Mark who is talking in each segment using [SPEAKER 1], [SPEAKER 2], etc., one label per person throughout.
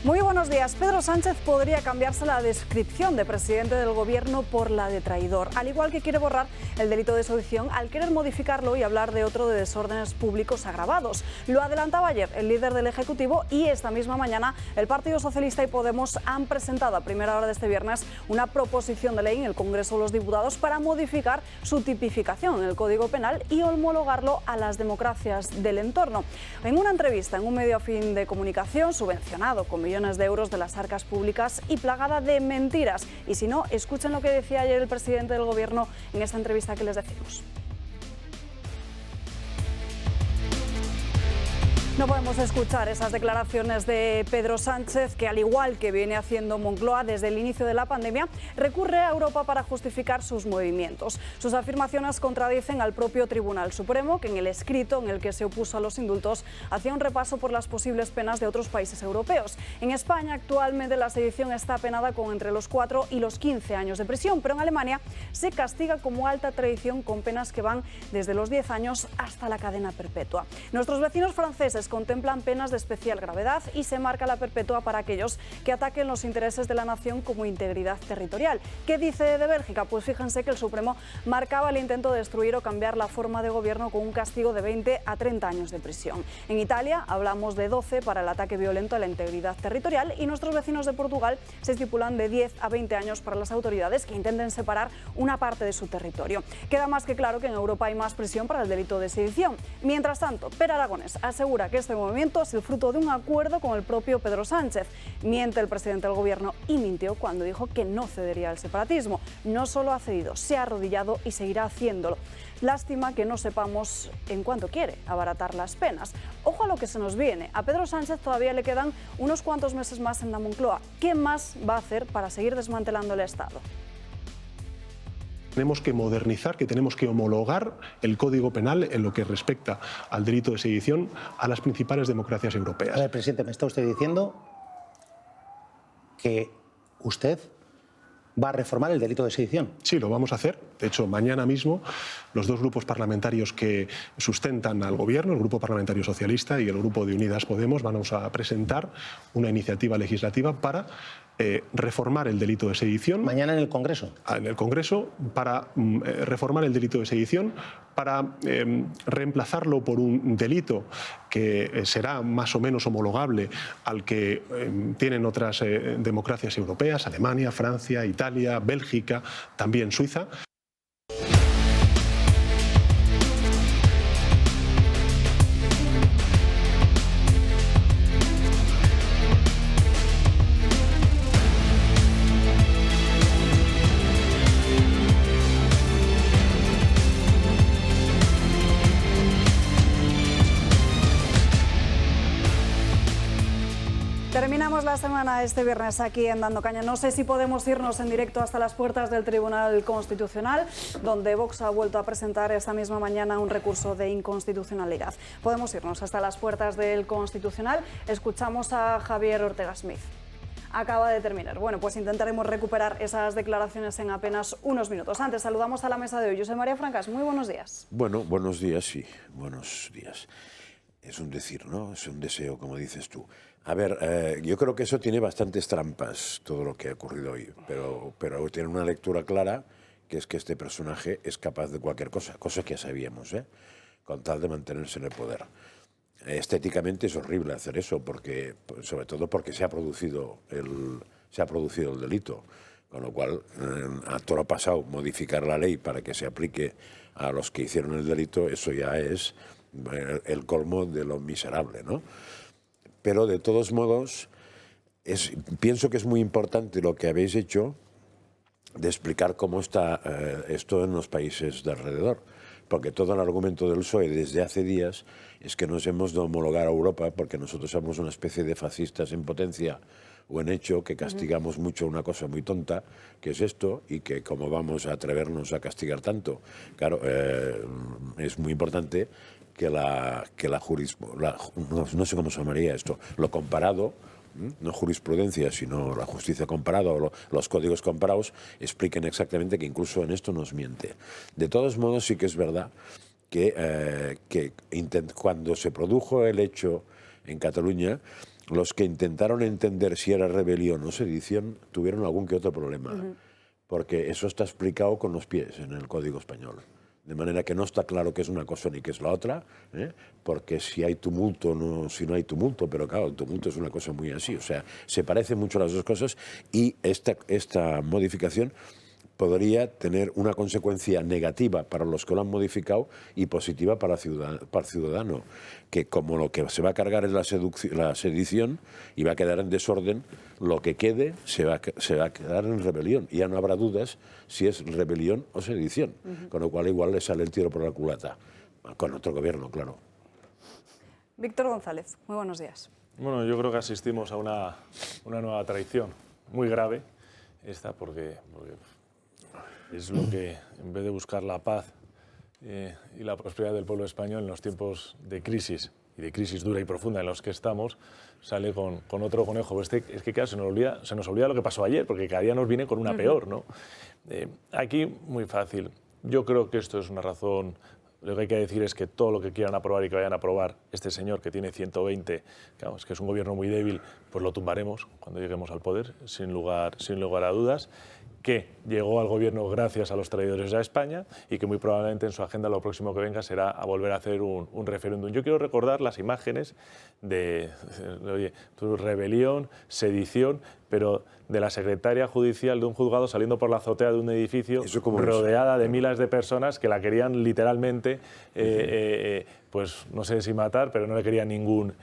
[SPEAKER 1] Muy buenos días. Pedro Sánchez podría cambiarse la descripción de presidente del gobierno por la de traidor, al igual que quiere borrar el delito de sedición al querer modificarlo y hablar de otro de desórdenes públicos agravados. Lo adelantaba ayer el líder del Ejecutivo y esta misma mañana el Partido Socialista y Podemos han presentado a primera hora de este viernes una proposición de ley en el Congreso de los Diputados para modificar su tipificación en el Código Penal y homologarlo a las democracias del entorno. En una entrevista en un medio afín de comunicación subvencionado con millones de euros de las arcas públicas y plagada de mentiras. Y si no, escuchen lo que decía ayer el presidente del Gobierno en esta entrevista que les decimos. No podemos escuchar esas declaraciones de Pedro Sánchez, que al igual que viene haciendo Moncloa desde el inicio de la pandemia, recurre a Europa para justificar sus movimientos. Sus afirmaciones contradicen al propio Tribunal Supremo, que en el escrito en el que se opuso a los indultos hacía un repaso por las posibles penas de otros países europeos. En España actualmente la sedición está penada con entre los 4 y los 15 años de prisión, pero en Alemania se castiga como alta traición con penas que van desde los 10 años hasta la cadena perpetua. Nuestros vecinos franceses contemplan penas de especial gravedad y se marca la perpetua para aquellos que ataquen los intereses de la nación como integridad territorial. ¿Qué dice de Bélgica? Pues fíjense que el Supremo marcaba el intento de destruir o cambiar la forma de gobierno con un castigo de 20 a 30 años de prisión. En Italia hablamos de 12 para el ataque violento a la integridad territorial y nuestros vecinos de Portugal se estipulan de 10 a 20 años para las autoridades que intenten separar una parte de su territorio. Queda más que claro que en Europa hay más presión para el delito de sedición. Mientras tanto, Pere Aragonés asegura que este movimiento es el fruto de un acuerdo con el propio Pedro Sánchez. Miente el presidente del gobierno y mintió cuando dijo que no cedería al separatismo. No solo ha cedido, se ha arrodillado y seguirá haciéndolo. Lástima que no sepamos en cuánto quiere abaratar las penas. Ojo a lo que se nos viene. A Pedro Sánchez todavía le quedan unos cuantos meses más en la Moncloa. ¿Qué más va a hacer para seguir desmantelando el Estado?
[SPEAKER 2] Tenemos que modernizar, que tenemos que homologar el Código Penal en lo que respecta al delito de sedición a las principales democracias europeas.
[SPEAKER 3] A ver, presidente, me está usted diciendo que usted va a reformar el delito de sedición.
[SPEAKER 2] Sí, lo vamos a hacer. De hecho, mañana mismo los dos grupos parlamentarios que sustentan al Gobierno, el Grupo Parlamentario Socialista y el Grupo de Unidas Podemos, vamos a presentar una iniciativa legislativa para reformar el delito de sedición.
[SPEAKER 3] Mañana en el Congreso.
[SPEAKER 2] En el Congreso, para reformar el delito de sedición, para reemplazarlo por un delito que será más o menos homologable al que tienen otras democracias europeas, Alemania, Francia, Italia, Bélgica, también Suiza.
[SPEAKER 1] Terminamos la semana este viernes aquí en Dando Caña. No sé si podemos irnos en directo hasta las puertas del Tribunal Constitucional, donde Vox ha vuelto a presentar esta misma mañana un recurso de inconstitucionalidad. Podemos irnos hasta las puertas del Constitucional. Escuchamos a Javier Ortega Smith. Acaba de terminar. Bueno, pues intentaremos recuperar esas declaraciones en apenas unos minutos. Antes, saludamos a la mesa de hoy. José María Francas, muy buenos días.
[SPEAKER 4] Bueno, buenos días, sí, buenos días. Es un decir, ¿no? Es un deseo, como dices tú. A ver, yo creo que eso tiene bastantes trampas, todo lo que ha ocurrido hoy, pero tiene una lectura clara, que es que este personaje es capaz de cualquier cosa, cosa que ya sabíamos, con tal de mantenerse en el poder. Estéticamente es horrible hacer eso, porque, sobre todo porque se ha producido el delito, con lo cual a toro pasado modificar la ley para que se aplique a los que hicieron el delito, eso ya es el colmo de lo miserable, ¿no? Pero de todos modos, pienso que es muy importante lo que habéis hecho de explicar cómo está esto en los países de alrededor. Porque todo el argumento del PSOE desde hace días es que nos hemos de homologar a Europa porque nosotros somos una especie de fascistas en potencia o en hecho, que castigamos mucho una cosa muy tonta, que es esto, y que cómo vamos a atrevernos a castigar tanto. Claro, es muy importante que no sé cómo se llamaría esto, lo comparado, no jurisprudencia, sino la justicia comparada o los códigos comparados, expliquen exactamente que incluso en esto nos miente. De todos modos, sí que es verdad que cuando se produjo el hecho en Cataluña, los que intentaron entender si era rebelión o sedición tuvieron algún que otro problema, porque eso está explicado con los pies en el Código Español. De manera que no está claro qué es una cosa ni qué es la otra, porque si hay tumulto, no, si no hay tumulto, pero claro, el tumulto es una cosa muy así, o sea, se parecen mucho las dos cosas y esta modificación podría tener una consecuencia negativa para los que lo han modificado y positiva para el ciudadano, que como lo que se va a cargar es la sedición y va a quedar en desorden, lo que quede se va a quedar en rebelión. Y ya no habrá dudas si es rebelión o sedición, con lo cual igual le sale el tiro por la culata, con otro gobierno, claro.
[SPEAKER 1] Víctor González, muy buenos días.
[SPEAKER 5] Bueno, yo creo que asistimos a una nueva traición muy grave, porque es lo que, en vez de buscar la paz y la prosperidad del pueblo español en los tiempos de crisis, y de crisis dura y profunda en los que estamos, sale con otro conejo. Es que claro, se nos olvida lo que pasó ayer, porque cada día nos viene con una peor, ¿no? Aquí, muy fácil. Yo creo que esto es una razón. Lo que hay que decir es que todo lo que quieran aprobar y que vayan a aprobar este señor que tiene 120, claro, es que es un gobierno muy débil, pues lo tumbaremos cuando lleguemos al poder, sin lugar a dudas, que llegó al gobierno gracias a los traidores a España y que muy probablemente en su agenda lo próximo que venga será a volver a hacer un referéndum. Yo quiero recordar las imágenes de rebelión, sedición, pero de la secretaria judicial de un juzgado saliendo por la azotea de un edificio rodeada de miles de personas que la querían literalmente, pues no sé si matar, pero no le querían ningún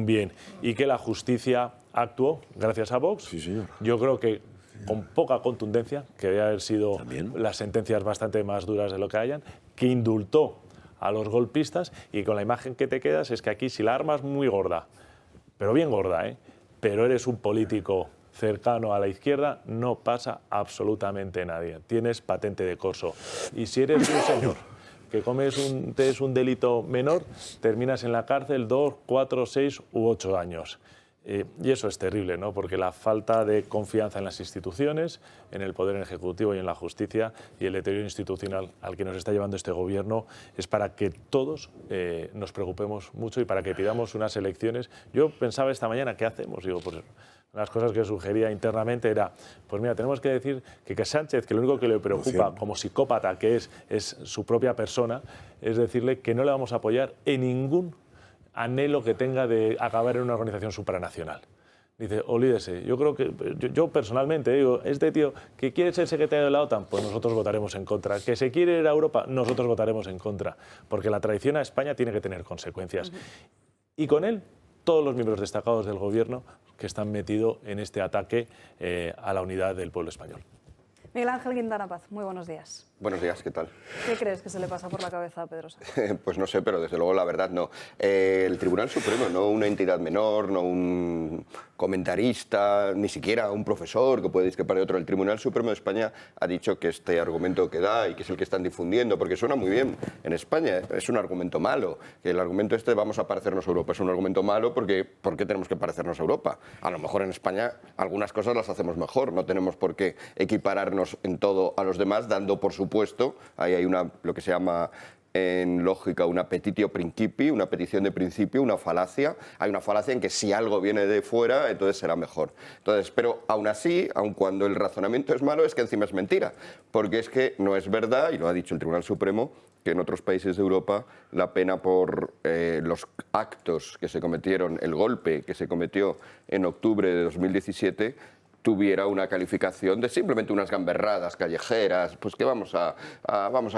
[SPEAKER 5] bien. Y que la justicia actuó gracias a Vox.
[SPEAKER 4] Sí, señor.
[SPEAKER 5] Yo creo que con poca contundencia, que debe haber sido
[SPEAKER 4] ¿También?
[SPEAKER 5] Las sentencias bastante más duras de lo que hayan, que indultó a los golpistas y con la imagen que te quedas es que aquí si la arma es muy gorda, pero bien gorda, pero eres un político cercano a la izquierda, no pasa absolutamente nadie. Tienes patente de corso. Y si eres un señor que es un delito menor, terminas en la cárcel 2, 4, 6 u 8 años. Y eso es terrible, ¿no? Porque la falta de confianza en las instituciones, en el poder ejecutivo y en la justicia y el deterioro institucional al que nos está llevando este gobierno es para que todos nos preocupemos mucho y para que pidamos unas elecciones. Yo pensaba esta mañana, ¿qué hacemos? Digo, pues las cosas que sugería internamente era, pues mira, tenemos que decir que Sánchez, que lo único que le preocupa como psicópata que es su propia persona, es decirle que no le vamos a apoyar en ningún anhelo que tenga de acabar en una organización supranacional. Dice, olvídese, yo creo que, yo personalmente digo, este tío que quiere ser secretario de la OTAN, pues nosotros votaremos en contra. Que se quiere ir a Europa, nosotros votaremos en contra. Porque la traición a España tiene que tener consecuencias. Y con él, todos los miembros destacados del gobierno que están metidos en este ataque a la unidad del pueblo español.
[SPEAKER 1] Miguel Ángel Guindana Paz, muy buenos días.
[SPEAKER 6] Buenos días, ¿qué tal?
[SPEAKER 1] ¿Qué crees que se le pasa por la cabeza a Pedro Sánchez?
[SPEAKER 6] Pues no sé, pero desde luego la verdad no. El Tribunal Supremo, no una entidad menor, no un comentarista, ni siquiera un profesor que puede discrepar de otro. El Tribunal Supremo de España ha dicho que este argumento que da y que es el que están difundiendo, porque suena muy bien en España, es un argumento malo. Que el argumento este, vamos a parecernos a Europa, es un argumento malo porque ¿por qué tenemos que parecernos a Europa? A lo mejor en España algunas cosas las hacemos mejor, no tenemos por qué equipararnos en todo a los demás, dando por supuesto, ahí hay lo que se llama en lógica una petitio principii, una petición de principio, una falacia. Hay una falacia en que si algo viene de fuera, entonces será mejor. Entonces, pero aún así, aun cuando el razonamiento es malo, es que encima es mentira, porque es que no es verdad, y lo ha dicho el Tribunal Supremo, que en otros países de Europa la pena por los actos que se cometieron, el golpe que se cometió en octubre de 2017, tuviera una calificación de simplemente unas gamberradas callejeras, pues que vamos a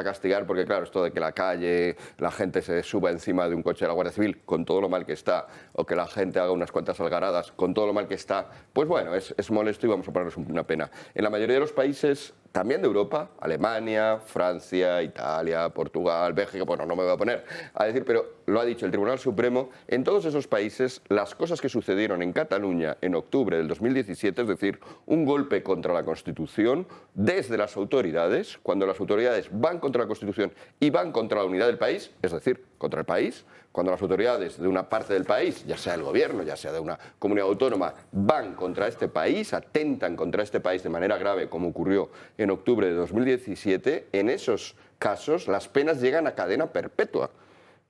[SPEAKER 6] castigar, porque claro, esto de que la calle, la gente se suba encima de un coche de la Guardia Civil, con todo lo mal que está, o que la gente haga unas cuantas algaradas, con todo lo mal que está, pues bueno, es molesto y vamos a ponernos una pena. En la mayoría de los países, también de Europa, Alemania, Francia, Italia, Portugal, Bélgica, bueno, no me voy a poner a decir, pero lo ha dicho el Tribunal Supremo, en todos esos países las cosas que sucedieron en Cataluña en octubre del 2017, es decir, un golpe contra la Constitución desde las autoridades, cuando las autoridades van contra la Constitución y van contra la unidad del país, es decir, contra el país, cuando las autoridades de una parte del país, ya sea el gobierno, ya sea de una comunidad autónoma, van contra este país, atentan contra este país de manera grave, como ocurrió en octubre de 2017, en esos casos las penas llegan a cadena perpetua.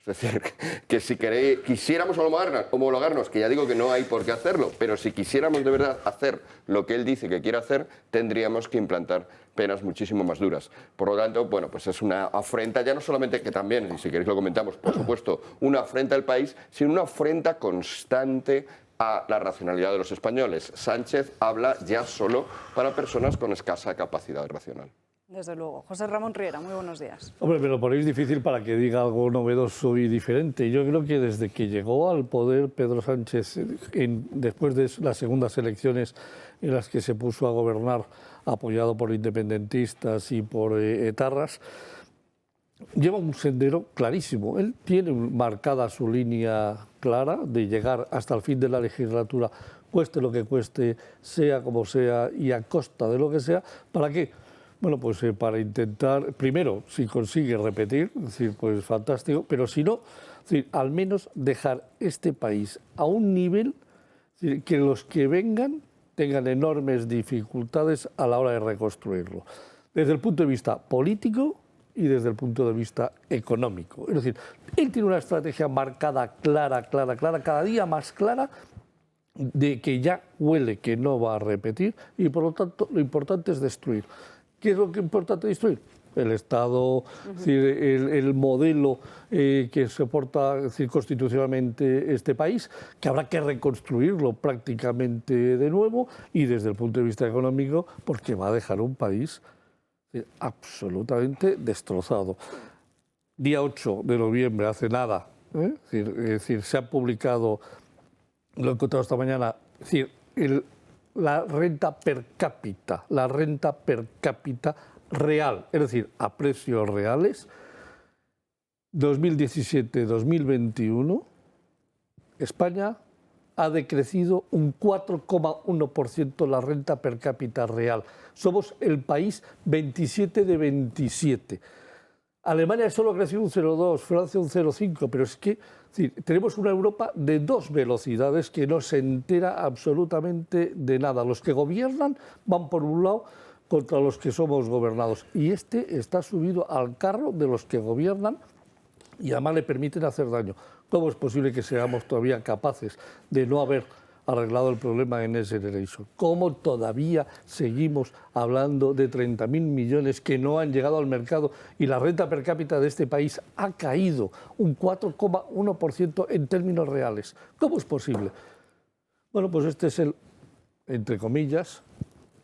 [SPEAKER 6] Es decir, que si quisiéramos homologarnos, que ya digo que no hay por qué hacerlo, pero si quisiéramos de verdad hacer lo que él dice que quiere hacer, tendríamos que implantar penas muchísimo más duras. Por lo tanto, bueno, pues es una afrenta, ya no solamente que también, y si queréis lo comentamos, por supuesto, una afrenta al país, sino una afrenta constante a la racionalidad de los españoles. Sánchez habla ya solo para personas con escasa capacidad racional.
[SPEAKER 1] Desde luego. José Ramón Riera, muy buenos días.
[SPEAKER 7] Hombre, me lo ponéis difícil para que diga algo novedoso y diferente. Yo creo que desde que llegó al poder Pedro Sánchez, después de las segundas elecciones en las que se puso a gobernar apoyado por independentistas y por etarras, lleva un sendero clarísimo. Él tiene marcada su línea clara de llegar hasta el fin de la legislatura, cueste lo que cueste, sea como sea y a costa de lo que sea. ¿Para qué? Bueno, pues para intentar, primero, si consigue repetir, es decir, pues fantástico, pero si no, es decir, al menos dejar este país a un nivel, es decir, que los que vengan tengan enormes dificultades a la hora de reconstruirlo, desde el punto de vista político y desde el punto de vista económico. Es decir, él tiene una estrategia marcada, clara, cada día más clara, de que ya huele que no va a repetir y por lo tanto lo importante es destruir. ¿Qué es lo que es importante destruir? El Estado, es decir, el modelo que soporta, es decir, constitucionalmente este país, que habrá que reconstruirlo prácticamente de nuevo y desde el punto de vista económico, porque va a dejar un país absolutamente destrozado. Día 8 de noviembre, hace nada, es decir, se ha publicado, lo he encontrado esta mañana, es decir, la renta per cápita real, es decir, a precios reales, 2017-2021, España ha decrecido un 4,1% la renta per cápita real. Somos el país 27 de 27. Alemania solo ha crecido un 0,2, Francia un 0,5, pero es que tenemos una Europa de dos velocidades que no se entera absolutamente de nada. Los que gobiernan van por un lado contra los que somos gobernados y este está subido al carro de los que gobiernan y además le permiten hacer daño. ¿Cómo es posible que seamos todavía capaces de no haber arreglado el problema en Next Generation? ¿Cómo todavía seguimos hablando de 30.000 millones que no han llegado al mercado y la renta per cápita de este país ha caído un 4,1% en términos reales? ¿Cómo es posible? Bueno, pues este es el, entre comillas,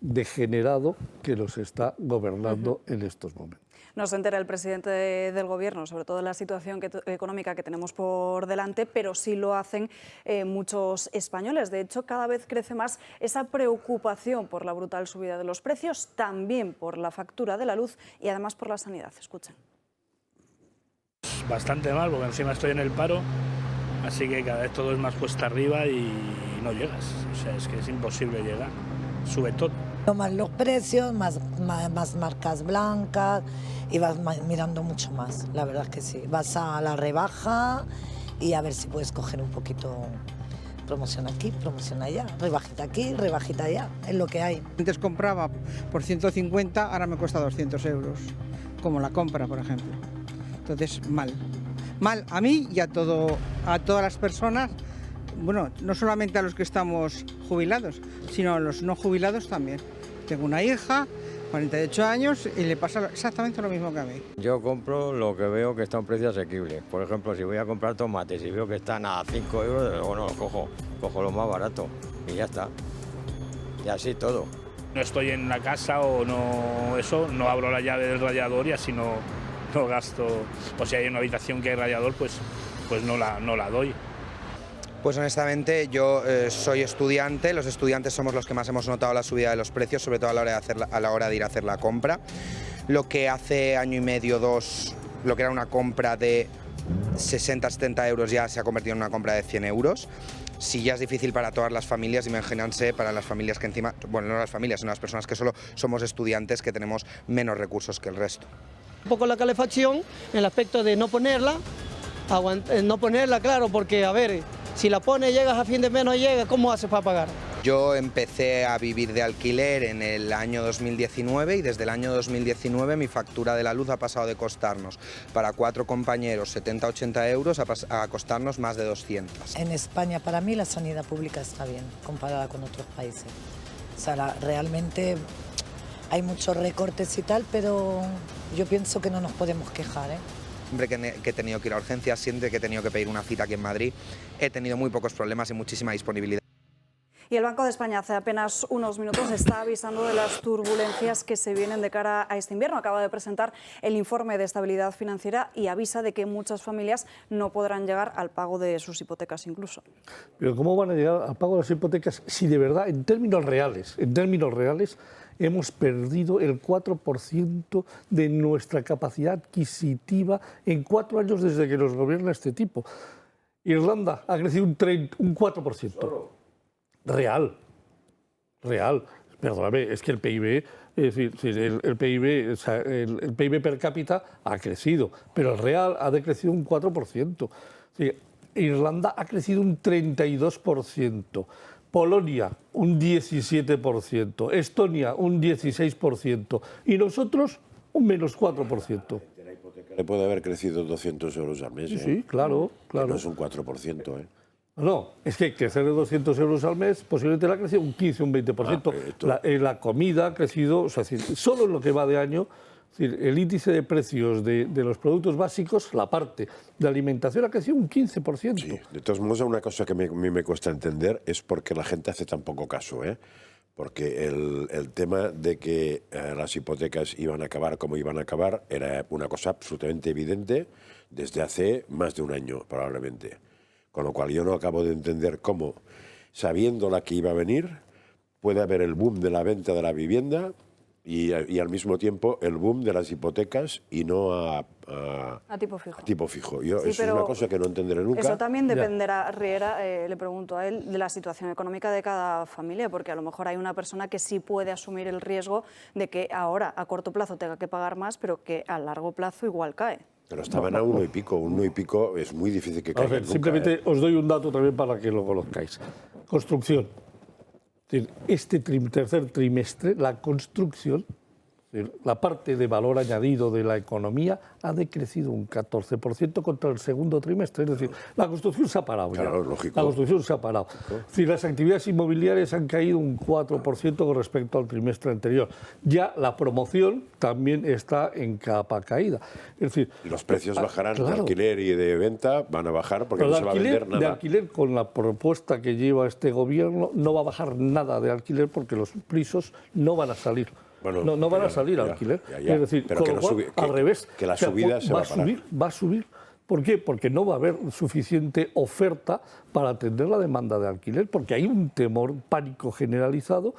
[SPEAKER 7] degenerado que nos está gobernando en estos momentos.
[SPEAKER 1] Nos entera el presidente del Gobierno, sobre todo de la situación económica que tenemos por delante, pero sí lo hacen muchos españoles. De hecho, cada vez crece más esa preocupación por la brutal subida de los precios, también por la factura de la luz y además por la sanidad. Escuchen.
[SPEAKER 8] Bastante mal, porque encima estoy en el paro, así que cada vez todo es más cuesta arriba y no llegas. O sea, es que es imposible llegar. Sube todo.
[SPEAKER 9] Más los precios, más marcas blancas y vas mirando mucho más, la verdad es que sí. Vas a la rebaja y a ver si puedes coger un poquito, promoción aquí, promoción allá, rebajita aquí, rebajita allá, es lo que hay.
[SPEAKER 10] Antes compraba por 150, ahora me cuesta 200 euros, como la compra, por ejemplo. Entonces, mal. Mal a mí y a todas las personas. Bueno, no solamente a los que estamos jubilados, sino a los no jubilados también. Tengo una hija, 48 años, y le pasa exactamente lo mismo que a mí.
[SPEAKER 11] Yo compro lo que veo que está a un precio asequible. Por ejemplo, si voy a comprar tomates y veo que están a 5 euros, luego no los cojo lo más barato y ya está. Y así todo.
[SPEAKER 8] No estoy en la casa o no abro la llave del radiador y así no gasto. O si hay una habitación que hay radiador, pues no la doy.
[SPEAKER 12] Pues honestamente yo soy estudiante, los estudiantes somos los que más hemos notado la subida de los precios, sobre todo a la hora de ir a hacer la compra. Lo que hace año y medio, 2, lo que era una compra de 60-70 euros ya se ha convertido en una compra de 100 euros. Si ya es difícil para todas las familias, imagínense para las familias que encima, bueno, no las familias, sino las personas que solo somos estudiantes, que tenemos menos recursos que el resto.
[SPEAKER 13] Un poco la calefacción, en el aspecto de no ponerla, claro, porque a ver, si la pones, llegas a fin de mes, no llega, ¿cómo haces para pagar?
[SPEAKER 12] Yo empecé a vivir de alquiler en el año 2019 y desde el año 2019 mi factura de la luz ha pasado de costarnos para 4 compañeros 70-80 euros a costarnos más de 200.
[SPEAKER 9] En España, para mí, la sanidad pública está bien comparada con otros países. O sea, realmente hay muchos recortes y tal, pero yo pienso que no nos podemos quejar, ¿eh?
[SPEAKER 12] Siempre que he tenido que ir a urgencias, siempre que he tenido que pedir una cita aquí en Madrid, he tenido muy pocos problemas y muchísima disponibilidad.
[SPEAKER 1] Y el Banco de España hace apenas unos minutos está avisando de las turbulencias que se vienen de cara a este invierno. Acaba de presentar el informe de estabilidad financiera y avisa de que muchas familias no podrán llegar al pago de sus hipotecas incluso.
[SPEAKER 7] Pero ¿cómo van a llegar al pago de las hipotecas si de verdad, en términos reales, hemos perdido el 4% de nuestra capacidad adquisitiva en 4 años desde que nos gobierna este tipo? Irlanda ha crecido un 4%. Real. Perdóname, es que el PIB, es decir, el PIB, o sea, el PIB per cápita ha crecido, pero el real ha decrecido un 4%. Sí, Irlanda ha crecido un 32%. Polonia, un 17%, Estonia, un 16%, y nosotros, un menos 4%.
[SPEAKER 4] Le puede haber crecido 200 euros al mes.
[SPEAKER 7] Sí, sí, claro.
[SPEAKER 4] No es un 4%.
[SPEAKER 7] No, es que crecer de 200 euros al mes posiblemente le ha crecido un 15, un 20%. La comida ha crecido, o sea, solo en lo que va de año, el índice de precios de los productos básicos, la parte de alimentación, ha crecido un 15%.
[SPEAKER 4] Sí, de todos modos, una cosa que a mí me cuesta entender es por qué la gente hace tan poco caso, porque el tema de que las hipotecas iban a acabar como iban a acabar era una cosa absolutamente evidente desde hace más de un año, probablemente. Con lo cual yo no acabo de entender cómo, sabiendo la que iba a venir, puede haber el boom de la venta de la vivienda y al mismo tiempo el boom de las hipotecas y no a
[SPEAKER 1] tipo fijo.
[SPEAKER 4] A tipo fijo. Yo,
[SPEAKER 1] Sí,
[SPEAKER 4] eso es una cosa que no entenderé nunca.
[SPEAKER 1] Eso también dependerá, Riera, le pregunto a él, de la situación económica de cada familia, porque a lo mejor hay una persona que sí puede asumir el riesgo de que ahora a corto plazo tenga que pagar más, pero que a largo plazo igual cae.
[SPEAKER 4] Pero estaban a 1 y pico, es muy difícil que caigan nunca.
[SPEAKER 7] Simplemente os doy un dato también para que lo conozcáis. Construcción. Este tercer trimestre, la construcción, la parte de valor añadido de la economía ha decrecido un 14% contra el segundo trimestre. Es decir, la construcción se ha parado.
[SPEAKER 4] Claro, lógico.
[SPEAKER 7] La construcción se ha parado. Es decir, las actividades inmobiliarias han caído un 4% con respecto al trimestre anterior. Ya la promoción también está en capa caída. Es decir,
[SPEAKER 4] los precios bajarán,
[SPEAKER 7] claro,
[SPEAKER 4] de alquiler y de venta van a bajar porque no se va a vender nada.
[SPEAKER 7] De alquiler, con la propuesta que lleva este gobierno, no va a bajar nada de alquiler porque los pisos no van a salir.
[SPEAKER 4] Bueno,
[SPEAKER 7] no van a salir al alquiler.
[SPEAKER 4] Ya.
[SPEAKER 7] Es decir,
[SPEAKER 4] pero que no
[SPEAKER 7] al revés.
[SPEAKER 4] Que la subida se va a parar.
[SPEAKER 7] Va a subir. ¿Por qué? Porque no va a haber suficiente oferta para atender la demanda de alquiler, porque hay un temor, pánico generalizado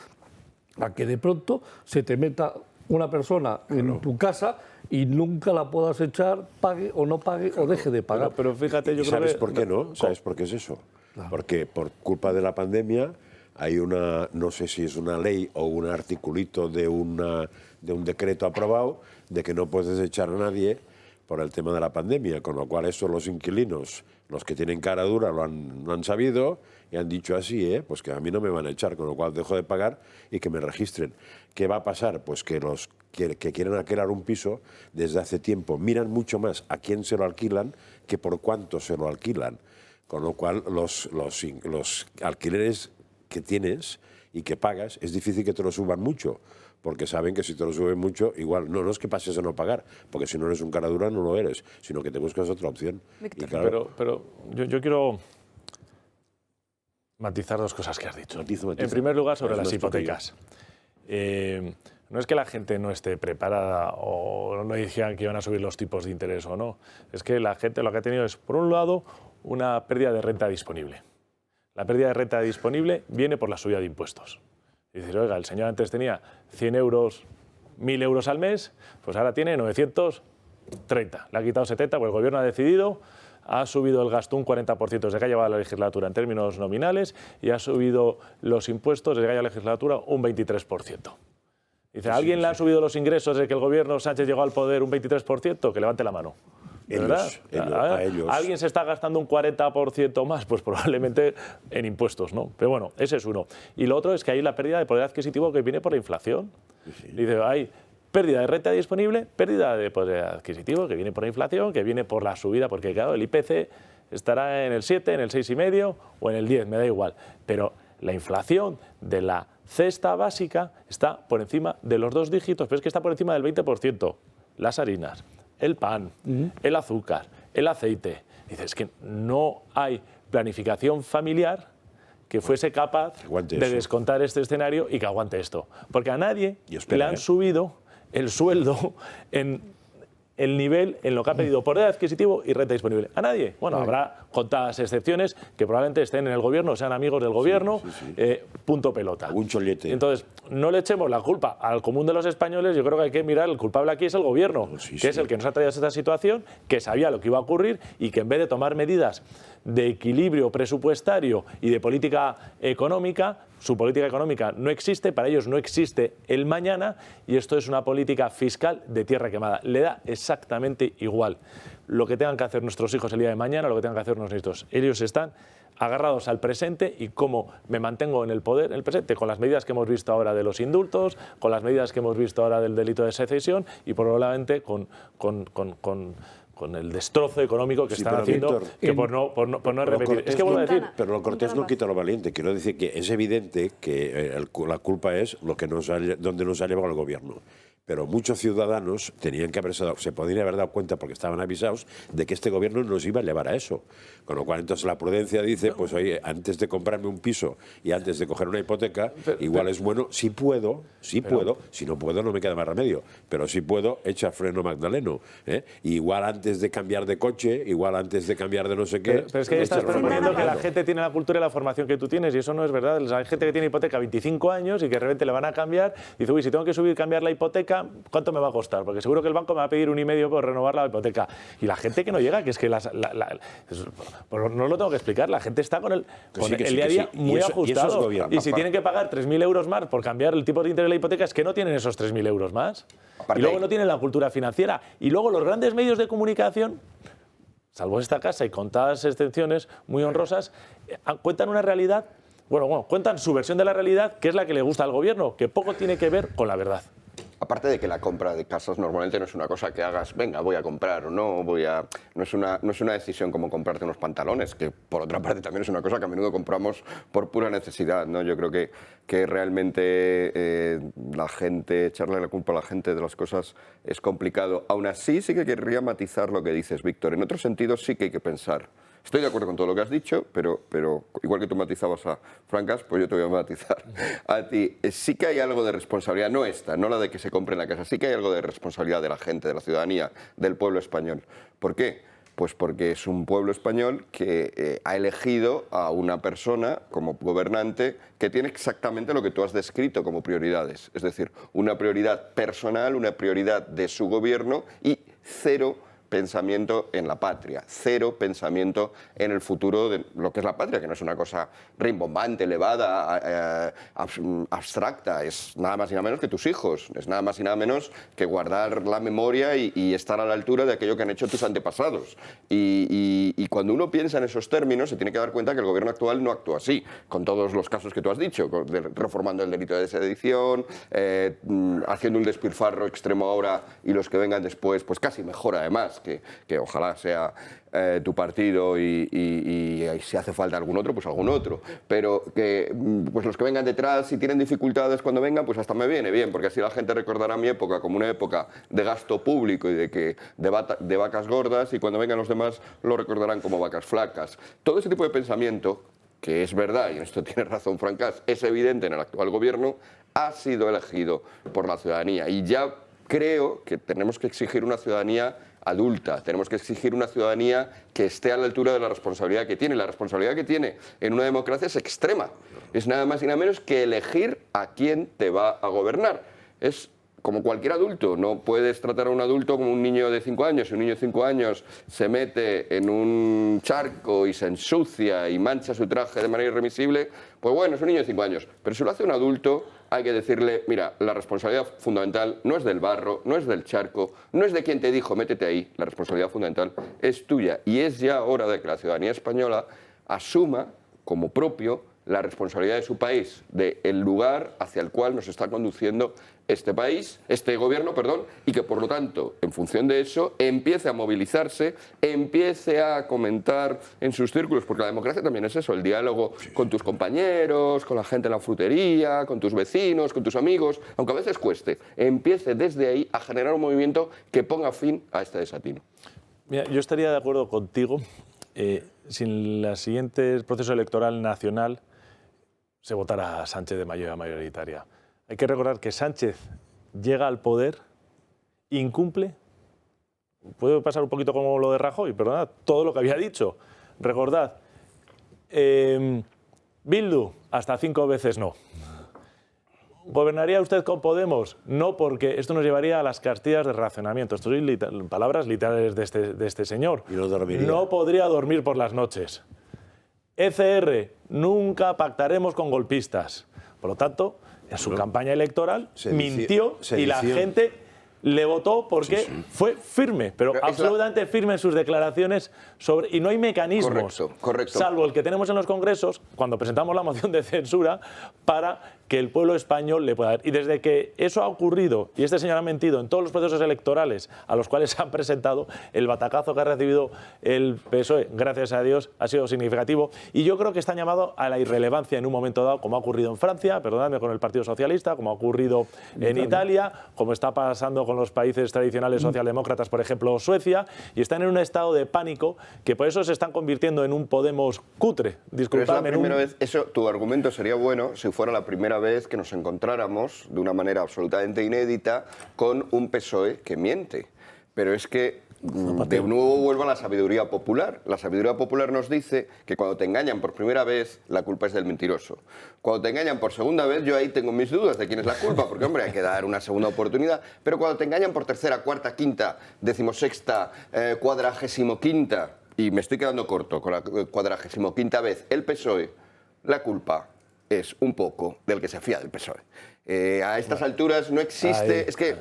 [SPEAKER 7] a que de pronto se te meta una persona en tu casa y nunca la puedas echar, pague o no pague o deje de pagar.
[SPEAKER 5] Pero fíjate, yo creo
[SPEAKER 4] ¿Sabes
[SPEAKER 5] que...
[SPEAKER 4] por qué no? ¿Sabes por qué es eso?
[SPEAKER 7] Claro.
[SPEAKER 4] Porque por culpa de la pandemia hay una, no sé si es una ley o un articulito de un decreto aprobado de que no puedes echar a nadie por el tema de la pandemia, con lo cual eso los inquilinos, los que tienen cara dura, lo han sabido y han dicho así, pues que a mí no me van a echar, con lo cual dejo de pagar y que me registren. ¿Qué va a pasar? Pues que los que quieren alquilar un piso desde hace tiempo miran mucho más a quién se lo alquilan que por cuánto se lo alquilan, con lo cual los alquileres que tienes y que pagas, es difícil que te lo suban mucho, porque saben que si te lo suben mucho, igual, no es que pases a no pagar, porque si no eres un cara dura no lo eres, sino que te buscas otra opción. Y claro,
[SPEAKER 5] pero yo quiero matizar dos cosas que has dicho.
[SPEAKER 4] Matiza.
[SPEAKER 5] En primer lugar, sobre las hipotecas. No es que la gente no esté preparada o no dijeran que iban a subir los tipos de interés o no, es que la gente lo que ha tenido es, por un lado, una pérdida de renta disponible. La pérdida de renta disponible viene por la subida de impuestos. Es decir, oiga, el señor antes tenía 100 euros, 1.000 euros al mes, pues ahora tiene 930. Le ha quitado 70, pues el gobierno ha decidido, ha subido el gasto un 40% desde que ha llevado la legislatura en términos nominales y ha subido los impuestos desde que ha llevado la legislatura un 23%. Dice, ¿a alguien le han subido los ingresos desde que el gobierno Sánchez llegó al poder un 23%? Que levante la mano. ¿De verdad?
[SPEAKER 4] A ellos.
[SPEAKER 5] ¿Alguien se está gastando un 40% más? Pues probablemente en impuestos, ¿no? Pero bueno, ese es uno. Y lo otro es que hay la pérdida de poder adquisitivo que viene por la inflación. Dice, hay pérdida de renta disponible, pérdida de poder adquisitivo que viene por la inflación, que viene por la subida, porque claro, el IPC estará en el 7, en el 6,5 o en el 10, me da igual. Pero la inflación de la cesta básica está por encima de los 2 dígitos, pero es que está por encima del 20%. Las harinas, el pan, el azúcar, el aceite. Dices que no hay planificación familiar que fuese capaz de descontar este escenario y que aguante esto. Porque a nadie le han subido el sueldo en el nivel en lo que ha pedido poder adquisitivo y renta disponible. A nadie. Bueno, habrá contadas excepciones que probablemente estén en el gobierno, sean amigos del gobierno, punto pelota.
[SPEAKER 4] Un chollete.
[SPEAKER 5] Entonces, no le echemos la culpa al común de los españoles. Yo creo que hay que mirar, el culpable aquí es el gobierno, que es el que nos ha traído a esta situación, que sabía lo que iba a ocurrir y que en vez de tomar medidas de equilibrio presupuestario y de política económica, su política económica no existe, para ellos no existe el mañana, y esto es una política fiscal de tierra quemada. Le da exactamente igual lo que tengan que hacer nuestros hijos el día de mañana, lo que tengan que hacer nuestros nietos. Ellos están agarrados al presente y cómo me mantengo en el poder en el presente, con las medidas que hemos visto ahora de los indultos, con las medidas que hemos visto ahora del delito de secesión y probablemente con el destrozo económico que están haciendo,
[SPEAKER 4] Víctor,
[SPEAKER 5] que por no repetir. Es que vuelvo a decir...
[SPEAKER 4] Pero lo cortés no quita lo valiente. Quiero decir que es evidente que la culpa es lo que donde nos ha llevado el gobierno. Pero muchos ciudadanos se podrían haber dado cuenta, porque estaban avisados, de que este gobierno nos iba a llevar a eso. Con lo cual, entonces, la prudencia dice, pues oye, antes de comprarme un piso y antes de coger una hipoteca, igual es bueno, si puedo, si no puedo no me queda más remedio, pero si puedo, echa freno Magdaleno. Igual antes de cambiar de coche, igual antes de cambiar de no sé qué...
[SPEAKER 5] Pero es que estás proponiendo que la gente tiene la cultura y la formación que tú tienes, y eso no es verdad. Hay gente que tiene hipoteca 25 años y que de repente le van a cambiar, y dice, uy, si tengo que cambiar la hipoteca, ¿cuánto me va a costar? Porque seguro que el banco me va a pedir 1,5 por renovar la hipoteca. Y la gente que no llega, que es que pues no lo tengo que explicar, la gente está con el día a día muy ajustado. Y si tienen que pagar 3.000 euros más por cambiar el tipo de interés de la hipoteca, es que no tienen esos 3.000 euros más. Y luego no tienen la cultura financiera. Y luego los grandes medios de comunicación, salvo esta casa y contadas excepciones muy honrosas, cuentan una realidad, cuentan su versión de la realidad, que es la que le gusta al gobierno, que poco tiene que ver con la verdad.
[SPEAKER 6] Aparte de que la compra de casas normalmente no es una cosa que hagas, venga, voy a comprar o no, no es una decisión como comprarte unos pantalones, que por otra parte también es una cosa que a menudo compramos por pura necesidad, ¿no? Yo creo que realmente la gente, echarle la culpa a la gente de las cosas es complicado. Aún así sí que querría matizar lo que dices, Víctor. En otro sentido sí que hay que pensar. Estoy de acuerdo con todo lo que has dicho, pero igual que tú matizabas a Francas, pues yo te voy a matizar a ti. Sí que hay algo de responsabilidad, no esta, no la de que se compre en la casa, sí que hay algo de responsabilidad de la gente, de la ciudadanía, del pueblo español. ¿Por qué? Pues porque es un pueblo español que ha elegido a una persona como gobernante que tiene exactamente lo que tú has descrito como prioridades. Es decir, una prioridad personal, una prioridad de su gobierno y cero pensamiento en la patria, cero pensamiento en el futuro de lo que es la patria, que no es una cosa rimbombante, elevada, abstracta, es nada más y nada menos que tus hijos, es nada más y nada menos que guardar la memoria y estar a la altura de aquello que han hecho tus antepasados. Y cuando uno piensa en esos términos se tiene que dar cuenta que el gobierno actual no actúa así, con todos los casos que tú has dicho, reformando el delito de sedición, haciendo un despilfarro extremo ahora y los que vengan después, pues casi mejor además, que ojalá sea tu partido y si hace falta algún otro, pues algún otro. Pero que pues los que vengan detrás, si tienen dificultades cuando vengan, pues hasta me viene bien, porque así la gente recordará mi época como una época de gasto público y de vacas gordas, y cuando vengan los demás lo recordarán como vacas flacas. Todo ese tipo de pensamiento, que es verdad, y en esto tiene razón Francas, es evidente en el actual gobierno, ha sido elegido por la ciudadanía. Y ya creo que tenemos que exigir una ciudadanía adulta, tenemos que exigir una ciudadanía que esté a la altura de la responsabilidad que tiene. La responsabilidad que tiene en una democracia es extrema. Es nada más y nada menos que elegir a quién te va a gobernar. Es como cualquier adulto. No puedes tratar a un adulto como un niño de 5 años. Si un niño de 5 años se mete en un charco y se ensucia y mancha su traje de manera irremisible, pues bueno, es un niño de 5 años. Pero si lo hace un adulto, hay que decirle, mira, la responsabilidad fundamental no es del barro, no es del charco, no es de quien te dijo, métete ahí. La responsabilidad fundamental es tuya. Y es ya hora de que la ciudadanía española asuma como propio la responsabilidad de su país, del lugar hacia el cual nos está conduciendo este gobierno, y que por lo tanto, en función de eso, empiece a movilizarse, empiece a comentar en sus círculos, porque la democracia también es eso, el diálogo con tus compañeros, con la gente en la frutería, con tus vecinos, con tus amigos, aunque a veces cueste, empiece desde ahí a generar un movimiento que ponga fin a este desatino.
[SPEAKER 5] Mira, yo estaría de acuerdo contigo si en el siguiente proceso electoral nacional se votara a Sánchez de mayoría mayoritaria. Hay que recordar que Sánchez llega al poder, incumple, puede pasar un poquito como lo de Rajoy, perdonad, todo lo que había dicho. Recordad, Bildu, hasta 5 veces no. ¿Gobernaría usted con Podemos? No, porque esto nos llevaría a las castillas de racionamiento. Esto son palabras literales de este señor.
[SPEAKER 4] Y no dormiría.
[SPEAKER 5] No podría dormir por las noches. ECR, nunca pactaremos con golpistas. Por lo tanto, en su campaña electoral mintió y la gente le votó porque fue firme, pero absolutamente firme en sus declaraciones y no hay mecanismos,
[SPEAKER 6] correcto.
[SPEAKER 5] salvo el que tenemos en los congresos, cuando presentamos la moción de censura, para que el pueblo español le pueda dar. Y desde que eso ha ocurrido, y este señor ha mentido en todos los procesos electorales a los cuales se han presentado, el batacazo que ha recibido el PSOE, gracias a Dios, ha sido significativo. Y yo creo que están llamados a la irrelevancia en un momento dado, como ha ocurrido en Francia, perdonadme, con el Partido Socialista, como ha ocurrido en Italia, como está pasando con los países tradicionales socialdemócratas, por ejemplo, Suecia, y están en un estado de pánico que por eso se están convirtiendo en un Podemos cutre. Disculpadme.
[SPEAKER 6] Pero es la primera vez, eso, tu argumento sería bueno si fuera la primera vez que nos encontráramos de una manera absolutamente inédita con un PSOE que miente. Pero es que de nuevo vuelvo a la sabiduría popular. La sabiduría popular nos dice que cuando te engañan por primera vez, la culpa es del mentiroso. Cuando te engañan por segunda vez, yo ahí tengo mis dudas de quién es la culpa, porque, hombre, hay que dar una segunda oportunidad. Pero cuando te engañan por tercera, cuarta, quinta, 16ª, 45ª, y me estoy quedando corto con la 45ª vez, el PSOE, la culpa es un poco del que se fía del PSOE. A estas alturas no existe... Es que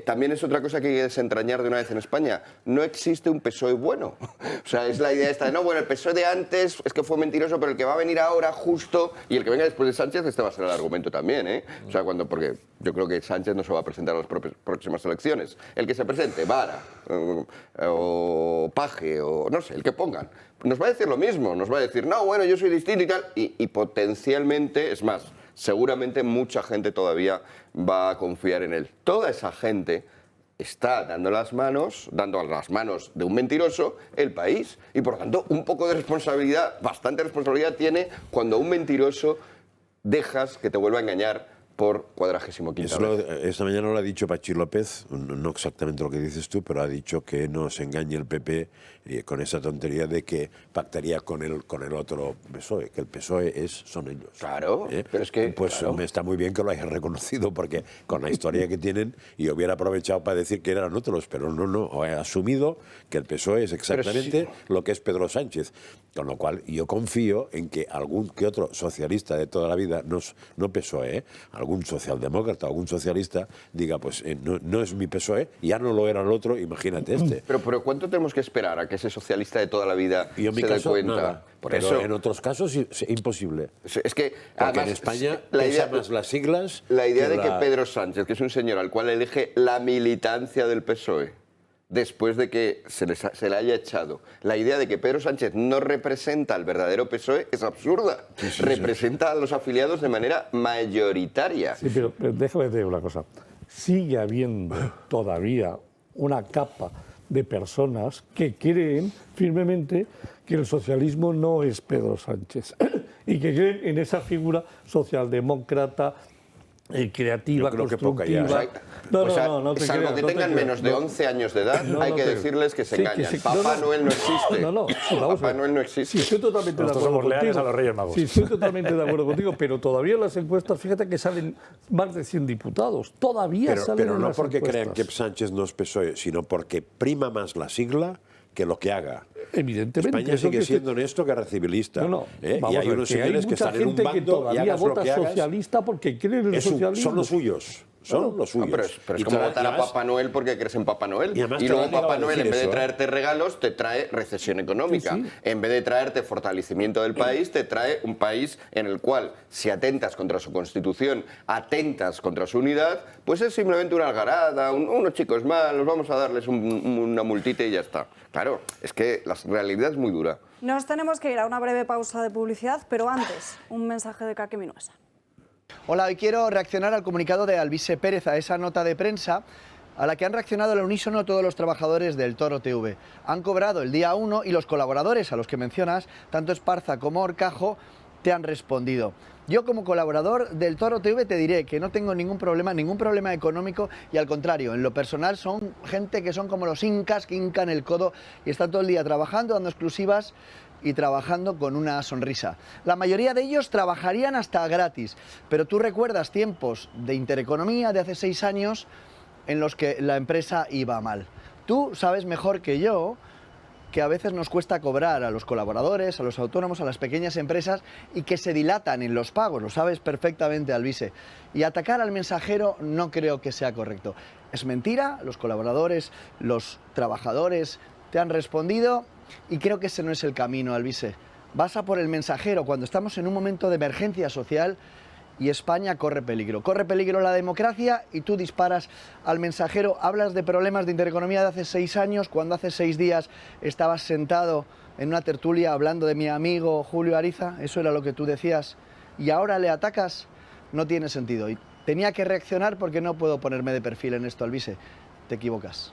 [SPEAKER 6] también es otra cosa que hay que desentrañar de una vez en España. No existe un PSOE bueno. O sea, es la idea esta de, no, bueno, el PSOE de antes es que fue mentiroso, pero el que va a venir ahora justo y el que venga después de Sánchez, este va a ser el argumento también, ¿eh? O sea, porque yo creo que Sánchez no se va a presentar a las próximas elecciones. El que se presente, Vara, o Paje, o no sé, el que pongan, nos va a decir lo mismo. Nos va a decir, no, bueno, yo soy distinto y tal. Y potencialmente, es más, seguramente mucha gente todavía va a confiar en él. Toda esa gente está dando a las manos de un mentiroso el país. Y por lo tanto, un poco de responsabilidad, bastante responsabilidad tiene cuando a un mentiroso dejas que te vuelva a engañar por 45ª vez.
[SPEAKER 4] Esta mañana lo ha dicho Pachi López, no exactamente lo que dices tú, pero ha dicho que no se engañe el PP con esa tontería de que pactaría con el otro PSOE, que el PSOE son ellos.
[SPEAKER 6] Claro, pero es que...
[SPEAKER 4] Pues
[SPEAKER 6] claro.
[SPEAKER 4] Me está muy bien que lo hayas reconocido, porque con la historia que tienen, y hubiera aprovechado para decir que eran otros, pero no, he asumido que el PSOE es exactamente lo que es Pedro Sánchez. Con lo cual, yo confío en que algún que otro socialista de toda la vida, no PSOE, algún socialdemócrata, algún socialista, diga, pues no es mi PSOE, ya no lo era el otro, imagínate este.
[SPEAKER 6] Pero ¿cuánto tenemos que esperar a que ese socialista de toda la vida
[SPEAKER 4] y en mi
[SPEAKER 6] se
[SPEAKER 4] caso,
[SPEAKER 6] dé cuenta?
[SPEAKER 4] Nada. Pero
[SPEAKER 6] eso,
[SPEAKER 4] en otros casos es imposible.
[SPEAKER 6] Es que,
[SPEAKER 4] porque
[SPEAKER 6] además,
[SPEAKER 4] en España pesa más las siglas.
[SPEAKER 6] La idea de que Pedro Sánchez, que es un señor al cual elige la militancia del PSOE, después de que se le haya echado, la idea de que Pedro Sánchez no representa al verdadero PSOE es absurda. Representa a los afiliados de manera mayoritaria.
[SPEAKER 7] Sí, pero déjame decir una cosa. Sigue habiendo todavía una capa de personas que creen firmemente que el socialismo no es Pedro Sánchez y que creen en esa figura socialdemócrata creativa,
[SPEAKER 4] Yo creo que poca ya.
[SPEAKER 7] constructiva.
[SPEAKER 6] O sea, salvo que tengan menos de 11 años de edad, hay que decirles que se engañan. Papá Noel no existe. Papá Noel no existe.
[SPEAKER 7] Sí, estoy totalmente de acuerdo contigo.
[SPEAKER 5] A los Reyes Magos.
[SPEAKER 7] Sí, estoy totalmente de acuerdo contigo, pero todavía en las encuestas, fíjate que salen más de 100 diputados. Todavía salen
[SPEAKER 4] Pero
[SPEAKER 7] en
[SPEAKER 4] no
[SPEAKER 7] las
[SPEAKER 4] porque
[SPEAKER 7] encuestas.
[SPEAKER 4] crean que Sánchez no es PSOE, sino porque prima más la sigla que lo que haga.
[SPEAKER 7] Evidentemente.
[SPEAKER 4] España sigue siendo honesto guerra civilista.
[SPEAKER 7] Vamos
[SPEAKER 4] Y hay unos
[SPEAKER 7] que hay
[SPEAKER 4] señores que
[SPEAKER 7] mucha
[SPEAKER 4] están en un
[SPEAKER 7] gente que
[SPEAKER 4] bando y
[SPEAKER 7] todavía
[SPEAKER 4] hagas lo
[SPEAKER 7] vota
[SPEAKER 4] que hagas.
[SPEAKER 7] socialista porque cree en el socialismo.
[SPEAKER 4] Son los suyos. Son los suyos.
[SPEAKER 6] Pero es como votar a Papá Noel porque crees en Papá Noel. Y luego Papá Noel, en vez de traerte regalos, te trae recesión económica. En vez de traerte fortalecimiento del país, te trae un país en el cual, si atentas contra su constitución, atentas contra su unidad, pues es simplemente una algarada, unos chicos malos, vamos a darles una multita y ya está. Claro, es que la realidad es muy dura.
[SPEAKER 1] Nos tenemos que ir a una breve pausa de publicidad, pero antes, un mensaje de Kake Minuesa.
[SPEAKER 14] Hola, hoy quiero reaccionar al comunicado de Alvise Pérez, a esa nota de prensa a la que han reaccionado al unísono todos los trabajadores del Toro TV. Han cobrado el día 1 y los colaboradores a los que mencionas, tanto Esparza como Horcajo, te han respondido. Yo como colaborador del Toro TV te diré que no tengo ningún problema económico y al contrario, en lo personal son gente que son como los incas que hincan el codo y están todo el día trabajando, dando exclusivas y trabajando con una sonrisa. La mayoría de ellos trabajarían hasta gratis, pero tú recuerdas tiempos de Intereconomía de hace 6 años en los que la empresa iba mal. Tú sabes mejor que yo que a veces nos cuesta cobrar a los colaboradores, a los autónomos, a las pequeñas empresas y que se dilatan en los pagos, lo sabes perfectamente, Alvise. Y atacar al mensajero no creo que sea correcto. Es mentira, los colaboradores, los trabajadores te han respondido y creo que ese no es el camino, Alvise. Vas a por el mensajero cuando estamos en un momento de emergencia social y España corre peligro la democracia y tú disparas al mensajero. Hablas de problemas de Intereconomía de hace 6 años, cuando hace 6 días estabas sentado en una tertulia hablando de mi amigo Julio Ariza, eso era lo que tú decías, y ahora le atacas, no tiene sentido. Y tenía que reaccionar porque no puedo ponerme de perfil en esto, Alvise, te equivocas.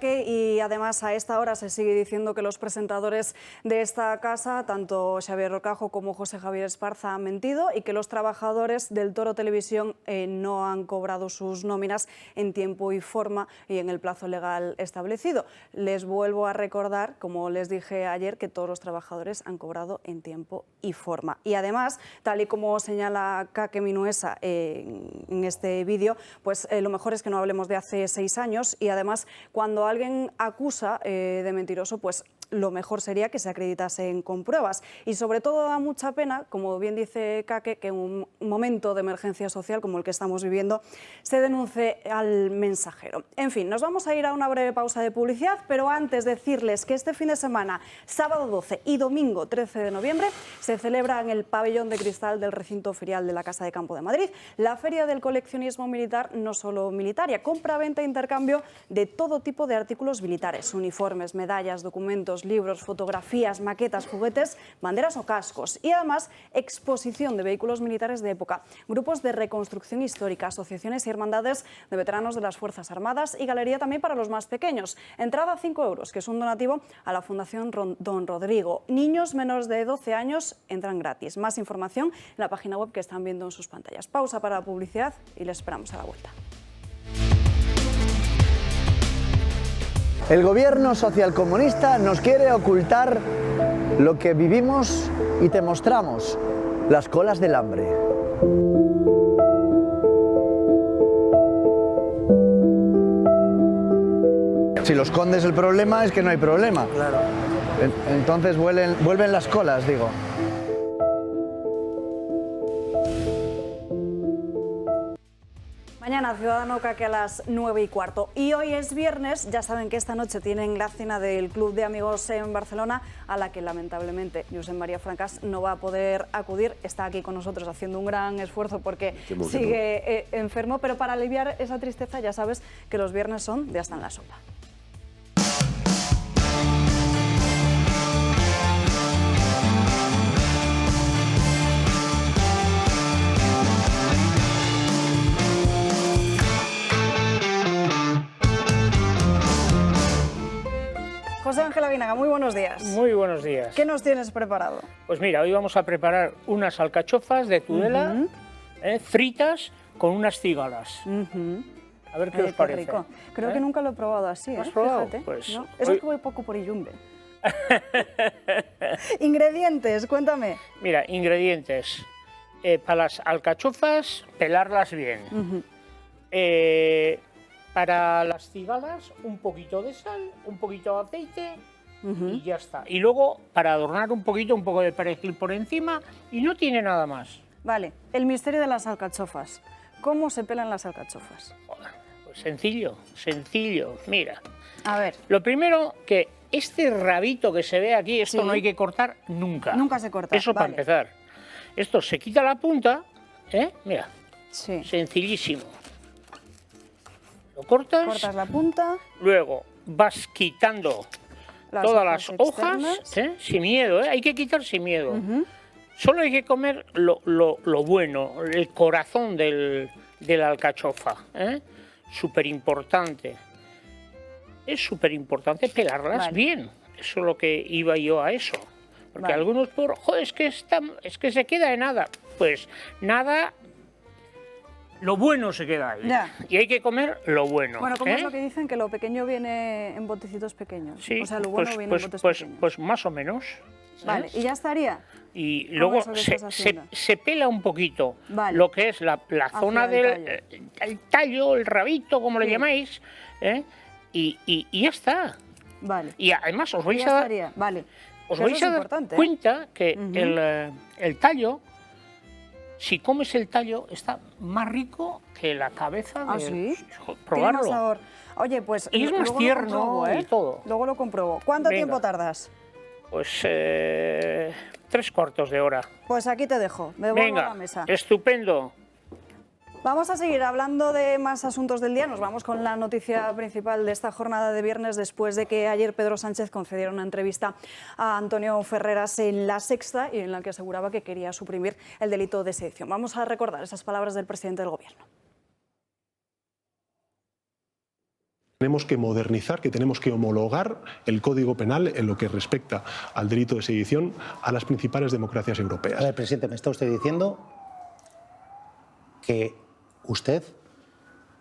[SPEAKER 1] Y además a esta hora se sigue diciendo que los presentadores de esta casa, tanto Xavier Horcajo como José Javier Esparza, han mentido y que los trabajadores del Toro Televisión no han cobrado sus nóminas en tiempo y forma y en el plazo legal establecido. Les vuelvo a recordar, como les dije ayer, que todos los trabajadores han cobrado en tiempo y forma. Y además, tal y como señala Kake Minuesa en este vídeo, pues lo mejor es que no hablemos de hace 6 años y además cuando alguien acusa de mentiroso, pues lo mejor sería que se acreditasen con pruebas. Y sobre todo da mucha pena, como bien dice Kake, que en un momento de emergencia social como el que estamos viviendo se denuncie al mensajero. En fin, nos vamos a ir a una breve pausa de publicidad, pero antes decirles que este fin de semana, sábado 12 y domingo 13 de noviembre, se celebra en el pabellón de cristal del recinto ferial de la Casa de Campo de Madrid la Feria del Coleccionismo Militar, no solo militaria, compra, venta e intercambio de todo tipo de artículos militares, uniformes, medallas, documentos, libros, fotografías, maquetas, juguetes, banderas o cascos y además exposición de vehículos militares de época, grupos de reconstrucción histórica, asociaciones y hermandades de veteranos de las Fuerzas Armadas y galería también para los más pequeños. Entrada 5 euros, que es un donativo a la Fundación Don Rodrigo. Niños menores de 12 años entran gratis. Más información en la página web que están viendo en sus pantallas. Pausa para la publicidad y les esperamos a la vuelta.
[SPEAKER 14] El gobierno socialcomunista nos quiere ocultar lo que vivimos y te mostramos, las colas del hambre. Si lo escondes el problema es que no hay problema. Claro. Entonces vuelven las colas, digo.
[SPEAKER 1] Mañana Ciudadano Kake a las 9:15. Y hoy es viernes, ya saben que esta noche tienen la cena del Club de Amigos en Barcelona, a la que lamentablemente Josep María Francas no va a poder acudir. Está aquí con nosotros haciendo un gran esfuerzo porque sigue enfermo, pero para aliviar esa tristeza ya sabes que los viernes son de Hasta en la Sopa. José Ángel Aguinaga, muy buenos días.
[SPEAKER 15] Muy buenos días.
[SPEAKER 1] ¿Qué nos tienes preparado?
[SPEAKER 15] Pues mira, hoy vamos a preparar unas alcachofas de Tudela, fritas con unas cigalas. A ver qué os parece.
[SPEAKER 1] Rico. Creo que nunca lo he probado así.
[SPEAKER 15] ¿Lo has probado?
[SPEAKER 1] Fíjate,
[SPEAKER 15] Pues
[SPEAKER 1] ¿no? Eso es que voy poco por Iyumbe. Ingredientes, cuéntame.
[SPEAKER 15] Mira, ingredientes. Para las alcachofas, pelarlas bien. Para las cigalas, un poquito de sal, un poquito de aceite y ya está. Y luego, para adornar un poco de perejil por encima y no tiene nada más.
[SPEAKER 1] Vale, el misterio de las alcachofas. ¿Cómo se pelan las alcachofas?
[SPEAKER 15] Pues sencillo, sencillo. Mira.
[SPEAKER 1] A ver.
[SPEAKER 15] Lo primero, que este rabito que se ve aquí, esto no hay que cortar nunca.
[SPEAKER 1] Nunca se corta.
[SPEAKER 15] Eso para empezar. Esto se quita la punta, mira.
[SPEAKER 1] Sí.
[SPEAKER 15] Sencillísimo. Lo cortas.
[SPEAKER 1] Cortas la punta.
[SPEAKER 15] Luego vas quitando todas las hojas, sin miedo, hay que quitar sin miedo. Solo hay que comer lo bueno, el corazón de la alcachofa. Súper importante. Es súper importante pelarlas bien. Eso es lo que iba yo a eso. Porque algunos joder, es que se queda de nada. Pues nada, lo bueno se queda ahí.
[SPEAKER 1] Ya.
[SPEAKER 15] Y hay que comer lo bueno.
[SPEAKER 1] Bueno, ¿cómo es lo que dicen? Que lo pequeño viene en botecitos pequeños.
[SPEAKER 15] Sí,
[SPEAKER 1] o sea, lo bueno viene en botes pequeños.
[SPEAKER 15] Pues más o menos.
[SPEAKER 1] Vale, ¿y ya estaría?
[SPEAKER 15] Y luego se pela un poquito lo que es la zona del tallo, el rabito, como le llamáis, y ya está.
[SPEAKER 1] Vale.
[SPEAKER 15] Y además os vais a dar, cuenta que el tallo, si comes el tallo, está más rico que la cabeza.
[SPEAKER 1] ¿Ah, sí?
[SPEAKER 15] Probarlo.
[SPEAKER 1] Tiene más sabor. Oye, pues
[SPEAKER 15] y es más tierno y todo.
[SPEAKER 1] Luego lo compruebo. ¿Cuánto tiempo tardas?
[SPEAKER 15] Pues 3/4 de hora.
[SPEAKER 1] Pues aquí te dejo. Me vuelvo a la mesa.
[SPEAKER 15] Estupendo.
[SPEAKER 1] Vamos a seguir hablando de más asuntos del día. Nos vamos con la noticia principal de esta jornada de viernes, después de que ayer Pedro Sánchez concediera una entrevista a Antonio Ferreras en La Sexta y en la que aseguraba que quería suprimir el delito de sedición. Vamos a recordar esas palabras del presidente del Gobierno.
[SPEAKER 2] Tenemos que modernizar, que tenemos que homologar el Código Penal en lo que respecta al delito de sedición a las principales democracias europeas.
[SPEAKER 3] A ver, presidente, me está usted diciendo que usted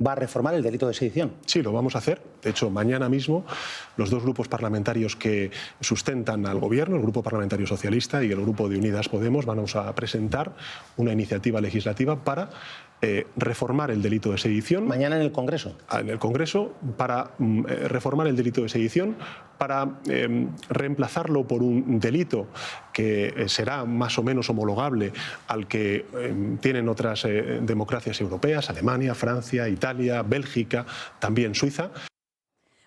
[SPEAKER 3] va a reformar el delito de sedición.
[SPEAKER 2] Sí, lo vamos a hacer. De hecho, mañana mismo los dos grupos parlamentarios que sustentan al Gobierno, el Grupo Parlamentario Socialista y el Grupo de Unidas Podemos, vamos a presentar una iniciativa legislativa para reformar el delito de sedición.
[SPEAKER 3] ¿Mañana en el Congreso?
[SPEAKER 2] En el Congreso, para reformar el delito de sedición, para reemplazarlo por un delito que será más o menos homologable al que tienen otras democracias europeas, Alemania, Francia, Italia, Bélgica, también Suiza.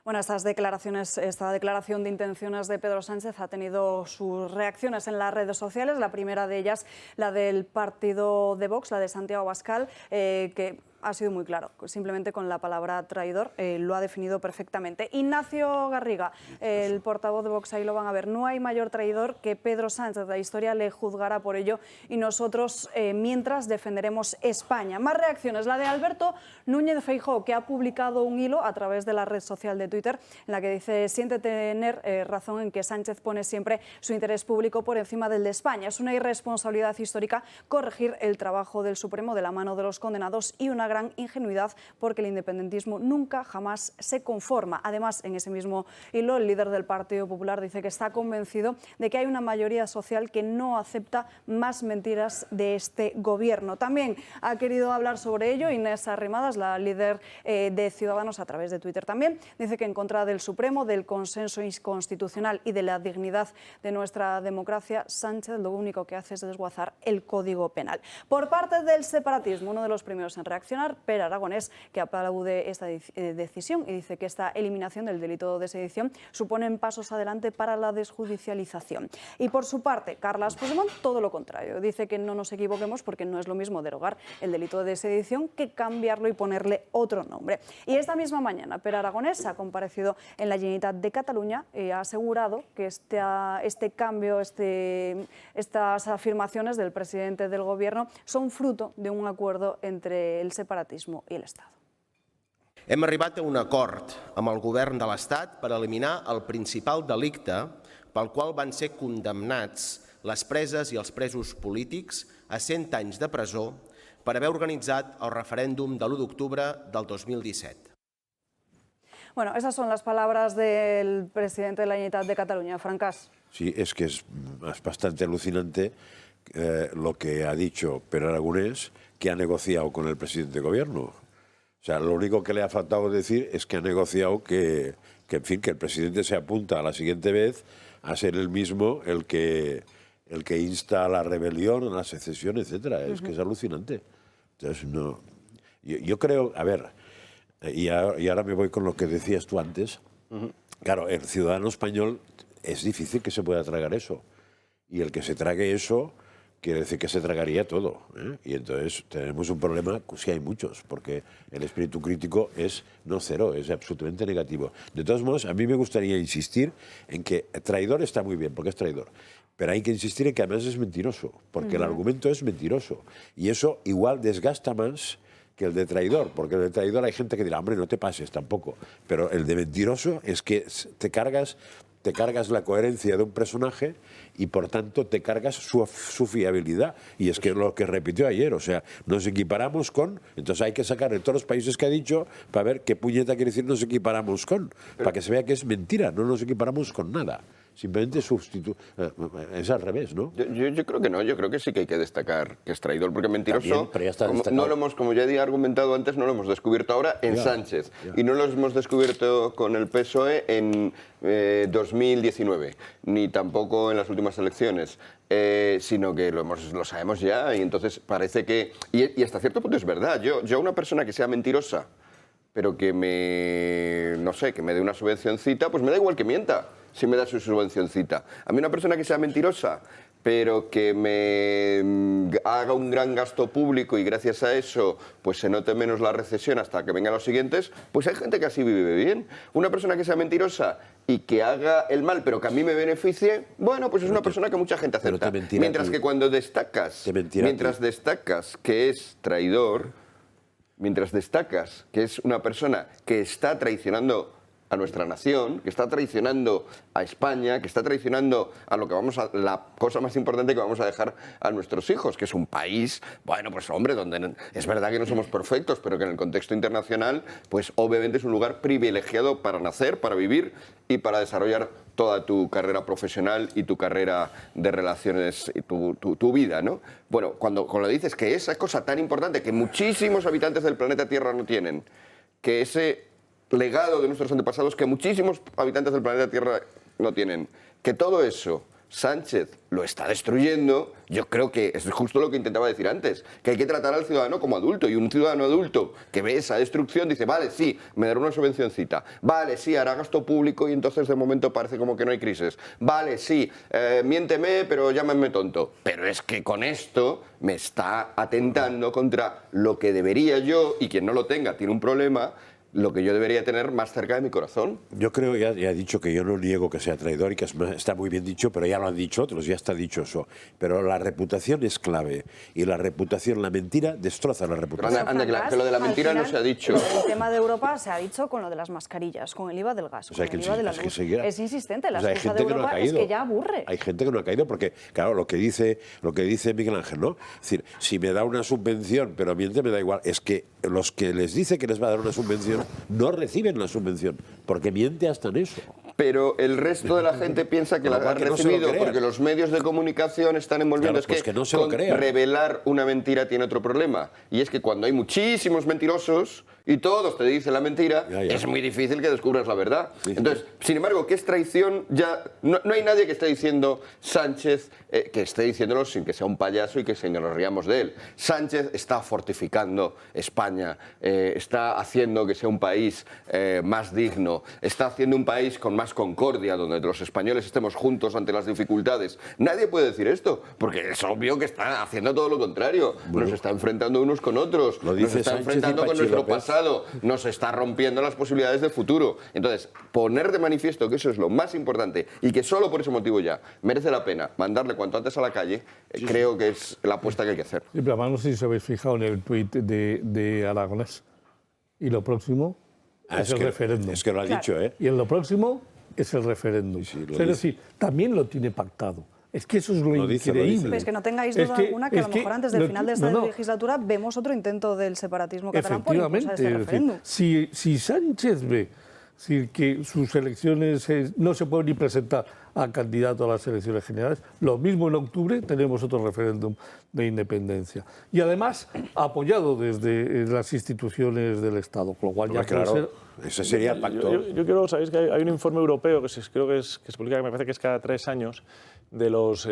[SPEAKER 1] Bueno, esta declaración de intenciones de Pedro Sánchez ha tenido sus reacciones en las redes sociales. La primera de ellas, la del partido de Vox, la de Santiago Abascal, que ha sido muy claro, simplemente con la palabra traidor lo ha definido perfectamente. Ignacio Garriga, el portavoz de Vox, ahí lo van a ver, no hay mayor traidor que Pedro Sánchez, la historia le juzgará por ello y nosotros mientras defenderemos España. Más reacciones, la de Alberto Núñez Feijóo, que ha publicado un hilo a través de la red social de Twitter en la que dice: siente tener razón en que Sánchez pone siempre su interés público por encima del de España. Es una irresponsabilidad histórica corregir el trabajo del Supremo de la mano de los condenados y una gran ingenuidad, porque el independentismo nunca jamás se conforma. Además, en ese mismo hilo, el líder del Partido Popular dice que está convencido de que hay una mayoría social que no acepta más mentiras de este gobierno. También ha querido hablar sobre ello Inés Arrimadas, la líder de Ciudadanos, a través de Twitter también. Dice que en contra del Supremo, del consenso constitucional y de la dignidad de nuestra democracia, Sánchez lo único que hace es desguazar el Código Penal. Por parte del separatismo, uno de los primeros en reaccionar, Pere Aragonés, que aplaude esta decisión y dice que esta eliminación del delito de sedición supone pasos adelante para la desjudicialización. Y por su parte, Carles Puigdemont, todo lo contrario. Dice que no nos equivoquemos porque no es lo mismo derogar el delito de sedición que cambiarlo y ponerle otro nombre. Y esta misma mañana, Pere Aragonés ha comparecido en la Generalitat de Cataluña y ha asegurado que este cambio, estas afirmaciones del presidente del Gobierno son fruto de un acuerdo entre el separatismo y el Estado.
[SPEAKER 16] Hem arribat a un acord amb el govern de l'Estat per eliminar el principal delicte pel qual van ser condemnats les preses i els presos polítics a 100 anys de presó per haver organitzat el referèndum de l'1 d'octubre del 2017.
[SPEAKER 1] Bueno, esas son las palabras del presidente de la Generalitat de Cataluña, Francás.
[SPEAKER 4] Sí, es que es bastante alucinante lo que ha dicho Pere Aragonés, que ha negociado con el presidente de gobierno. O sea, lo único que le ha faltado decir es que ha negociado que en fin, que el presidente se apunta a la siguiente vez a ser el mismo el que insta a la rebelión, a la secesión, etcétera. Es que es alucinante. Entonces, no. Yo creo, a ver, y ahora me voy con lo que decías tú antes. Claro, el ciudadano español es difícil que se pueda tragar eso. Y el que se trague eso quiere decir que se tragaría todo, ¿eh? Y entonces tenemos un problema, sí hay muchos, porque el espíritu crítico es no cero, es absolutamente negativo. De todos modos, a mí me gustaría insistir en que traidor está muy bien, porque es traidor. Pero hay que insistir en que además es mentiroso, porque el argumento es mentiroso. Y eso igual desgasta más que el de traidor, porque el de traidor hay gente que dirá, hombre, no te pases tampoco. Pero el de mentiroso es que te cargas la coherencia de un personaje y por tanto te cargas su fiabilidad. Y es que lo que repitió ayer, o sea, nos equiparamos con... Entonces hay que sacar de todos los países que ha dicho para ver qué puñeta quiere decir nos equiparamos con, para que se vea que es mentira, no nos equiparamos con nada. Simplemente es al revés, ¿no?
[SPEAKER 6] Yo creo que no, yo creo que sí que hay que destacar que es traidor, porque mentiroso,
[SPEAKER 4] también, pero ya está
[SPEAKER 6] como ya he argumentado antes, no lo hemos descubierto ahora en Sánchez, y no lo hemos descubierto con el PSOE en 2019, ni tampoco en las últimas elecciones, sino que lo sabemos ya, y entonces parece que... Y hasta cierto punto es verdad, yo una persona que sea mentirosa, pero que no sé, que me dé una subvencioncita, pues me da igual que mienta, si me da su subvencioncita. A mí una persona que sea mentirosa, pero que me haga un gran gasto público y gracias a eso pues se note menos la recesión hasta que vengan los siguientes, pues hay gente que así vive bien. Una persona que sea mentirosa y que haga el mal, pero que a mí me beneficie, bueno, pues es una persona que mucha gente acepta. Mientras que cuando destacas que es traidor, mientras destacas que es una persona que está traicionando a nuestra nación, que está traicionando a España, que está traicionando a la cosa más importante que vamos a dejar a nuestros hijos, que es un país, bueno, pues hombre, donde es verdad que no somos perfectos, pero que en el contexto internacional, pues obviamente es un lugar privilegiado para nacer, para vivir y para desarrollar toda tu carrera profesional y tu carrera de relaciones y tu vida, ¿no? Bueno, cuando dices que esa cosa tan importante que muchísimos habitantes del planeta Tierra no tienen, que ese legado de nuestros antepasados que muchísimos habitantes del planeta Tierra no tienen, que todo eso Sánchez lo está destruyendo, yo creo que es justo lo que intentaba decir antes, que hay que tratar al ciudadano como adulto, y un ciudadano adulto que ve esa destrucción dice, vale, sí, me dará una subvencioncita, vale, sí, hará gasto público y entonces de momento parece como que no hay crisis, vale, sí, miénteme, pero llámame tonto, pero es que con esto me está atentando contra lo que debería yo, y quien no lo tenga tiene un problema, lo que yo debería tener más cerca de mi corazón.
[SPEAKER 4] Yo creo, ya he dicho que yo no niego que sea traidor y que está muy bien dicho, pero ya lo han dicho otros, ya está dicho eso. Pero la reputación es clave y la mentira destroza la reputación.
[SPEAKER 6] Anda, que lo de la mentira no se ha dicho.
[SPEAKER 1] El tema de Europa se ha dicho con lo de las mascarillas, con el IVA del gas, con el IVA de la luz. Es insistente, la excusa de Europa es que ya aburre.
[SPEAKER 4] Hay gente que no ha caído porque, claro, lo que dice Miguel Ángel, ¿no? Es decir, si me da una subvención, pero miente, me da igual. Es que los que les dice que les va a dar una subvención no reciben la subvención, porque miente hasta en eso.
[SPEAKER 6] Pero el resto de la gente piensa que la han recibido porque los medios de comunicación están envolviendo.
[SPEAKER 4] Claro,
[SPEAKER 6] es que
[SPEAKER 4] no se lo crean.
[SPEAKER 6] Revelar una mentira tiene otro problema. Y es que cuando hay muchísimos mentirosos y todos te dicen la mentira, es muy difícil que descubras la verdad. Entonces, sin embargo, ¿qué es traición? Ya no hay nadie que esté diciendo Sánchez, que esté diciéndolo sin que sea un payaso y que se nos riamos de él. Sánchez está fortificando España, está haciendo que sea un país más digno, está haciendo un país con más concordia, donde los españoles estemos juntos ante las dificultades. Nadie puede decir esto, porque es obvio que está haciendo todo lo contrario. Nos está enfrentando unos con otros, nos está enfrentando con nuestro pasado, nos está rompiendo las posibilidades de futuro. Entonces, poner de manifiesto que eso es lo más importante y que solo por ese motivo ya merece la pena mandarle cuanto antes a la calle, creo que es la apuesta que hay que hacer.
[SPEAKER 7] Sí, pero además no sé si os habéis fijado en el tuit de Aragonés. Y lo próximo, es el referéndum.
[SPEAKER 4] Es que lo ha dicho, ¿eh?
[SPEAKER 7] Y en lo próximo es el referéndum.
[SPEAKER 4] Sí,
[SPEAKER 7] Es decir, también lo tiene pactado. Es que eso es lo increíble.
[SPEAKER 1] Pero es que no tengáis duda alguna que a lo mejor antes del final de esta legislatura vemos otro intento del separatismo catalán por impulsar este referéndum.
[SPEAKER 7] Si Sánchez ve que sus elecciones no se puede ni presentar a candidato a las elecciones generales, lo mismo en octubre tenemos otro referéndum de independencia. Y además apoyado desde las instituciones del Estado, con lo cual ya puede ser...
[SPEAKER 4] Ese sería el pacto.
[SPEAKER 5] Yo quiero, sabéis que hay un informe europeo creo que se publica, que me parece que es cada 3 años, de los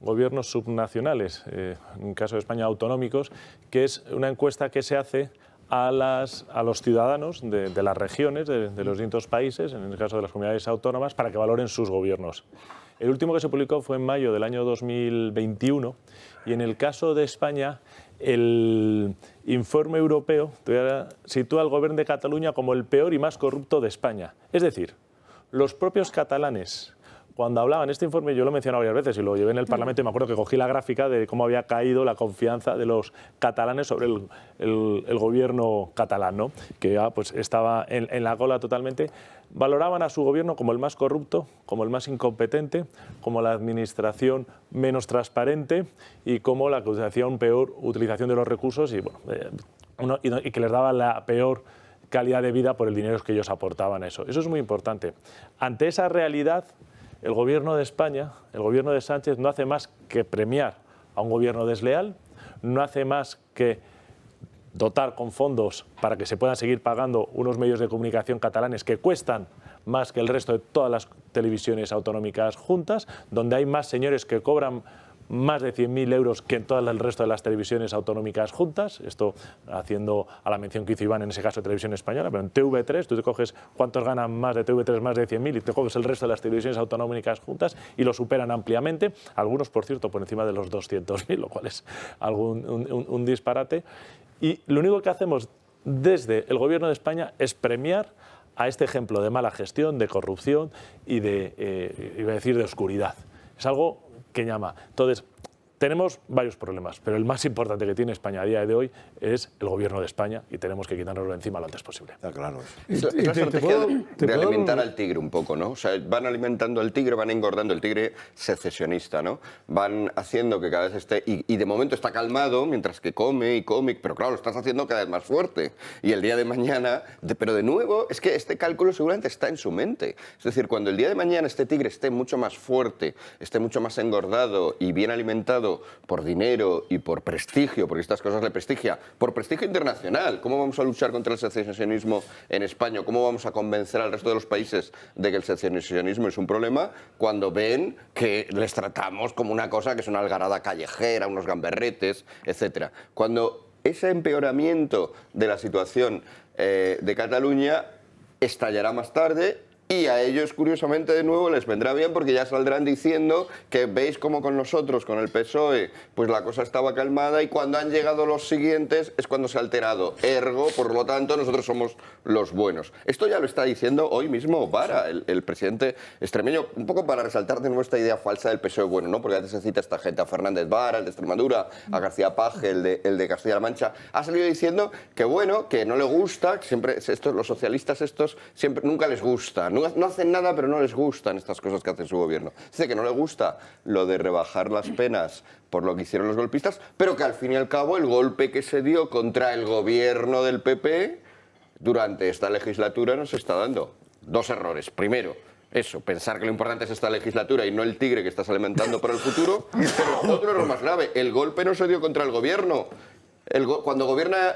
[SPEAKER 5] gobiernos subnacionales, en el caso de España autonómicos, que es una encuesta que se hace a los ciudadanos de las regiones, de los distintos países, en el caso de las comunidades autónomas, para que valoren sus gobiernos. El último que se publicó fue en mayo del año 2021 y en el caso de España el informe europeo sitúa al gobierno de Cataluña como el peor y más corrupto de España. Es decir, los propios catalanes, cuando hablaban este informe, yo lo he mencionado varias veces y lo llevé en el Parlamento y me acuerdo que cogí la gráfica de cómo había caído la confianza de los catalanes sobre el gobierno catalán, ¿no? Que ya pues, estaba en la cola totalmente. Valoraban a su gobierno como el más corrupto, como el más incompetente, como la administración menos transparente y como la que hacía una peor utilización de los recursos y, bueno, y que les daba la peor calidad de vida por el dinero que ellos aportaban a eso. Eso es muy importante. Ante esa realidad, el gobierno de España, el gobierno de Sánchez, no hace más que premiar a un gobierno desleal, no hace más que dotar con fondos para que se puedan seguir pagando unos medios de comunicación catalanes que cuestan más que el resto de todas las televisiones autonómicas juntas, donde hay más señores que cobran más de 100.000 euros que en todo el resto de las televisiones autonómicas juntas, esto haciendo a la mención que hizo Iván en ese caso de Televisión Española, pero en TV3 tú te coges cuántos ganan más de TV3, más de 100.000 y te coges el resto de las televisiones autonómicas juntas y lo superan ampliamente, algunos por cierto por encima de los 200.000, lo cual es un disparate. Y lo único que hacemos desde el Gobierno de España es premiar a este ejemplo de mala gestión, de corrupción y iba a decir, de oscuridad. Es algo que llama. Entonces, tenemos varios problemas, pero el más importante que tiene España a día de hoy es el gobierno de España y tenemos que quitárnoslo encima lo antes posible.
[SPEAKER 4] Está claro.
[SPEAKER 6] Es la estrategia de alimentar al tigre un poco, ¿no? O sea, van alimentando al tigre, van engordando el tigre secesionista, ¿no? Van haciendo que cada vez esté... Y de momento está calmado mientras que come y come, pero claro, lo estás haciendo cada vez más fuerte. Y el día de mañana... Pero de nuevo, es que este cálculo seguramente está en su mente. Es decir, cuando el día de mañana este tigre esté mucho más fuerte, esté mucho más engordado y bien alimentado por dinero y por prestigio, porque estas cosas le prestigia, por prestigio internacional. ¿Cómo vamos a luchar contra el secesionismo en España? ¿Cómo vamos a convencer al resto de los países de que el secesionismo es un problema cuando ven que les tratamos como una cosa que es una algarada callejera, unos gamberretes, etcétera? Cuando ese empeoramiento de la situación de Cataluña estallará más tarde. Y a ellos, curiosamente, de nuevo les vendrá bien porque ya saldrán diciendo que veis como con nosotros, con el PSOE, pues la cosa estaba calmada y cuando han llegado los siguientes es cuando se ha alterado. Ergo, por lo tanto, nosotros somos los buenos. Esto ya lo está diciendo hoy mismo Vara, el presidente extremeño, un poco para resaltar de nuevo esta idea falsa del PSOE bueno, ¿no? Porque antes se cita a esta gente, a Fernández Vara, el de Extremadura, a García Paje, el de Castilla-La Mancha. Ha salido diciendo que bueno, que no le gusta, que siempre los socialistas estos siempre nunca les gusta, no hacen nada, pero no les gustan estas cosas que hace su gobierno. Dice que no le gusta lo de rebajar las penas por lo que hicieron los golpistas, pero que al fin y al cabo el golpe que se dio contra el gobierno del PP durante esta legislatura nos está dando 2 errores. Primero, eso, pensar que lo importante es esta legislatura y no el tigre que estás alimentando para el futuro. Pero otro error más grave, el golpe no se dio contra el gobierno. Cuando gobierna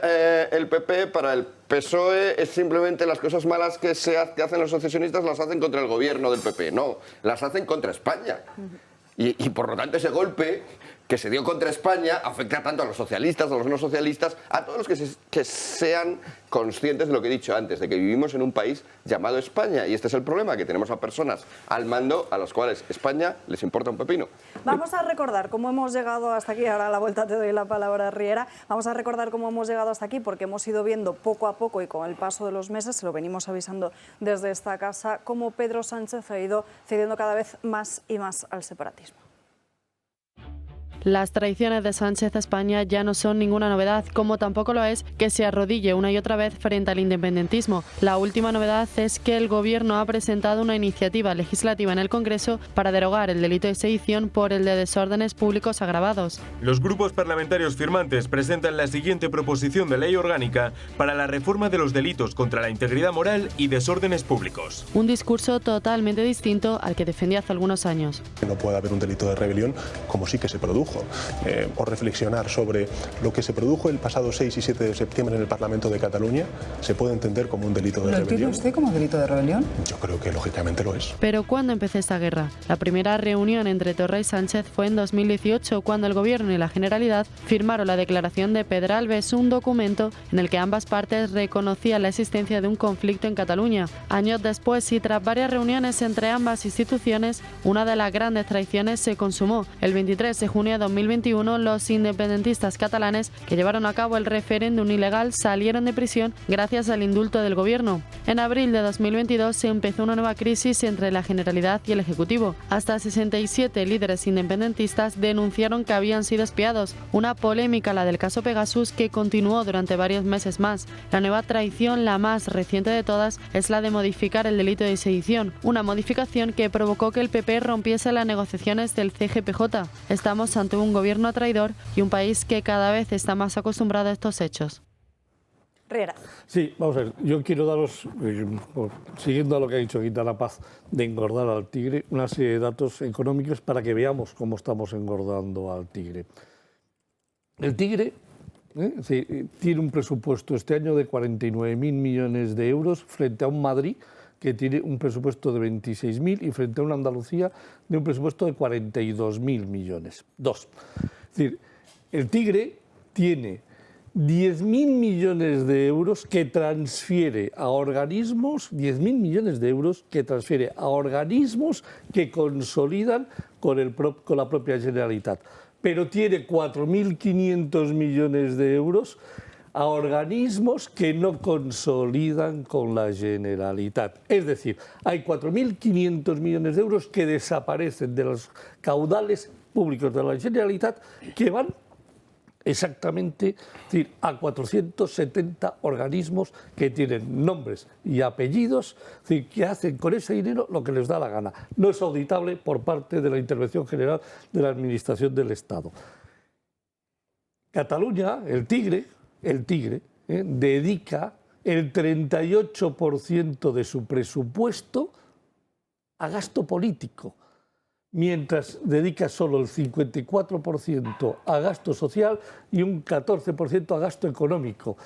[SPEAKER 6] el PP, para el PSOE es simplemente las cosas malas que hacen los secesionistas las hacen contra el gobierno del PP. No, las hacen contra España. Y por lo tanto ese golpe que se dio contra España afecta tanto a los socialistas, a los no socialistas, a todos los que sean conscientes de lo que he dicho antes, de que vivimos en un país llamado España. Y este es el problema, que tenemos a personas al mando a las cuales España les importa un pepino.
[SPEAKER 1] Vamos a recordar cómo hemos llegado hasta aquí. Ahora a la vuelta te doy la palabra, Riera. Vamos a recordar cómo hemos llegado hasta aquí, porque hemos ido viendo poco a poco y con el paso de los meses, se lo venimos avisando desde esta casa, cómo Pedro Sánchez ha ido cediendo cada vez más y más al separatismo.
[SPEAKER 17] Las traiciones de Sánchez a España ya no son ninguna novedad, como tampoco lo es que se arrodille una y otra vez frente al independentismo. La última novedad es que el Gobierno ha presentado una iniciativa legislativa en el Congreso para derogar el delito de sedición por el de desórdenes públicos agravados.
[SPEAKER 18] Los grupos parlamentarios firmantes presentan la siguiente proposición de ley orgánica para la reforma de los delitos contra la integridad moral y desórdenes públicos.
[SPEAKER 17] Un discurso totalmente distinto al que defendía hace algunos años.
[SPEAKER 2] No puede haber un delito de rebelión como sí que se produjo. O reflexionar sobre lo que se produjo el pasado 6 y 7 de septiembre en el Parlamento de Cataluña se puede entender como un delito de rebelión.
[SPEAKER 19] ¿Lo entiende usted como delito de rebelión?
[SPEAKER 2] Yo creo que lógicamente lo es.
[SPEAKER 17] Pero ¿cuándo empezó esta guerra? La primera reunión entre Torra y Sánchez fue en 2018, cuando el Gobierno y la Generalidad firmaron la declaración de Pedralbes, un documento en el que ambas partes reconocían la existencia de un conflicto en Cataluña. Años después y tras varias reuniones entre ambas instituciones, una de las grandes traiciones se consumó. El 23 de junio de 2021, los independentistas catalanes que llevaron a cabo el referéndum ilegal salieron de prisión gracias al indulto del Gobierno. En abril de 2022 se empezó una nueva crisis entre la Generalidad y el Ejecutivo. Hasta 67 líderes independentistas denunciaron que habían sido espiados. Una polémica, la del caso Pegasus, que continuó durante varios meses más. La nueva traición, la más reciente de todas, es la de modificar el delito de sedición, una modificación que provocó que el PP rompiese las negociaciones del CGPJ. Estamos ante un gobierno traidor y un país que cada vez está más acostumbrado a estos hechos.
[SPEAKER 1] Riera.
[SPEAKER 7] Sí, vamos a ver, yo quiero daros, siguiendo a lo que ha dicho Quintana Paz, de engordar al tigre, una serie de datos económicos para que veamos cómo estamos engordando al tigre. El tigre tiene un presupuesto este año de 49.000 millones de euros frente a un Madrid que tiene un presupuesto de 26.000 y frente a una Andalucía de un presupuesto de 42.000 millones. Es decir, el tigre tiene 10.000 millones de euros que transfiere a organismos, 10.000 millones de euros que transfiere a organismos que consolidan con la propia Generalitat. Pero tiene 4.500 millones de euros a organismos que no consolidan con la Generalitat. Es decir, hay 4.500 millones de euros que desaparecen de los caudales públicos de la Generalitat que van exactamente a 470 organismos que tienen nombres y apellidos, que hacen con ese dinero lo que les da la gana. No es auditable por parte de la Intervención General de la Administración del Estado. Cataluña, el tigre, dedica el 38% de su presupuesto a gasto político, mientras dedica solo el 54% a gasto social y un 14% a gasto económico.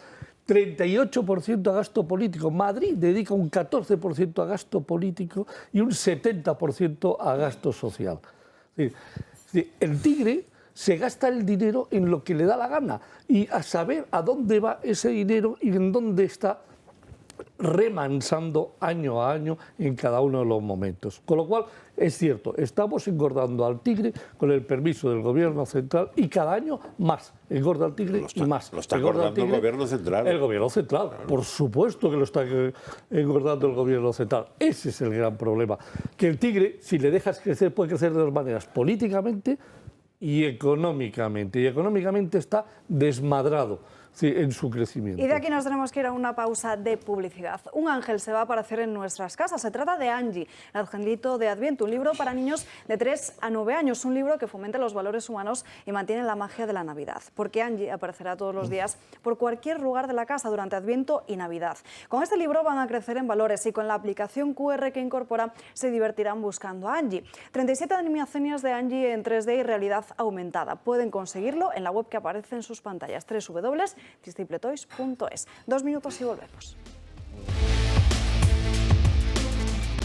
[SPEAKER 7] 38% a gasto político. Madrid dedica un 14% a gasto político y un 70% a gasto social. El tigre se gasta el dinero en lo que le da la gana y a saber a dónde va ese dinero y en dónde está remansando año a año en cada uno de los momentos. Con lo cual, es cierto, estamos engordando al tigre con el permiso del Gobierno central y cada año más. Engorda al tigre y más.
[SPEAKER 4] Lo está engordando el Gobierno central.
[SPEAKER 7] El Gobierno central, claro. Por supuesto que lo está engordando el Gobierno central. Ese es el gran problema. Que el tigre, si le dejas crecer, puede crecer de dos maneras, políticamente y económicamente. Y económicamente está desmadrado en su crecimiento.
[SPEAKER 1] Y de aquí nos tenemos que ir a una pausa de publicidad. Un ángel se va a aparecer en nuestras casas. Se trata de Angie, el angelito de Adviento, un libro para niños de 3 a 9 años, un libro que fomenta los valores humanos y mantiene la magia de la Navidad, porque Angie aparecerá todos los días por cualquier lugar de la casa durante Adviento y Navidad. Con este libro van a crecer en valores y con la aplicación QR que incorpora se divertirán buscando a Angie. 37 animaciones de Angie en 3D y realidad aumentada. Pueden conseguirlo en la web que aparece en sus pantallas, www.distipletoys.es. 2 minutos y volvemos.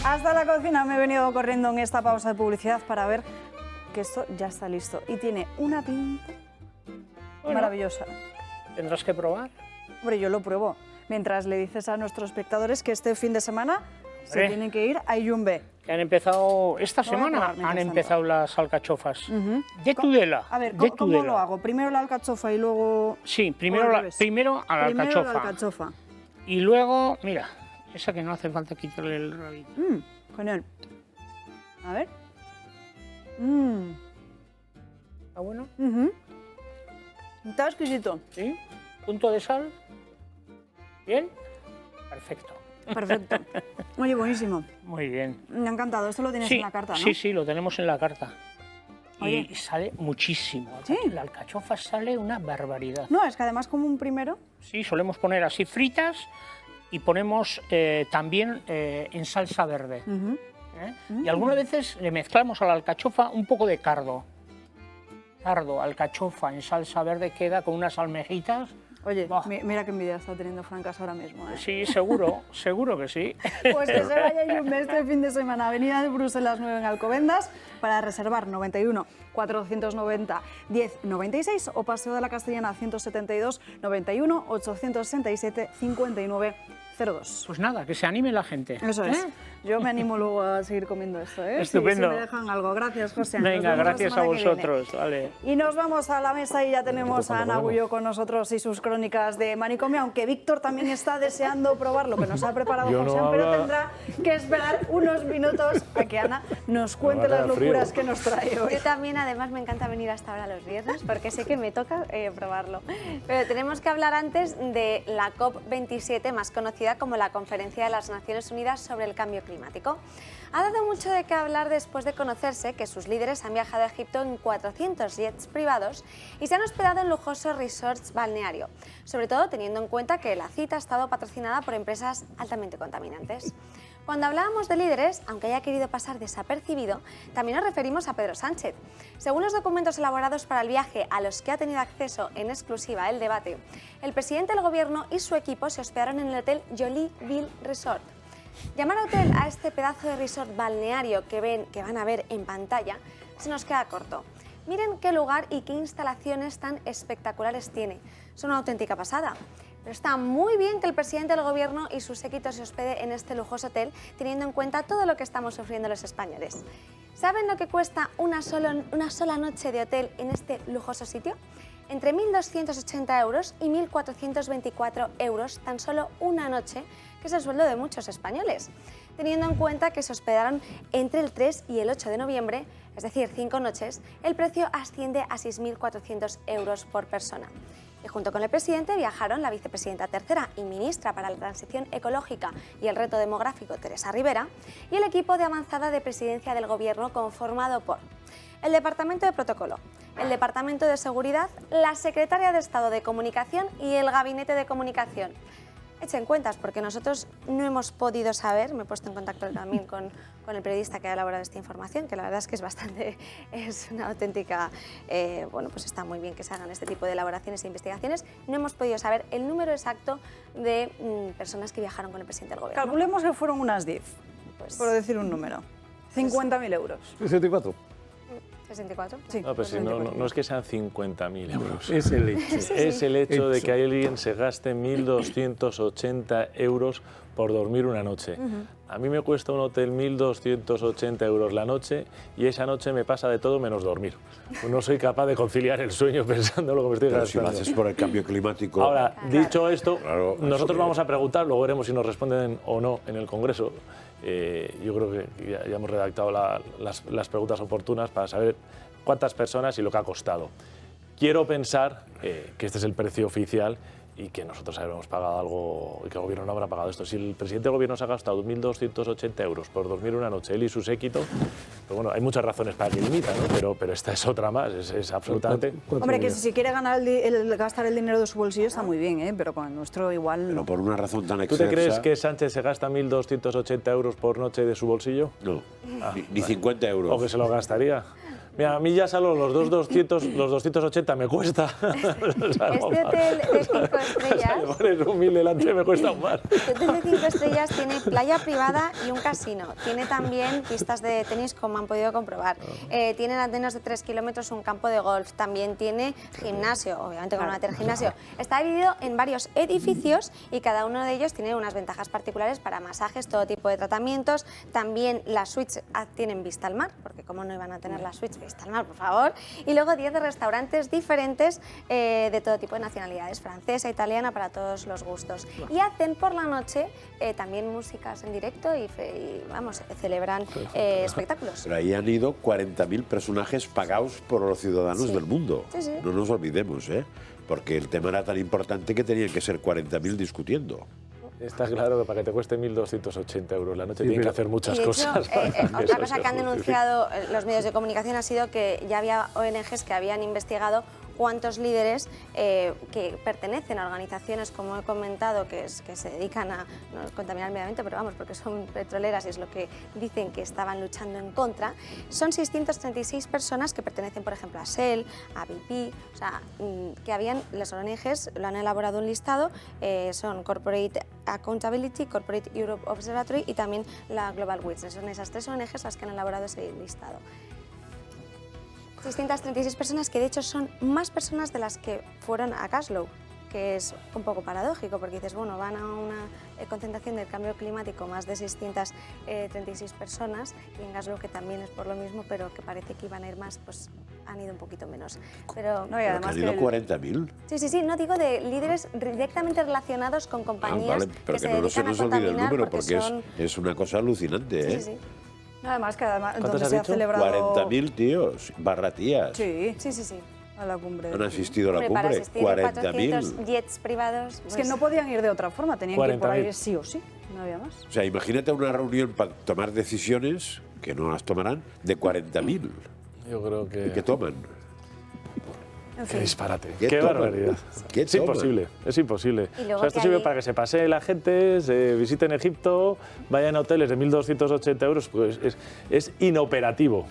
[SPEAKER 1] Hasta la cocina me he venido corriendo en esta pausa de publicidad para ver que esto ya está listo y tiene una pinta maravillosa.
[SPEAKER 15] Tendrás que probar.
[SPEAKER 1] Hombre, yo lo pruebo. Mientras le dices a nuestros espectadores que este fin de semana se tienen que ir a Iyumbe.
[SPEAKER 15] Que han empezado, esta semana han empezado las alcachofas de Tudela.
[SPEAKER 1] A ver, ¿cómo lo hago? ¿Primero la alcachofa y luego...?
[SPEAKER 15] Sí, primero a la alcachofa. Y luego, mira, esa que no hace falta quitarle el rabito.
[SPEAKER 1] Genial. A ver.
[SPEAKER 15] ¿Está bueno?
[SPEAKER 1] Está exquisito.
[SPEAKER 15] ¿Sí? ¿Punto de sal? ¿Bien? Perfecto.
[SPEAKER 1] Perfecto. Oye, buenísimo.
[SPEAKER 15] Muy bien.
[SPEAKER 1] Me ha encantado. Esto lo tienes en la carta, ¿no?
[SPEAKER 15] Sí, lo tenemos en la carta.
[SPEAKER 1] Oye.
[SPEAKER 15] Y sale muchísimo.
[SPEAKER 1] ¿Sí?
[SPEAKER 15] La alcachofa sale una barbaridad.
[SPEAKER 1] No, es que además como un primero...
[SPEAKER 15] Sí, solemos poner así fritas y ponemos también en salsa verde. Y algunas veces le mezclamos a la alcachofa un poco de cardo. Cardo, alcachofa en salsa verde queda con unas almejitas.
[SPEAKER 1] Oye, mira qué envidia está teniendo Francas ahora mismo.
[SPEAKER 15] Sí, seguro, seguro que sí.
[SPEAKER 1] Pues que se vaya Yume este fin de semana, Avenida de Bruselas 9 en Alcobendas, para reservar 91 490 1096 o Paseo de la Castellana 172 91 867 59 02.
[SPEAKER 15] Pues nada, que se anime la gente.
[SPEAKER 1] Eso es. Yo me animo luego a seguir comiendo esto, ¿eh?
[SPEAKER 15] Estupendo.
[SPEAKER 1] Si me dejan algo. Gracias, José.
[SPEAKER 15] Venga, gracias a vosotros. Vale.
[SPEAKER 1] Y nos vamos a la mesa y ya tenemos a Ana Bullo con nosotros y sus crónicas de manicomio, aunque Víctor también está deseando probar lo que nos ha preparado José, pero tendrá que esperar unos minutos a que Ana nos cuente las locuras que nos trae hoy.
[SPEAKER 20] Yo también, además, me encanta venir hasta ahora los viernes porque sé que me toca probarlo. Pero tenemos que hablar antes de la COP27, más conocida como la Conferencia de las Naciones Unidas sobre el Cambio Climático. Ha dado mucho de qué hablar después de conocerse que sus líderes han viajado a Egipto en 400 jets privados y se han hospedado en lujosos resorts balneario, sobre todo teniendo en cuenta que la cita ha estado patrocinada por empresas altamente contaminantes. Cuando hablábamos de líderes, aunque haya querido pasar desapercibido, también nos referimos a Pedro Sánchez. Según los documentos elaborados para el viaje a los que ha tenido acceso en exclusiva El Debate, el presidente del Gobierno y su equipo se hospedaron en el hotel Jolieville Resort. Llamar hotel a este pedazo de resort balneario que van a ver en pantalla se nos queda corto. Miren qué lugar y qué instalaciones tan espectaculares tiene. Son una auténtica pasada. Pero está muy bien que el presidente del Gobierno y su séquito se hospede en este lujoso hotel, teniendo en cuenta todo lo que estamos sufriendo los españoles. ¿Saben lo que cuesta una sola noche de hotel en este lujoso sitio? Entre 1.280 euros y 1.424 euros tan solo una noche, que es el sueldo de muchos españoles. Teniendo en cuenta que se hospedaron entre el 3 y el 8 de noviembre, es decir, 5 noches, el precio asciende a 6.400 euros por persona. Y junto con el presidente viajaron la vicepresidenta tercera y ministra para la Transición Ecológica y el Reto Demográfico, Teresa Rivera, y el equipo de avanzada de presidencia del Gobierno conformado por el Departamento de Protocolo, el Departamento de Seguridad, la Secretaria de Estado de Comunicación y el Gabinete de Comunicación. Echen cuentas, porque nosotros no hemos podido saber, me he puesto en contacto también con el periodista que ha elaborado esta información, que la verdad es que es una auténtica, bueno, pues está muy bien que se hagan este tipo de elaboraciones e investigaciones. No hemos podido saber el número exacto de personas que viajaron con el presidente del Gobierno.
[SPEAKER 1] Calculemos que fueron unas 10, por decir un número. 50.000 euros.
[SPEAKER 7] 64.
[SPEAKER 20] 64.
[SPEAKER 1] Sí.
[SPEAKER 5] No, pues no es que sean 50.000 euros.
[SPEAKER 7] Es el hecho.
[SPEAKER 5] Es el hecho de que alguien se gaste 1.280 euros por dormir una noche. A mí me cuesta un hotel 1.280 euros la noche y esa noche me pasa de todo menos dormir. No soy capaz de conciliar el sueño pensando lo que me estoy gastando.
[SPEAKER 4] Si lo haces por el cambio climático...
[SPEAKER 5] Ahora, dicho esto,
[SPEAKER 4] claro,
[SPEAKER 5] nosotros vamos a preguntar, luego veremos si nos responden o no en el Congreso. Yo creo que ya hemos redactado las preguntas oportunas para saber cuántas personas y lo que ha costado. Quiero pensar que este es el precio oficial y que nosotros habremos pagado algo y que el Gobierno no habrá pagado esto. Si el presidente del Gobierno se ha gastado 1.280 euros por dormir una noche, él y su séquito, pues bueno, hay muchas razones para que limita, ¿no? Pero esta es otra más, es absolutamente...
[SPEAKER 1] Hombre, que si quiere ganar gastar el dinero de su bolsillo está muy bien, ¿eh? Pero con el nuestro igual...
[SPEAKER 4] Pero por una razón tan
[SPEAKER 5] excelsa... ¿Tú te crees que Sánchez se gasta 1.280 euros por noche de su bolsillo?
[SPEAKER 4] No, ni 50 euros.
[SPEAKER 5] ¿O que se lo gastaría? Mira, a mí ya solo los 280 me cuesta.
[SPEAKER 20] Este hotel de 5 estrellas...
[SPEAKER 5] Si pones un 1.000 delante me cuesta un mar.
[SPEAKER 20] Este hotel de 5 estrellas tiene playa privada y un casino. Tiene también pistas de tenis, como han podido comprobar. Tiene a menos de 3 kilómetros un campo de golf. También tiene gimnasio, obviamente con un gimnasio. Está dividido en varios edificios y cada uno de ellos tiene unas ventajas particulares para masajes, todo tipo de tratamientos. También las suites tienen vista al mar, porque como no iban a tener las suites estáis tan mal, por favor. Y luego 10 de restaurantes diferentes de todo tipo de nacionalidades, francesa, italiana, para todos los gustos. Y hacen por la noche también músicas en directo y vamos, celebran espectáculos.
[SPEAKER 4] Pero ahí han ido 40.000 personajes pagados por los ciudadanos del mundo.
[SPEAKER 20] Sí, sí.
[SPEAKER 4] No nos olvidemos, porque el tema era tan importante que tenían que ser 40.000 discutiendo.
[SPEAKER 5] Está claro que para que te cueste 1.280 euros la noche tienen que hacer muchas cosas.
[SPEAKER 20] Otra cosa que han denunciado los medios de comunicación ha sido que ya había ONGs que habían investigado cuántos líderes que pertenecen a organizaciones, como he comentado, que se dedican a no contaminar el medio ambiente, pero vamos, porque son petroleras y es lo que dicen que estaban luchando en contra. Son 636 personas que pertenecen, por ejemplo, a Shell, a BP, o sea, que habían, las ONGs lo han elaborado un listado, son Corporate Accountability, Corporate Europe Observatory y también la Global Witness. Son esas 3 ONGs las que han elaborado ese listado. 636 personas que de hecho son más personas de las que fueron a Glasgow, que es un poco paradójico porque dices, bueno, van a una concentración del cambio climático más de 636 personas y en Glasgow, que también es por lo mismo, pero que parece que iban a ir más, pues han ido un poquito menos. Pero no, y además
[SPEAKER 4] ¿Han ido 40.000?
[SPEAKER 20] Sí, no digo de líderes directamente relacionados con compañías
[SPEAKER 4] pero
[SPEAKER 20] que
[SPEAKER 4] no se nos olvide el número porque
[SPEAKER 20] son...
[SPEAKER 4] es una cosa alucinante,
[SPEAKER 20] Sí.
[SPEAKER 1] Además, que además,
[SPEAKER 4] ¿cuántos
[SPEAKER 1] donde
[SPEAKER 4] has
[SPEAKER 1] se ha
[SPEAKER 4] dicho?
[SPEAKER 1] celebrado...
[SPEAKER 4] 40.000 tíos, barratías.
[SPEAKER 1] Sí, a la cumbre.
[SPEAKER 4] Han asistido a la
[SPEAKER 20] Para
[SPEAKER 4] cumbre,
[SPEAKER 20] asistir
[SPEAKER 4] 40.000.
[SPEAKER 20] jets privados.
[SPEAKER 1] Es que no podían ir de otra forma, tenían que ir por ahí sí o sí, no había más.
[SPEAKER 4] O sea, imagínate una reunión para tomar decisiones, que no las tomarán, de 40.000.
[SPEAKER 5] Yo creo que...
[SPEAKER 4] ¿Y qué toman?
[SPEAKER 5] Qué disparate,
[SPEAKER 4] ¿Qué
[SPEAKER 5] qué
[SPEAKER 4] toman?
[SPEAKER 5] barbaridad.
[SPEAKER 4] ¿Qué
[SPEAKER 5] Es
[SPEAKER 4] toman?
[SPEAKER 5] imposible, es imposible.
[SPEAKER 20] Y luego
[SPEAKER 5] O sea, esto
[SPEAKER 20] que
[SPEAKER 5] sirve
[SPEAKER 20] hay-
[SPEAKER 5] para que se pase la gente, se visiten Egipto, vayan a hoteles de 1.280 euros, pues es inoperativo.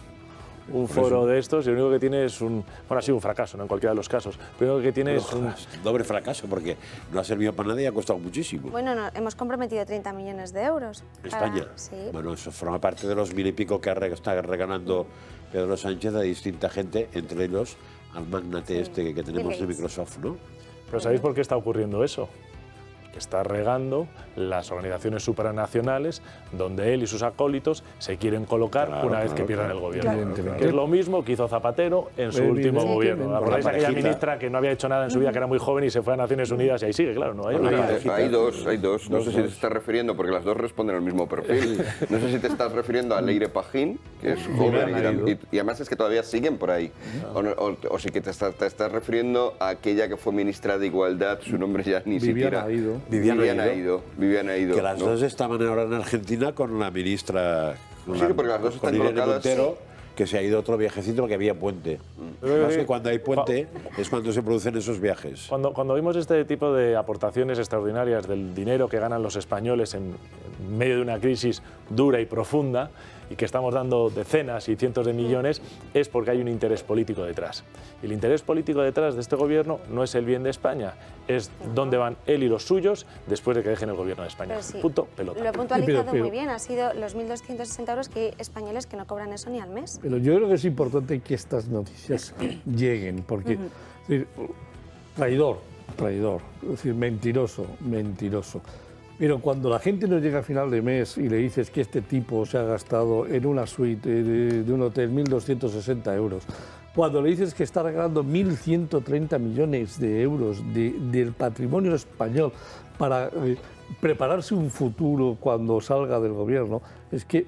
[SPEAKER 5] Un foro de estos y lo único que tiene es un... Bueno, ha sido un fracaso, ¿no? En cualquiera de los casos. Pero lo único que tiene es un...
[SPEAKER 4] Doble fracaso, porque no ha servido para nada y ha costado muchísimo.
[SPEAKER 20] Bueno, hemos comprometido 30 millones de euros.
[SPEAKER 4] España.
[SPEAKER 20] Sí.
[SPEAKER 4] Bueno, eso forma parte de los 1.000 y pico que está regalando Pedro Sánchez a distinta gente, entre ellos al magnate este que tenemos de Microsoft, ¿no?
[SPEAKER 5] Pero ¿sabéis por qué está ocurriendo eso? Que está regando las organizaciones supranacionales donde él y sus acólitos se quieren colocar una vez que pierdan el gobierno. Que es lo mismo que hizo Zapatero en su último gobierno. ¿Acordáis de aquella ministra que no había hecho nada en su vida, que era muy joven y se fue a Naciones Unidas y ahí sigue, claro? No,
[SPEAKER 6] Hay dos. No sé si te estás refiriendo, porque las dos responden al mismo perfil. No sé si te estás refiriendo a Leire Pajín, que es joven y además es que todavía siguen por ahí. O sí que te estás refiriendo a aquella que fue ministra de Igualdad, su nombre ya ni siquiera... Viviana Aido.
[SPEAKER 4] Que las
[SPEAKER 6] ¿no?
[SPEAKER 4] dos estaban ahora en Argentina con la ministra... Con
[SPEAKER 6] Sí, porque las dos
[SPEAKER 4] con
[SPEAKER 6] están
[SPEAKER 4] Irene
[SPEAKER 6] colocadas...
[SPEAKER 4] Montero, que se ha ido otro viajecito porque había puente. Más que cuando hay puente es cuando se producen esos viajes.
[SPEAKER 5] Cuando vimos este tipo de aportaciones extraordinarias del dinero que ganan los españoles en medio de una crisis dura y profunda y que estamos dando decenas y cientos de millones, es porque hay un interés político detrás. Y el interés político detrás de este gobierno no es el bien de España, es dónde van él y los suyos después de que dejen el gobierno de España.
[SPEAKER 20] Pero sí,
[SPEAKER 5] Punto, pelota.
[SPEAKER 20] Lo he puntualizado muy bien, ha sido los 1.260 euros que hay españoles que no cobran eso ni al mes.
[SPEAKER 7] Pero yo creo que es importante que estas noticias lleguen, porque es decir, traidor, es decir, mentiroso. Pero cuando la gente no llega a final de mes y le dices que este tipo se ha gastado en una suite de un hotel 1.260 euros, cuando le dices que está regalando 1.130 millones de euros del patrimonio español para prepararse un futuro cuando salga del gobierno, es que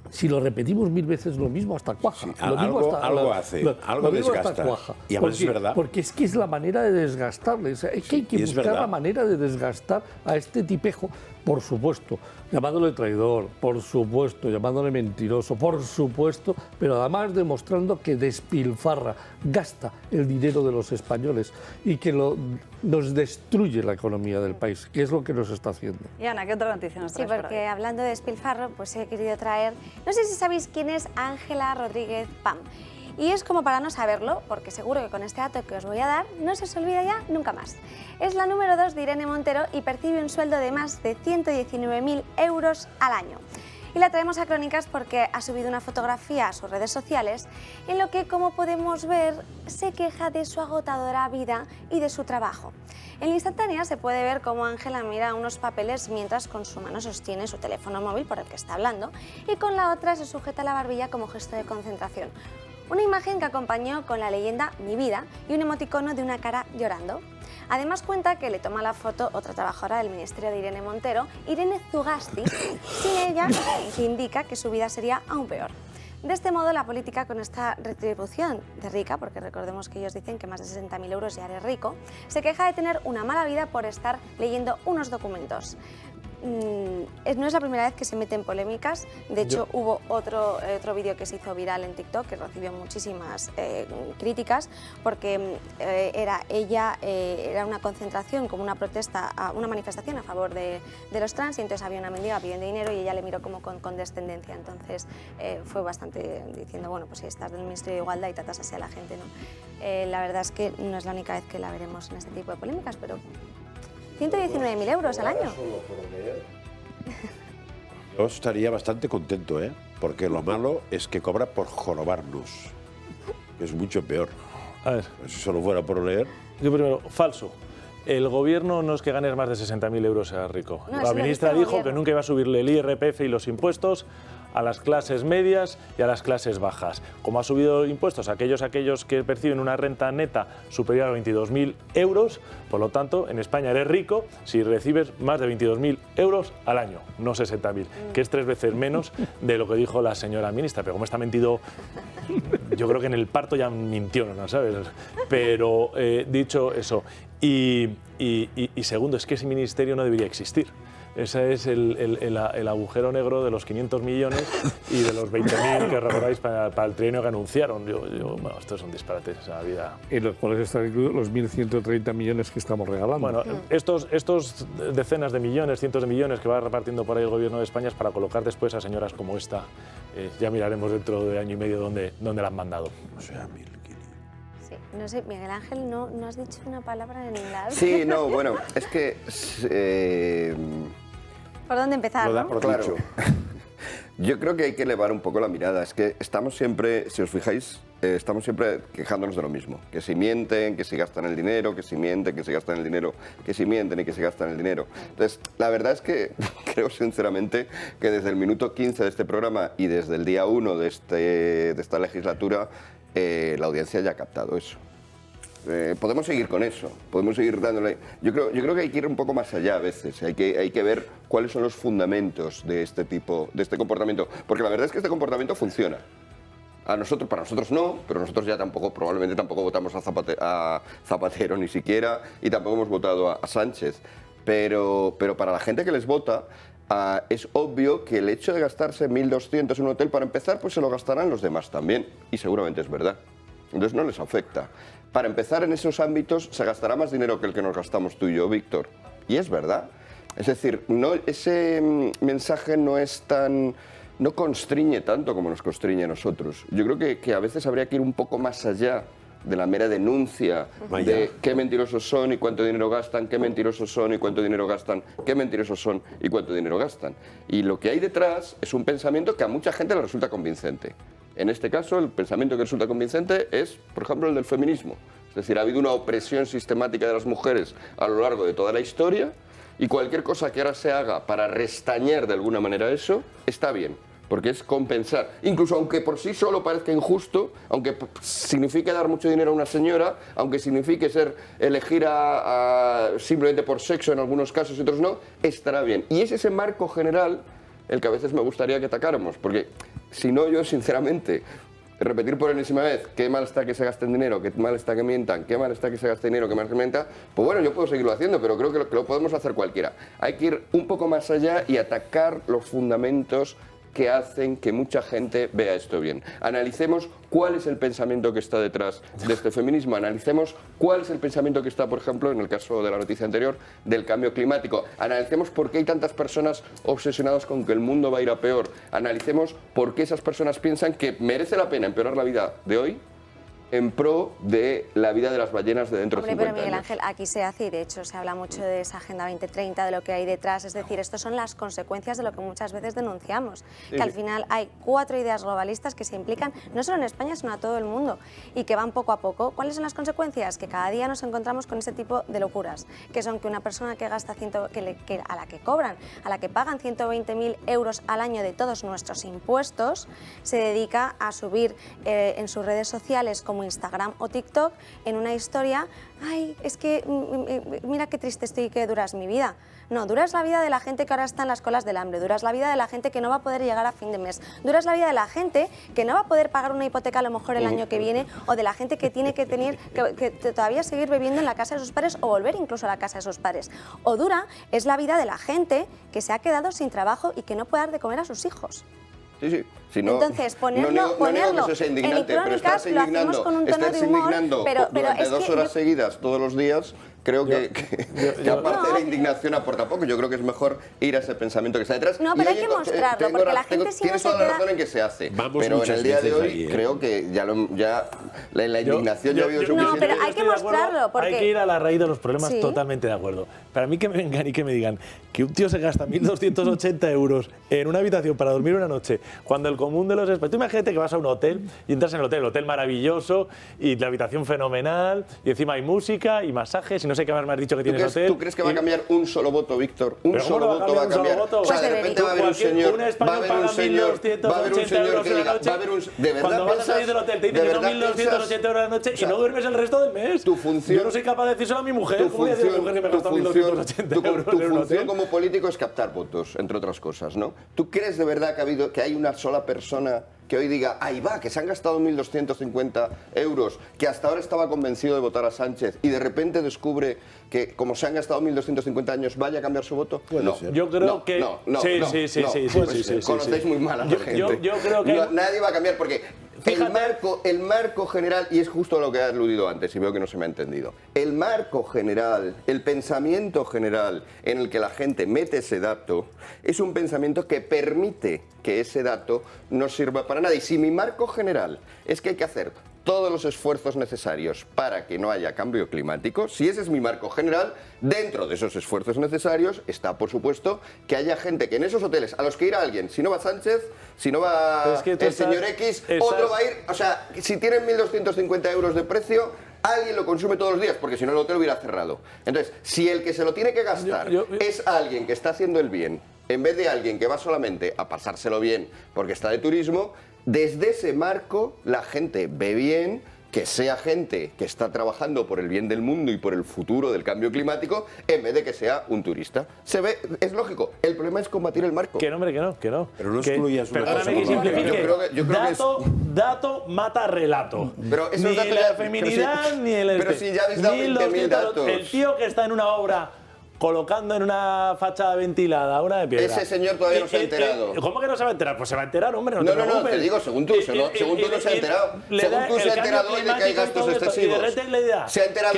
[SPEAKER 7] si lo repetimos 1000 veces lo mismo hasta cuaja.
[SPEAKER 4] Sí,
[SPEAKER 7] algo
[SPEAKER 4] desgasta. Y además es verdad.
[SPEAKER 7] Porque es que es la manera de desgastarle. O sea, es que hay que buscar la manera de desgastar a este tipejo, por supuesto, llamándole traidor, por supuesto, llamándole mentiroso, por supuesto, pero además demostrando que despilfarra, gasta el dinero de los españoles y que nos destruye la economía del país, que es lo que nos está haciendo.
[SPEAKER 1] Y Ana, ¿qué otra noticia nos traes?
[SPEAKER 20] Sí, porque hablando de despilfarro, pues he querido traer... No sé si sabéis quién es Ángela Rodríguez Pam. Y es como para no saberlo, porque seguro que con este dato que os voy a dar no se os olvida ya nunca más. Es la número 2 de Irene Montero y percibe un sueldo de más de 119.000 euros al año. Y la traemos a Crónicas porque ha subido una fotografía a sus redes sociales en lo que, como podemos ver, se queja de su agotadora vida y de su trabajo. En la instantánea se puede ver cómo Ángela mira unos papeles mientras con su mano sostiene su teléfono móvil por el que está hablando y con la otra se sujeta la barbilla como gesto de concentración. Una imagen que acompañó con la leyenda Mi vida y un emoticono de una cara llorando. Además cuenta que le toma la foto otra trabajadora del ministerio de Irene Montero, Irene Zugasti, sin ella, que indica que su vida sería aún peor. De este modo, la política, con esta retribución de rica, porque recordemos que ellos dicen que más de 60.000 euros ya eres rico, se queja de tener una mala vida por estar leyendo unos documentos. No es la primera vez que se mete en polémicas. De hecho, hubo otro vídeo que se hizo viral en TikTok que recibió muchísimas críticas porque era una concentración, como una protesta, una manifestación a favor de los trans, y entonces había una mendiga pidiendo dinero y ella le miró como con descendencia. Entonces fue bastante diciendo, bueno, pues si estás del Ministerio de Igualdad y tratas así a la gente, ¿no? La verdad es que no es la única vez que la veremos en este tipo de polémicas, pero 119.000 euros al año.
[SPEAKER 4] Yo estaría bastante contento, porque lo malo es que cobra por jorobarnos, que es mucho peor.
[SPEAKER 5] A ver.
[SPEAKER 4] Si solo fuera por leer.
[SPEAKER 5] Yo primero, falso. El gobierno no es que ganes más de 60.000 euros sea rico.
[SPEAKER 20] No,
[SPEAKER 5] la ministra dijo que nunca iba a subirle el IRPF y los impuestos a las clases medias y a las clases bajas. Como ha subido impuestos a aquellos que perciben una renta neta superior a 22.000 euros, por lo tanto, en España eres rico si recibes más de 22.000 euros al año, no 60.000, que es 3 veces menos de lo que dijo la señora ministra. Pero como está mentido, yo creo que en el parto ya mintió, ¿no sabes? Pero dicho eso, y segundo, es que ese ministerio no debería existir. Ese es el agujero negro de los 500 millones y de los 20.000 que recordáis para el trienio que anunciaron. Bueno, esto es un disparate, esa vida.
[SPEAKER 7] En los cuales están incluidos los 1.130 millones que estamos regalando.
[SPEAKER 5] Bueno, estos decenas de millones, cientos de millones que va repartiendo por ahí el Gobierno de España es para colocar después a señoras como esta. Ya miraremos dentro de año y medio dónde la han mandado.
[SPEAKER 4] O sea,
[SPEAKER 20] Sí, no sé, Miguel Ángel, no has dicho una palabra en la...
[SPEAKER 6] Sí, no, bueno, es que...
[SPEAKER 20] ¿Por dónde empezar?
[SPEAKER 6] Claro. Yo creo que hay que elevar un poco la mirada. Es que estamos siempre, si os fijáis, estamos siempre quejándonos de lo mismo. Que si mienten, que si gastan el dinero, que si mienten, que si gastan el dinero, que si mienten y que si gastan el dinero. Entonces, la verdad es que creo sinceramente que desde el minuto 15 de este programa y desde el día 1 de esta legislatura, la audiencia ya ha captado eso. Podemos seguir con eso, podemos seguir dándole... Yo creo que hay que ir un poco más allá a veces, hay que ver cuáles son los fundamentos de este comportamiento, porque la verdad es que este comportamiento funciona. Para nosotros no, pero nosotros ya probablemente tampoco votamos a Zapatero ni siquiera, y tampoco hemos votado a Sánchez, pero para la gente que les vota, es obvio que el hecho de gastarse 1.200 en un hotel para empezar, pues se lo gastarán los demás también, y seguramente es verdad. Entonces no les afecta. Para empezar, en esos ámbitos se gastará más dinero que el que nos gastamos tú y yo, Víctor. Y es verdad. Es decir, ese mensaje no constriñe tanto como nos constriñe a nosotros. Yo creo que a veces habría que ir un poco más allá de la mera denuncia de qué mentirosos son y cuánto dinero gastan, qué mentirosos son y cuánto dinero gastan, qué mentirosos son y cuánto dinero gastan. Y lo que hay detrás es un pensamiento que a mucha gente le resulta convincente. En este caso, el pensamiento que resulta convincente es, por ejemplo, el del feminismo. Es decir, ha habido una opresión sistemática de las mujeres a lo largo de toda la historia, y cualquier cosa que ahora se haga para restañar de alguna manera eso, está bien, porque es compensar. Incluso aunque por sí solo parezca injusto, aunque signifique dar mucho dinero a una señora, aunque signifique elegir simplemente por sexo en algunos casos y otros no, estará bien. Y es ese marco general el que a veces me gustaría que atacáramos, porque si no, yo sinceramente, repetir por enésima vez qué mal está que se gasten dinero, qué mal está que mientan, qué mal está que se gaste dinero, qué mal que mientan, pues bueno, yo puedo seguirlo haciendo, pero creo que lo podemos hacer cualquiera. Hay que ir un poco más allá y atacar los fundamentos que hacen que mucha gente vea esto bien. Analicemos cuál es el pensamiento que está detrás de este feminismo, analicemos cuál es el pensamiento que está, por ejemplo, en el caso de la noticia anterior, del cambio climático, analicemos por qué hay tantas personas obsesionadas con que el mundo va a ir a peor, analicemos por qué esas personas piensan que merece la pena empeorar la vida de hoy en pro de la vida de las ballenas de dentro de 50
[SPEAKER 20] Pero Miguel
[SPEAKER 6] años.
[SPEAKER 20] Ángel, aquí se hace y de hecho se habla mucho de esa Agenda 2030, de lo que hay detrás, es decir, estas son las consecuencias de lo que muchas veces denunciamos, que al final hay 4 ideas globalistas que se implican no solo en España, sino a todo el mundo y que van poco a poco. ¿Cuáles son las consecuencias? Que cada día nos encontramos con ese tipo de locuras, que son que una persona que gasta a la que cobran, a la que pagan 120.000 euros al año de todos nuestros impuestos, se dedica a subir en sus redes sociales como Instagram o TikTok en una historia, ay, es que mira qué triste estoy y qué dura es mi vida. No, dura es la vida de la gente que ahora está en las colas del hambre, dura es la vida de la gente que no va a poder llegar a fin de mes, dura es la vida de la gente que no va a poder pagar una hipoteca a lo mejor el año que viene, o de la gente que tiene que tener que todavía seguir viviendo en la casa de sus padres o volver incluso a la casa de sus padres. O dura es la vida de la gente que se ha quedado sin trabajo y que no puede dar de comer a sus hijos.
[SPEAKER 6] Sí, sí. Si no,
[SPEAKER 20] entonces, ponerlo,
[SPEAKER 6] no niego que eso sea indignante, pero estás indignando, durante 2 horas seguidas todos los días. Creo que aparte de la indignación aporta poco. Yo creo que es mejor ir a ese pensamiento que está detrás.
[SPEAKER 20] No, pero hay que mostrarlo, porque la gente si no se
[SPEAKER 6] toda la razón en que se hace. Pero en el día de hoy creo que ya la indignación ya ha habido suficiente.
[SPEAKER 20] No, pero hay que mostrarlo. Porque...
[SPEAKER 5] Hay que ir a la raíz de los problemas,
[SPEAKER 20] sí.
[SPEAKER 5] Totalmente de acuerdo. Para mí que me vengan y que me digan que un tío se gasta 1.280 euros en una habitación para dormir una noche, cuando el común de los españoles... Tú imagínate que vas a un hotel y entras en el hotel maravilloso y la habitación fenomenal y encima hay música y masajes y no sé qué más me has dicho que tienes hotel.
[SPEAKER 6] ¿Tú crees que va a cambiar un solo voto, Víctor? Un solo voto va a cambiar. O sea, de repente va a haber un señor, va a haber un señor que diga,
[SPEAKER 5] cuando vas a salir del hotel te dicen que son 1.280 euros a la noche y no duermes el resto del mes.
[SPEAKER 6] Tu función,
[SPEAKER 5] yo no soy capaz de decírselo a mi mujer. ¿Cómo voy a decir a mi mujer que me he gastado 1.280 euros
[SPEAKER 6] tu función como político es captar votos, entre otras cosas, ¿no? ¿Tú crees de verdad que hay una sola persona que hoy diga, ahí va, que se han gastado 1.250 euros, que hasta ahora estaba convencido de votar a Sánchez y de repente descubre que como se han gastado 1.250 años vaya a cambiar su voto?
[SPEAKER 5] No. Yo creo que... Sí.
[SPEAKER 6] Conocéis muy mal a la gente.
[SPEAKER 5] Yo creo que...
[SPEAKER 6] Nadie va a cambiar porque... El marco general, y es justo lo que he aludido antes, y veo que no se me ha entendido, el marco general, el pensamiento general en el que la gente mete ese dato, es un pensamiento que permite que ese dato no sirva para nada. Y si mi marco general es que hay que hacer todos los esfuerzos necesarios para que no haya cambio climático, si ese es mi marco general, dentro de esos esfuerzos necesarios está, por supuesto, que haya gente que en esos hoteles a los que irá alguien, si no va Sánchez, si no va el señor X, otro va a ir, o sea, si tienen 1.250 euros de precio, alguien lo consume todos los días, porque si no el hotel hubiera cerrado. Entonces, si el que se lo tiene que gastar es alguien que está haciendo el bien, en vez de alguien que va solamente a pasárselo bien porque está de turismo, desde ese marco la gente ve bien que sea gente que está trabajando por el bien del mundo y por el futuro del cambio climático, en vez de que sea un turista. Se ve, es lógico, el problema es combatir el marco.
[SPEAKER 5] Que no, hombre, que no.
[SPEAKER 4] Pero no excluyas una cosa.
[SPEAKER 5] Perdóname que simplifique. Dato mata relato.
[SPEAKER 6] Pero
[SPEAKER 5] ni la feminidad, ni el...
[SPEAKER 6] Pero si ya habéis dado 20.000 datos.
[SPEAKER 5] El tío que está en una obra colocando en una fachada ventilada una de piedra.
[SPEAKER 6] Ese señor todavía no se ha enterado.
[SPEAKER 5] ¿Cómo que no se va a enterar? Pues se va a enterar, hombre, no
[SPEAKER 6] te digo, según tú no se ha enterado. Según tú se ha enterado hoy de que hay gastos excesivos. Se ha enterado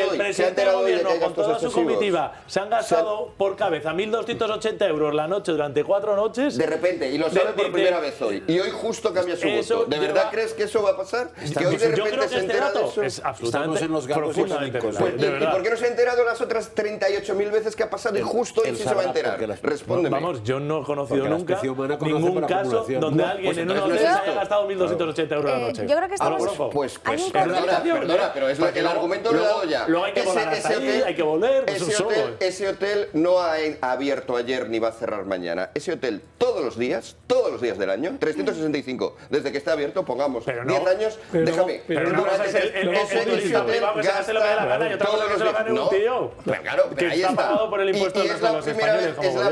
[SPEAKER 6] hoy de que hay gastos excesivos.
[SPEAKER 5] Su comitiva se han gastado por cabeza 1.280 euros la noche durante 4 noches.
[SPEAKER 6] De repente, y lo sabe por primera vez hoy. Y hoy justo cambia su voto. ¿De verdad crees que eso va a pasar? Que hoy de repente se entera de eso.
[SPEAKER 5] Es absolutamente
[SPEAKER 6] profundamente. ¿Y por qué no se ha enterado las otras 38.000 veces que ha pasado y justo hoy sí se va a enterar? Respóndeme.
[SPEAKER 5] Vamos, yo no he conocido nunca ningún caso donde alguien en un hotel se haya gastado 1.280 euros a la noche.
[SPEAKER 20] Yo creo que estamos...
[SPEAKER 6] Perdona, pero es el argumento lo he dado ya.
[SPEAKER 5] Luego hay que volar hasta ahí, hay que volver.
[SPEAKER 6] Ese hotel no ha abierto ayer ni va a cerrar mañana. Ese hotel todos los días del año, 365, desde que está abierto, pongamos 10 años, déjame.
[SPEAKER 5] Pero una cosa es el turista privado que se gaste lo que dé la gana y otra cosa es que se lo gane un tío.
[SPEAKER 6] Claro, pero ahí está.
[SPEAKER 5] Por el impuesto
[SPEAKER 6] ¿Es la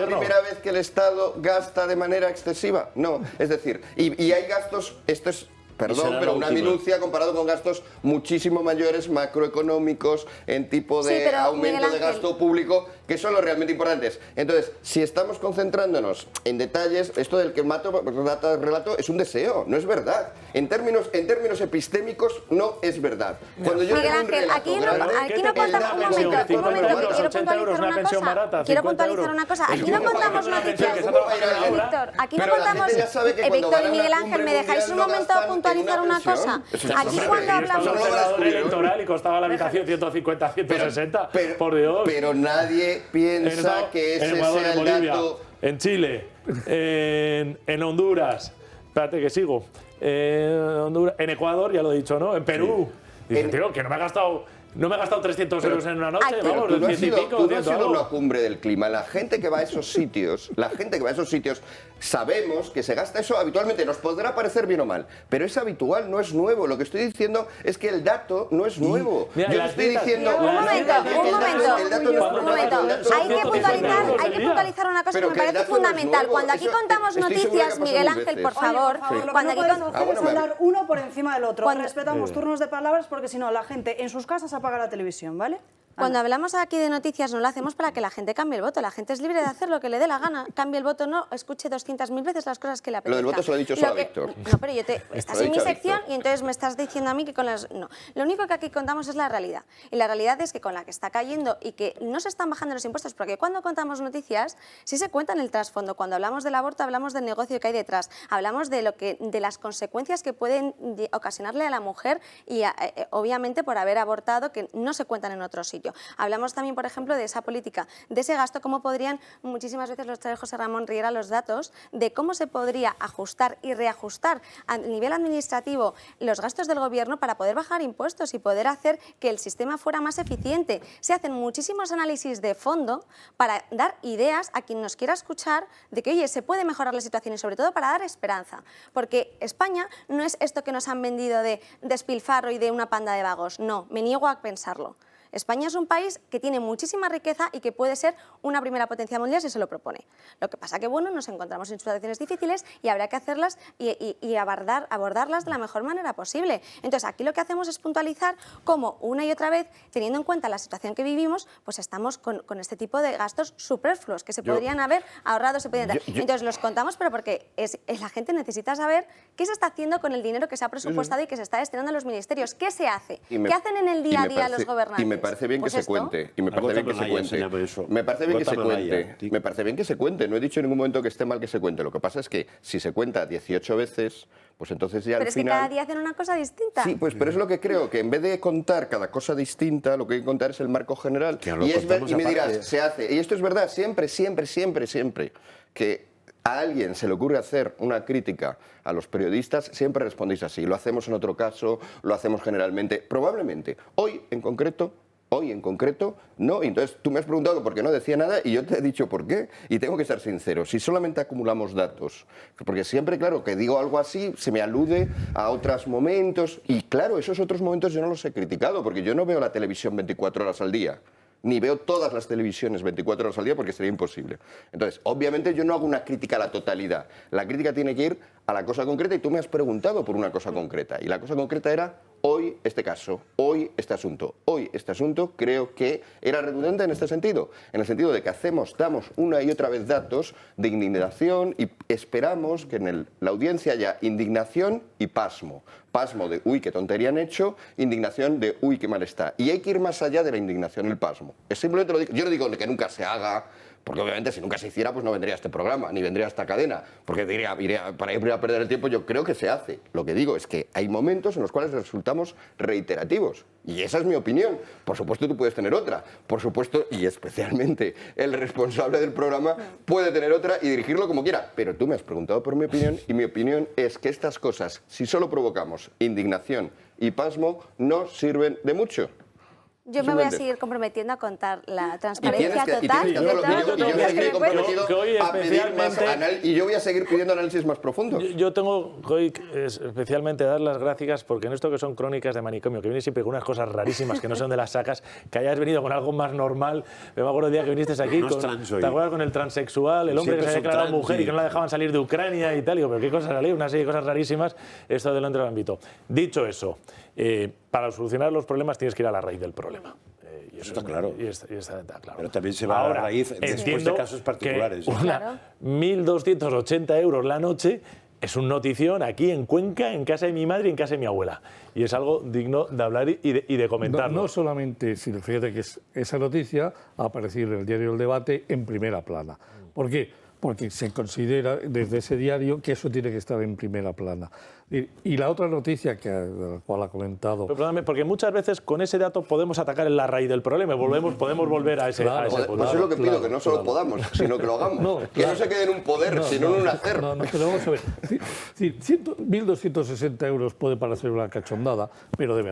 [SPEAKER 6] primera vez que el Estado gasta de manera excesiva? No, es decir, y hay gastos, esto es... Perdón, pero una minucia comparado con gastos muchísimo mayores, macroeconómicos, en tipo de aumento de gasto público, que son los realmente importantes. Entonces, si estamos concentrándonos en detalles, esto del que relato es un deseo, no es verdad. En términos epistémicos, no es verdad. Cuando yo
[SPEAKER 20] Miguel Ángel, aquí no contamos un momento, que quiero puntualizar una cosa. Aquí no contamos noticias, Víctor. Aquí no contamos, Víctor y Miguel Ángel, ¿me dejáis un momento puntualizar puntualizar una cosa. Aquí cuando hablamos...
[SPEAKER 5] electoral y costaba la habitación 150, 160, por Dios.
[SPEAKER 6] Pero nadie piensa que ese sea el dato...
[SPEAKER 5] En Chile, en Honduras, espérate que sigo, en Ecuador, ya lo he dicho, ¿no? En Perú. Dice, tío, que no me ha gastado 300 euros en una noche, vamos,
[SPEAKER 6] tú no
[SPEAKER 5] del 100 y pico.
[SPEAKER 6] Tú no has ido a una cumbre del clima. La gente que va a esos sitios, sabemos que se gasta eso habitualmente. Nos podrá parecer bien o mal, pero es habitual, no es nuevo. Lo que estoy diciendo es que el dato no es nuevo.
[SPEAKER 5] Mira,
[SPEAKER 6] yo estoy diciendo...
[SPEAKER 20] Un momento. Hay que puntualizar una cosa que me parece fundamental. Cuando aquí contamos noticias, Miguel Ángel, por favor...
[SPEAKER 1] Cuando aquí contamos es hablar uno por encima del otro. Respetamos turnos de palabras porque si no, la gente en sus casas apaga la televisión, ¿vale?
[SPEAKER 20] Cuando hablamos aquí de noticias no lo hacemos para que la gente cambie el voto. La gente es libre de hacer lo que le dé la gana. Cambie el voto o no, escuche 200.000 veces las cosas que le apetezca.
[SPEAKER 6] Lo del voto se lo ha dicho solo a Víctor.
[SPEAKER 20] No, pero estás en mi sección y entonces me estás diciendo a mí que con las... No, lo único que aquí contamos es la realidad. Y la realidad es que con la que está cayendo y que no se están bajando los impuestos, porque cuando contamos noticias sí se cuenta en el trasfondo. Cuando hablamos del aborto hablamos del negocio que hay detrás. Hablamos de las consecuencias que pueden ocasionarle a la mujer y obviamente por haber abortado que no se cuentan en otro sitio. Hablamos también, por ejemplo, de esa política, de ese gasto, cómo podrían, muchísimas veces los trae José Ramón Riera los datos, de cómo se podría ajustar y reajustar a nivel administrativo los gastos del gobierno para poder bajar impuestos y poder hacer que el sistema fuera más eficiente. Se hacen muchísimos análisis de fondo para dar ideas a quien nos quiera escuchar de que, oye, se puede mejorar la situación y sobre todo para dar esperanza. Porque España no es esto que nos han vendido de despilfarro y de una panda de vagos. No, me niego a pensarlo. España es un país que tiene muchísima riqueza y que puede ser una primera potencia mundial si se lo propone. Lo que pasa que, bueno, nos encontramos en situaciones difíciles y habrá que hacerlas y abordarlas de la mejor manera posible. Entonces, aquí lo que hacemos es puntualizar cómo una y otra vez, teniendo en cuenta la situación que vivimos, pues estamos con este tipo de gastos superfluos que se podrían haber ahorrado. Entonces, los contamos, pero porque la gente necesita saber qué se está haciendo con el dinero que se ha presupuestado y que se está destinando a los ministerios. ¿Qué se hace? ¿Qué hacen en el día a día los gobernantes?
[SPEAKER 6] Me parece bien que se cuente. Y me parece bien que se cuente. Me parece bien que se cuente. Me parece bien que se cuente. No he dicho en ningún momento que esté mal que se cuente. Lo que pasa es que si se cuenta 18 veces, pues entonces ya al final...
[SPEAKER 20] Pero es que cada día hacen una cosa distinta.
[SPEAKER 6] Sí, pues pero es lo que creo, que en vez de contar cada cosa distinta, lo que hay que contar es el marco general. Y me dirás, se hace. Y esto es verdad, siempre, que a alguien se le ocurre hacer una crítica a los periodistas, siempre respondéis así. Lo hacemos en otro caso, lo hacemos generalmente. Probablemente, hoy en concreto, no. Y entonces tú me has preguntado por qué no decía nada y yo te he dicho por qué. Y tengo que ser sincero, si solamente acumulamos datos, porque siempre, claro, que digo algo así, se me alude a otros momentos. Y claro, esos otros momentos yo no los he criticado, porque yo no veo la televisión 24 horas al día. Ni veo todas las televisiones 24 horas al día porque sería imposible. Entonces, obviamente yo no hago una crítica a la totalidad. La crítica tiene que ir a la cosa concreta y tú me has preguntado por una cosa concreta. Y la cosa concreta era hoy este caso, hoy este asunto. Hoy este asunto creo que era redundante en este sentido. En el sentido de que damos una y otra vez datos de indignación y esperamos que en la audiencia haya indignación y pasmo. Pasmo de, uy, qué tontería han hecho, indignación de, uy, qué mal está. Y hay que ir más allá de la indignación y el pasmo. Es simplemente lo digo. Yo no digo que nunca se haga, porque obviamente si nunca se hiciera, pues no vendría este programa, ni vendría esta cadena, porque para ir a perder el tiempo yo creo que se hace. Lo que digo es que hay momentos en los cuales resultamos reiterativos, y esa es mi opinión. Por supuesto tú puedes tener otra, por supuesto, y especialmente el responsable del programa puede tener otra y dirigirlo como quiera, pero tú me has preguntado por mi opinión, y mi opinión es que estas cosas, si solo provocamos indignación y pasmo, no sirven de mucho.
[SPEAKER 20] Yo me voy a seguir comprometiendo a contar la transparencia total.
[SPEAKER 6] Y yo voy a seguir pidiendo análisis más profundos.
[SPEAKER 5] Yo tengo hoy especialmente dar las gracias porque en esto que son crónicas de manicomio, que viene siempre con unas cosas rarísimas que no son de las sacas, que hayas venido con algo más normal. Me acuerdo el día que viniste aquí, ¿te acuerdas con el transexual, el hombre que se había declarado mujer y que no la dejaban salir de Ucrania y tal? Digo, pero qué cosas salían, una serie de cosas rarísimas, esto delante del ámbito. Dicho eso, para solucionar los problemas tienes que ir a la raíz del problema.
[SPEAKER 4] Y eso está claro.
[SPEAKER 5] Y está claro.
[SPEAKER 4] Pero también se va a la raíz después de casos particulares.
[SPEAKER 5] Que 1.280 euros la noche es un notición aquí en Cuenca, en casa de mi madre y en casa de mi abuela. Y es algo digno de hablar y de comentarlo.
[SPEAKER 7] No solamente, fíjate que esa noticia ha aparecido en el diario El Debate en primera plana. ¿Por qué? porque se considera desde ese diario que eso tiene que estar en primera plana. Y la otra noticia de la cual ha comentado...
[SPEAKER 5] Pero perdóname, porque muchas veces con ese dato podemos atacar en la raíz del problema y podemos volver a ese, punto.
[SPEAKER 6] Pues es lo que pido, que no solo podamos, sino que lo hagamos. Que no se quede en un poder, sino en un hacer.
[SPEAKER 7] Pero vamos a ver. 1.260 euros puede parecer una cachondada, pero de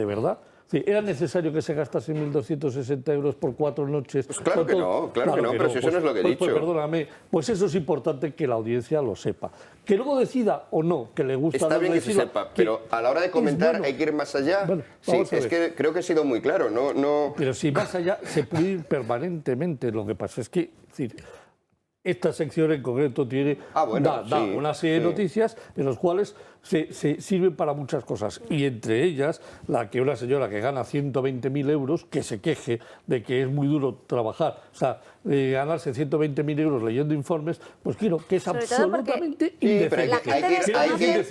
[SPEAKER 7] verdad... Sí, ¿era necesario que se gastasen 1.260 euros por 4 noches?
[SPEAKER 6] Pues claro que no, pero si eso no es lo que he dicho.
[SPEAKER 7] Pues perdóname, pues eso es importante que la audiencia lo sepa. Que luego decida o no, que le gusta...
[SPEAKER 6] Está bien que se sepa, pero a la hora de comentar hay que ir más allá.
[SPEAKER 7] Bueno,
[SPEAKER 6] sí, es que creo que he sido muy claro, no...
[SPEAKER 7] Pero si más allá se puede ir permanentemente, lo que pasa es que... Esta sección en concreto tiene da una serie de noticias en las cuales se sirven para muchas cosas, y entre ellas la que una señora que gana 120.000 euros que se queje de que es muy duro trabajar, o sea, ganarse 120.000 euros leyendo informes, pues quiero que es absolutamente indecente.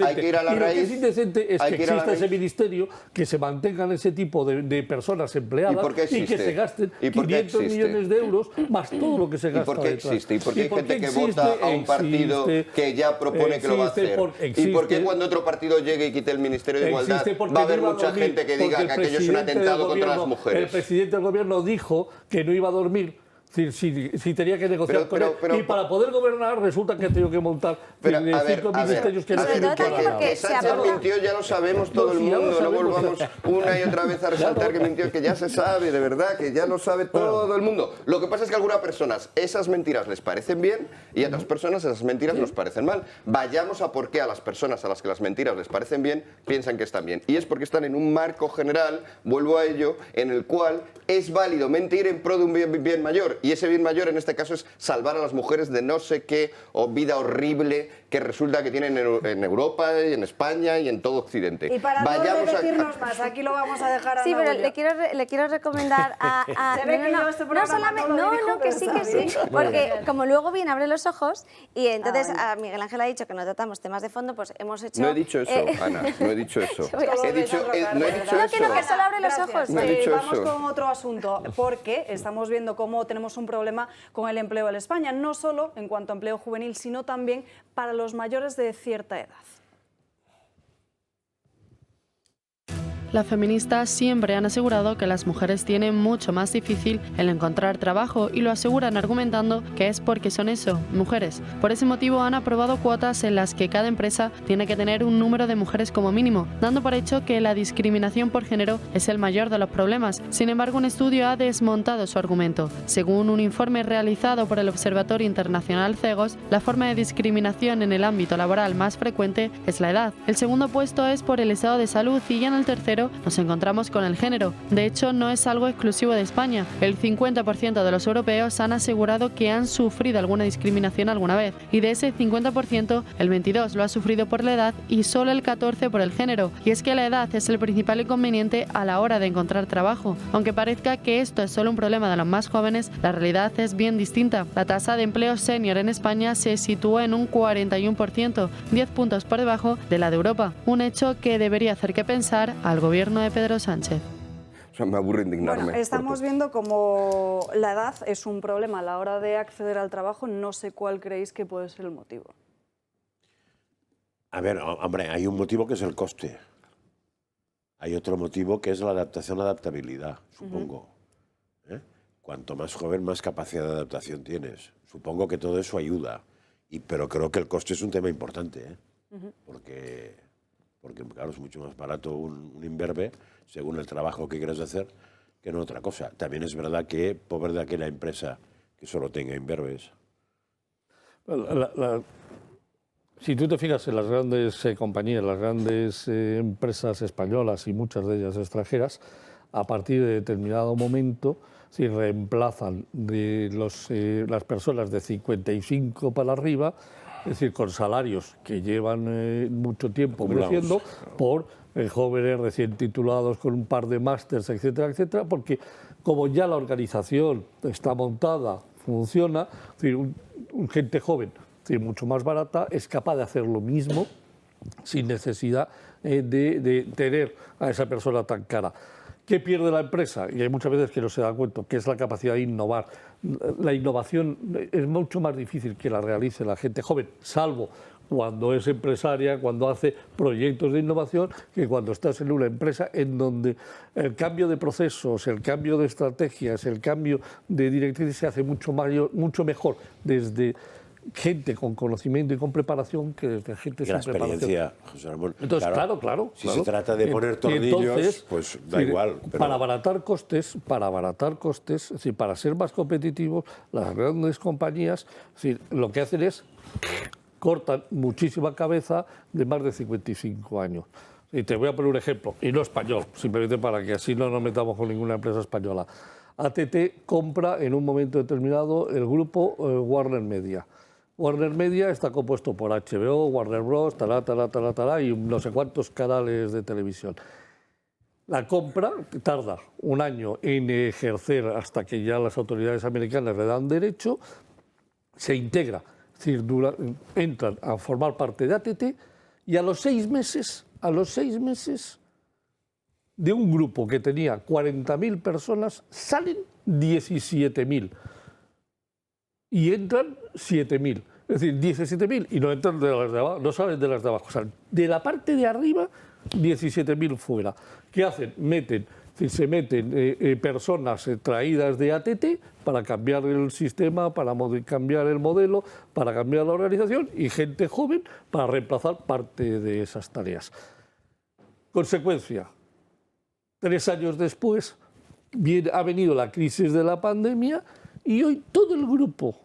[SPEAKER 6] Hay que ir a la raíz.
[SPEAKER 7] Lo que es indecente es que exista ese ministerio, que se mantengan ese tipo de personas empleadas y que se gasten 500 millones de euros más todo lo que se gasta.
[SPEAKER 6] ¿Y por qué existe? ¿Y por qué hay gente que vota a un partido que ya propone que lo va a hacer? ¿Y por qué cuando otro partido llegue y quite el Ministerio de Igualdad va a haber mucha gente que diga que aquello es un atentado contra las mujeres?
[SPEAKER 7] El presidente del gobierno dijo que no iba a dormir si tenía que negociar con él. Y para poder gobernar resulta que ha tenido que montar 5 ministerios que no sirven para nada.
[SPEAKER 6] Que Sánchez mintió ya lo sabemos todo el mundo, no volvamos una y otra vez a resaltar que mintió, que ya se sabe, de verdad, que ya lo sabe todo el mundo. Lo que pasa es que a algunas personas esas mentiras les parecen bien y a otras personas esas mentiras nos parecen mal. Vayamos a por qué a las personas a las que las mentiras les parecen bien piensan que están bien. Y es porque están en un marco general, vuelvo a ello, en el cual es válido mentir en pro de un bien mayor. Y ese bien mayor en este caso es salvar a las mujeres de no sé qué vida horrible que resulta que tienen en Europa y en España y en todo Occidente.
[SPEAKER 1] Y para no repetirnos más, aquí lo vamos a dejar a
[SPEAKER 20] Sí, pero le quiero recomendar a... No, que sí, porque como luego bien abre los ojos y entonces a Miguel Ángel ha dicho que no tratamos temas de fondo, pues hemos hecho...
[SPEAKER 6] No he dicho eso, Ana, no he dicho eso. No he dicho eso.
[SPEAKER 20] Que solo abre los ojos.
[SPEAKER 1] Vamos con otro asunto, porque estamos viendo cómo tenemos un problema con el empleo en España, no solo en cuanto a empleo juvenil, sino también para los mayores de cierta edad.
[SPEAKER 17] Las feministas siempre han asegurado que las mujeres tienen mucho más difícil el encontrar trabajo y lo aseguran argumentando que es porque son eso, mujeres. Por ese motivo han aprobado cuotas en las que cada empresa tiene que tener un número de mujeres como mínimo, dando por hecho que la discriminación por género es el mayor de los problemas. Sin embargo, un estudio ha desmontado su argumento. Según un informe realizado por el Observatorio Internacional CEGOS, la forma de discriminación en el ámbito laboral más frecuente es la edad. El segundo puesto es por el estado de salud y ya en el tercero nos encontramos con el género. De hecho, no es algo exclusivo de España. El 50% de los europeos han asegurado que han sufrido alguna discriminación alguna vez, y de ese 50%, el 22% lo ha sufrido por la edad y solo el 14% por el género. Y es que la edad es el principal inconveniente a la hora de encontrar trabajo. Aunque parezca que esto es solo un problema de los más jóvenes, la realidad es bien distinta. La tasa de empleo senior en España se sitúa en un 41%, 10 puntos por debajo de la de Europa. Un hecho que debería hacer que pensar al gobierno de Pedro Sánchez.
[SPEAKER 6] O sea, me aburre indignarme.
[SPEAKER 1] Bueno, estamos viendo como la edad es un problema a la hora de acceder al trabajo. No sé cuál creéis que puede ser el motivo.
[SPEAKER 4] A ver, hombre, hay un motivo que es el coste. Hay otro motivo que es la adaptación-adaptabilidad, supongo. Cuanto más joven, más capacidad de adaptación tienes. Supongo que todo eso ayuda. Pero creo que el coste es un tema importante, porque claro, es mucho más barato un imberbe, según el trabajo que quieras hacer, que no otra cosa. También es verdad que pobre de aquella empresa que solo tenga imberbes.
[SPEAKER 7] Si tú te fijas en las grandes compañías, las grandes empresas españolas y muchas de ellas extranjeras, a partir de determinado momento, si reemplazan de las personas de 55 para arriba, es decir, con salarios que llevan mucho tiempo creciendo, por jóvenes recién titulados con un par de másters, etcétera, etcétera, porque como ya la organización está montada, funciona, es decir, gente joven, es decir, mucho más barata, es capaz de hacer lo mismo sin necesidad de tener a esa persona tan cara. ¿Qué pierde la empresa? Y hay muchas veces que no se da cuenta, que es la capacidad de innovar. La innovación es mucho más difícil que la realice la gente joven, salvo cuando es empresaria, cuando hace proyectos de innovación, que cuando estás en una empresa en donde el cambio de procesos, el cambio de estrategias, el cambio de directrices se hace mucho mejor desde gente con conocimiento y con preparación que desde gente sin
[SPEAKER 4] experiencia,
[SPEAKER 7] preparación.
[SPEAKER 4] José Ramón.
[SPEAKER 7] Entonces, claro.
[SPEAKER 4] Si se trata de poner tornillos, entonces, pues da igual. Pero...
[SPEAKER 7] Para abaratar costes, es decir, para ser más competitivos, las grandes compañías, es decir, lo que hacen es cortan muchísima cabeza de más de 55 años. Y te voy a poner un ejemplo, y no español, simplemente para que así no nos metamos con ninguna empresa española. AT&T compra en un momento determinado el grupo Warner Media. Warner Media está compuesto por HBO, Warner Bros., y no sé cuántos canales de televisión. La compra tarda un año en ejercer hasta que ya las autoridades americanas le dan derecho, se integra, es decir, entran a formar parte de AT&T y a los 6 meses de un grupo que tenía 40.000 personas, salen 17.000 y entran 7.000. Es decir, 17.000 y no entran de las de abajo, no salen de las de abajo. O sea, de la parte de arriba, 17.000 fuera. ¿Qué hacen? Se meten personas traídas de AT&T para cambiar el sistema, para cambiar el modelo, para cambiar la organización y gente joven para reemplazar parte de esas tareas. Consecuencia, 3 años después ha venido la crisis de la pandemia y hoy todo el grupo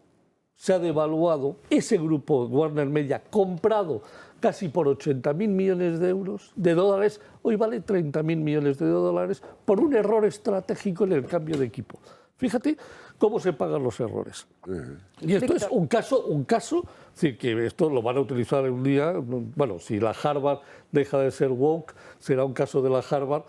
[SPEAKER 7] se ha devaluado. Ese grupo, Warner Media, comprado casi por 80.000 millones de dólares, hoy vale 30.000 millones de dólares por un error estratégico en el cambio de equipo. Fíjate cómo se pagan los errores. Y esto es un caso, es decir, que esto lo van a utilizar un día, bueno, si la Harvard deja de ser woke, será un caso de la Harvard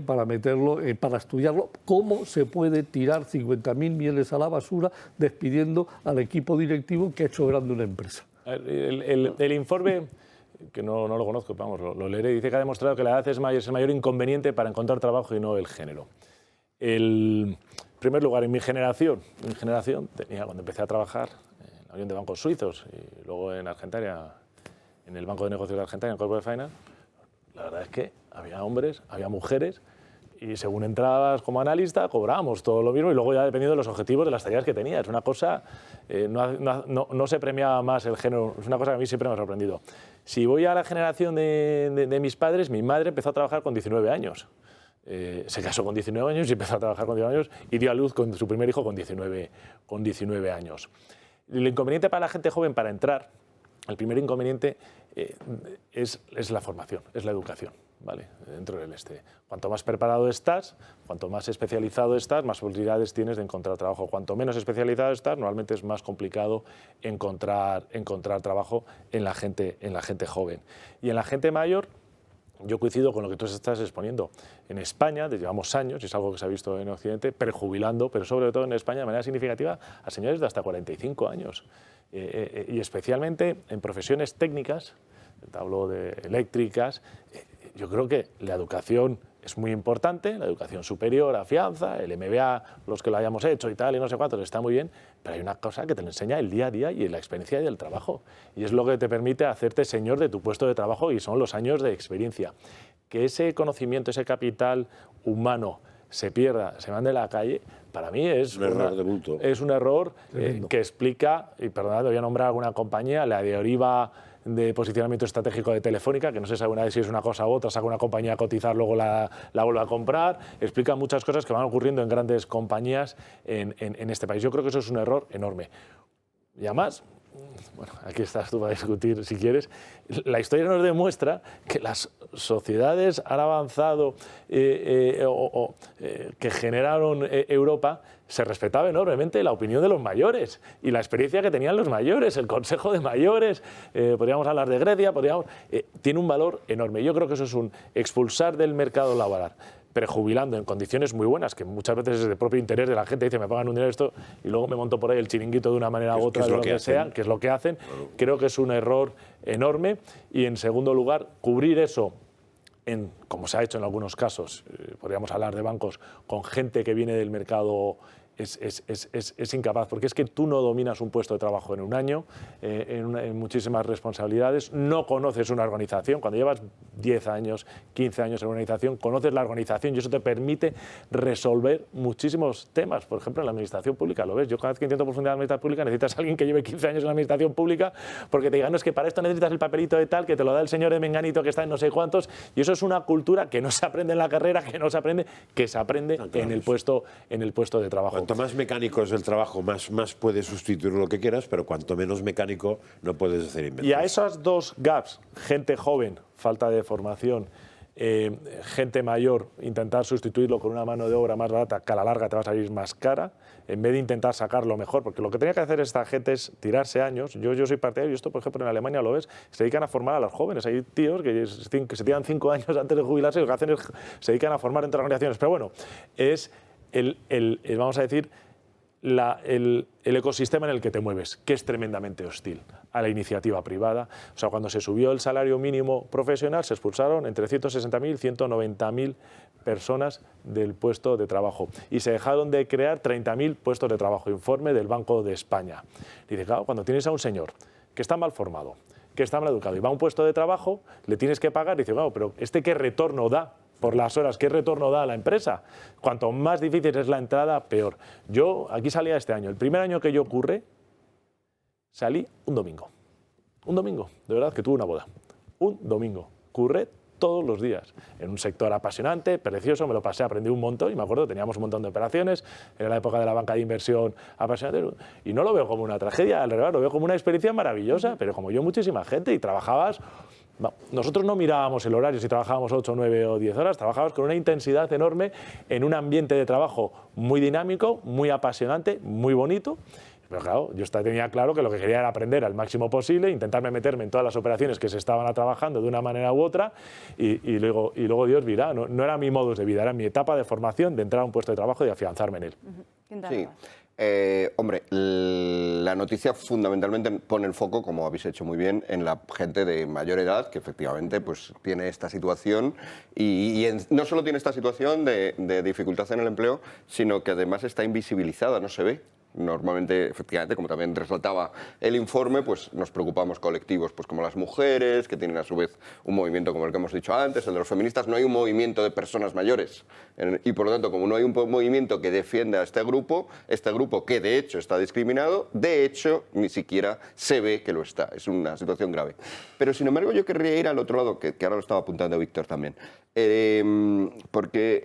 [SPEAKER 7] para meterlo, para estudiarlo, cómo se puede tirar 50.000 millones a la basura despidiendo al equipo directivo que ha hecho grande una empresa.
[SPEAKER 5] El informe, que no lo conozco, vamos, lo leeré, dice que ha demostrado que la edad es el mayor inconveniente para encontrar trabajo y no el género. En primer lugar, en mi generación tenía, cuando empecé a trabajar en la Unión de Bancos Suizos y luego en Argentaria, en el Banco de Negocios de Argentaria, en el Corporate Finance, la verdad es que había hombres, había mujeres, y según entrabas como analista cobrábamos todo lo mismo y luego ya dependiendo de los objetivos de las tareas que tenías. Es una cosa, no se premiaba más el género, es una cosa que a mí siempre me ha sorprendido. Si voy a la generación de mis padres, mi madre empezó a trabajar con 19 años. Se casó con 19 años y empezó a trabajar con 19 años y dio a luz con su primer hijo con 19 años. El inconveniente para la gente joven para entrar, el primer inconveniente es la formación, es la educación. ¿Vale? Dentro del cuanto más preparado estás, cuanto más especializado estás, más posibilidades tienes de encontrar trabajo. Cuanto menos especializado estás, normalmente es más complicado encontrar trabajo en la gente joven. Y en la gente mayor, yo coincido con lo que tú estás exponiendo. En España, llevamos años, y es algo que se ha visto en Occidente, prejubilando, pero sobre todo en España de manera significativa, a señores de hasta 45 años. Y especialmente en profesiones técnicas, hablo de eléctricas, yo creo que la educación es muy importante, la educación superior, afianza, el MBA, los que lo hayamos hecho y tal, y no sé cuántos, está muy bien, pero hay una cosa que te lo enseña el día a día y la experiencia del trabajo. Y es lo que te permite hacerte señor de tu puesto de trabajo y son los años de experiencia. Que ese conocimiento, ese capital humano se pierda, se mande a la calle, para mí es un error de bulto. Es un error que explica, y perdonad, voy a nombrar alguna compañía, la de Oriva, de posicionamiento estratégico de Telefónica, que no se sabe una vez si es una cosa u otra, saca una compañía a cotizar, luego la vuelve a comprar, explica muchas cosas que van ocurriendo en grandes compañías en este país. Yo creo que eso es un error enorme. Y además, bueno, aquí estás tú para discutir si quieres, la historia nos demuestra que las sociedades han avanzado que generaron Europa, se respetaba enormemente la opinión de los mayores y la experiencia que tenían los mayores, el consejo de mayores, podríamos hablar de Grecia, tiene un valor enorme. Yo creo que eso es un expulsar del mercado laboral, prejubilando en condiciones muy buenas, que muchas veces es de propio interés de la gente, dice me pagan un dinero esto y luego me monto por ahí el chiringuito de una manera u otra, de lo que sea, que es lo que hacen. Creo que es un error enorme y en segundo lugar, cubrir eso como se ha hecho en algunos casos, podríamos hablar de bancos, con gente que viene del mercado, es incapaz, porque es que tú no dominas un puesto de trabajo en un año, en muchísimas responsabilidades, no conoces una organización. Cuando llevas 10 años, 15 años en una organización, conoces la organización y eso te permite resolver muchísimos temas. Por ejemplo, en la administración pública, lo ves, yo cada vez que intento profundizar en la administración pública necesitas a alguien que lleve 15 años en la administración pública porque te digan, no, es que para esto necesitas el papelito de tal, que te lo da el señor de Menganito que está en no sé cuántos, y eso es una cultura que no se aprende en la carrera, que se aprende en el puesto de trabajo.
[SPEAKER 4] Cuanto más mecánico es el trabajo, más puedes sustituir lo que quieras, pero cuanto menos mecánico no puedes hacer inventos.
[SPEAKER 5] Y a esos dos gaps, gente joven, falta de formación, gente mayor, intentar sustituirlo con una mano de obra más barata, que a la larga te va a salir más cara, en vez de intentar sacarlo mejor, porque lo que tenía que hacer esta gente es tirarse años. Yo soy partidario, y esto por ejemplo en Alemania lo ves, se dedican a formar a los jóvenes. Hay tíos que se tiran 5 años antes de jubilarse y lo que hacen es se dedican a formar entre organizaciones. Pero bueno, es vamos a decir, el ecosistema en el que te mueves, que es tremendamente hostil a la iniciativa privada. O sea, cuando se subió el salario mínimo profesional, se expulsaron entre 160.000 y 190.000 personas del puesto de trabajo y se dejaron de crear 30.000 puestos de trabajo, informe del Banco de España. Dice, claro, cuando tienes a un señor que está mal formado, que está mal educado y va a un puesto de trabajo, le tienes que pagar, dice, claro, pero ¿qué retorno da? Por las horas, ¿qué retorno da a la empresa? Cuanto más difícil es la entrada, peor. Yo aquí salía este año, el primer año que yo curré, salí un domingo. Un domingo, de verdad que tuve una boda. Un domingo. Curré todos los días, en un sector apasionante, precioso, me lo pasé, aprendí un montón y me acuerdo, teníamos un montón de operaciones, era la época de la banca de inversión apasionante y no lo veo como una tragedia, al revés, lo veo como una experiencia maravillosa, pero como yo muchísima gente y trabajabas. Nosotros no mirábamos el horario si trabajábamos 8, 9 o 10 horas, trabajábamos con una intensidad enorme en un ambiente de trabajo muy dinámico, muy apasionante, muy bonito. Pero claro, yo tenía claro que lo que quería era aprender al máximo posible, intentarme meterme en todas las operaciones que se estaban trabajando de una manera u otra y luego Dios dirá, no era mi modus de vida, era mi etapa de formación, de entrar a un puesto de trabajo y de afianzarme en él.
[SPEAKER 6] Sí. Hombre, la noticia fundamentalmente pone el foco, como habéis hecho muy bien, en la gente de mayor edad que efectivamente pues, tiene esta situación y no solo tiene esta situación de dificultad en el empleo, sino que además está invisibilizada, no se ve. Normalmente, efectivamente, como también resaltaba el informe, pues nos preocupamos colectivos pues como las mujeres, que tienen a su vez un movimiento como el que hemos dicho antes, el de los feministas. No hay un movimiento de personas mayores y por lo tanto, como no hay un movimiento que defienda a este grupo que de hecho está discriminado, de hecho ni siquiera se ve que lo está. Es una situación grave. Pero sin embargo yo querría ir al otro lado, que ahora lo estaba apuntando Víctor también. Porque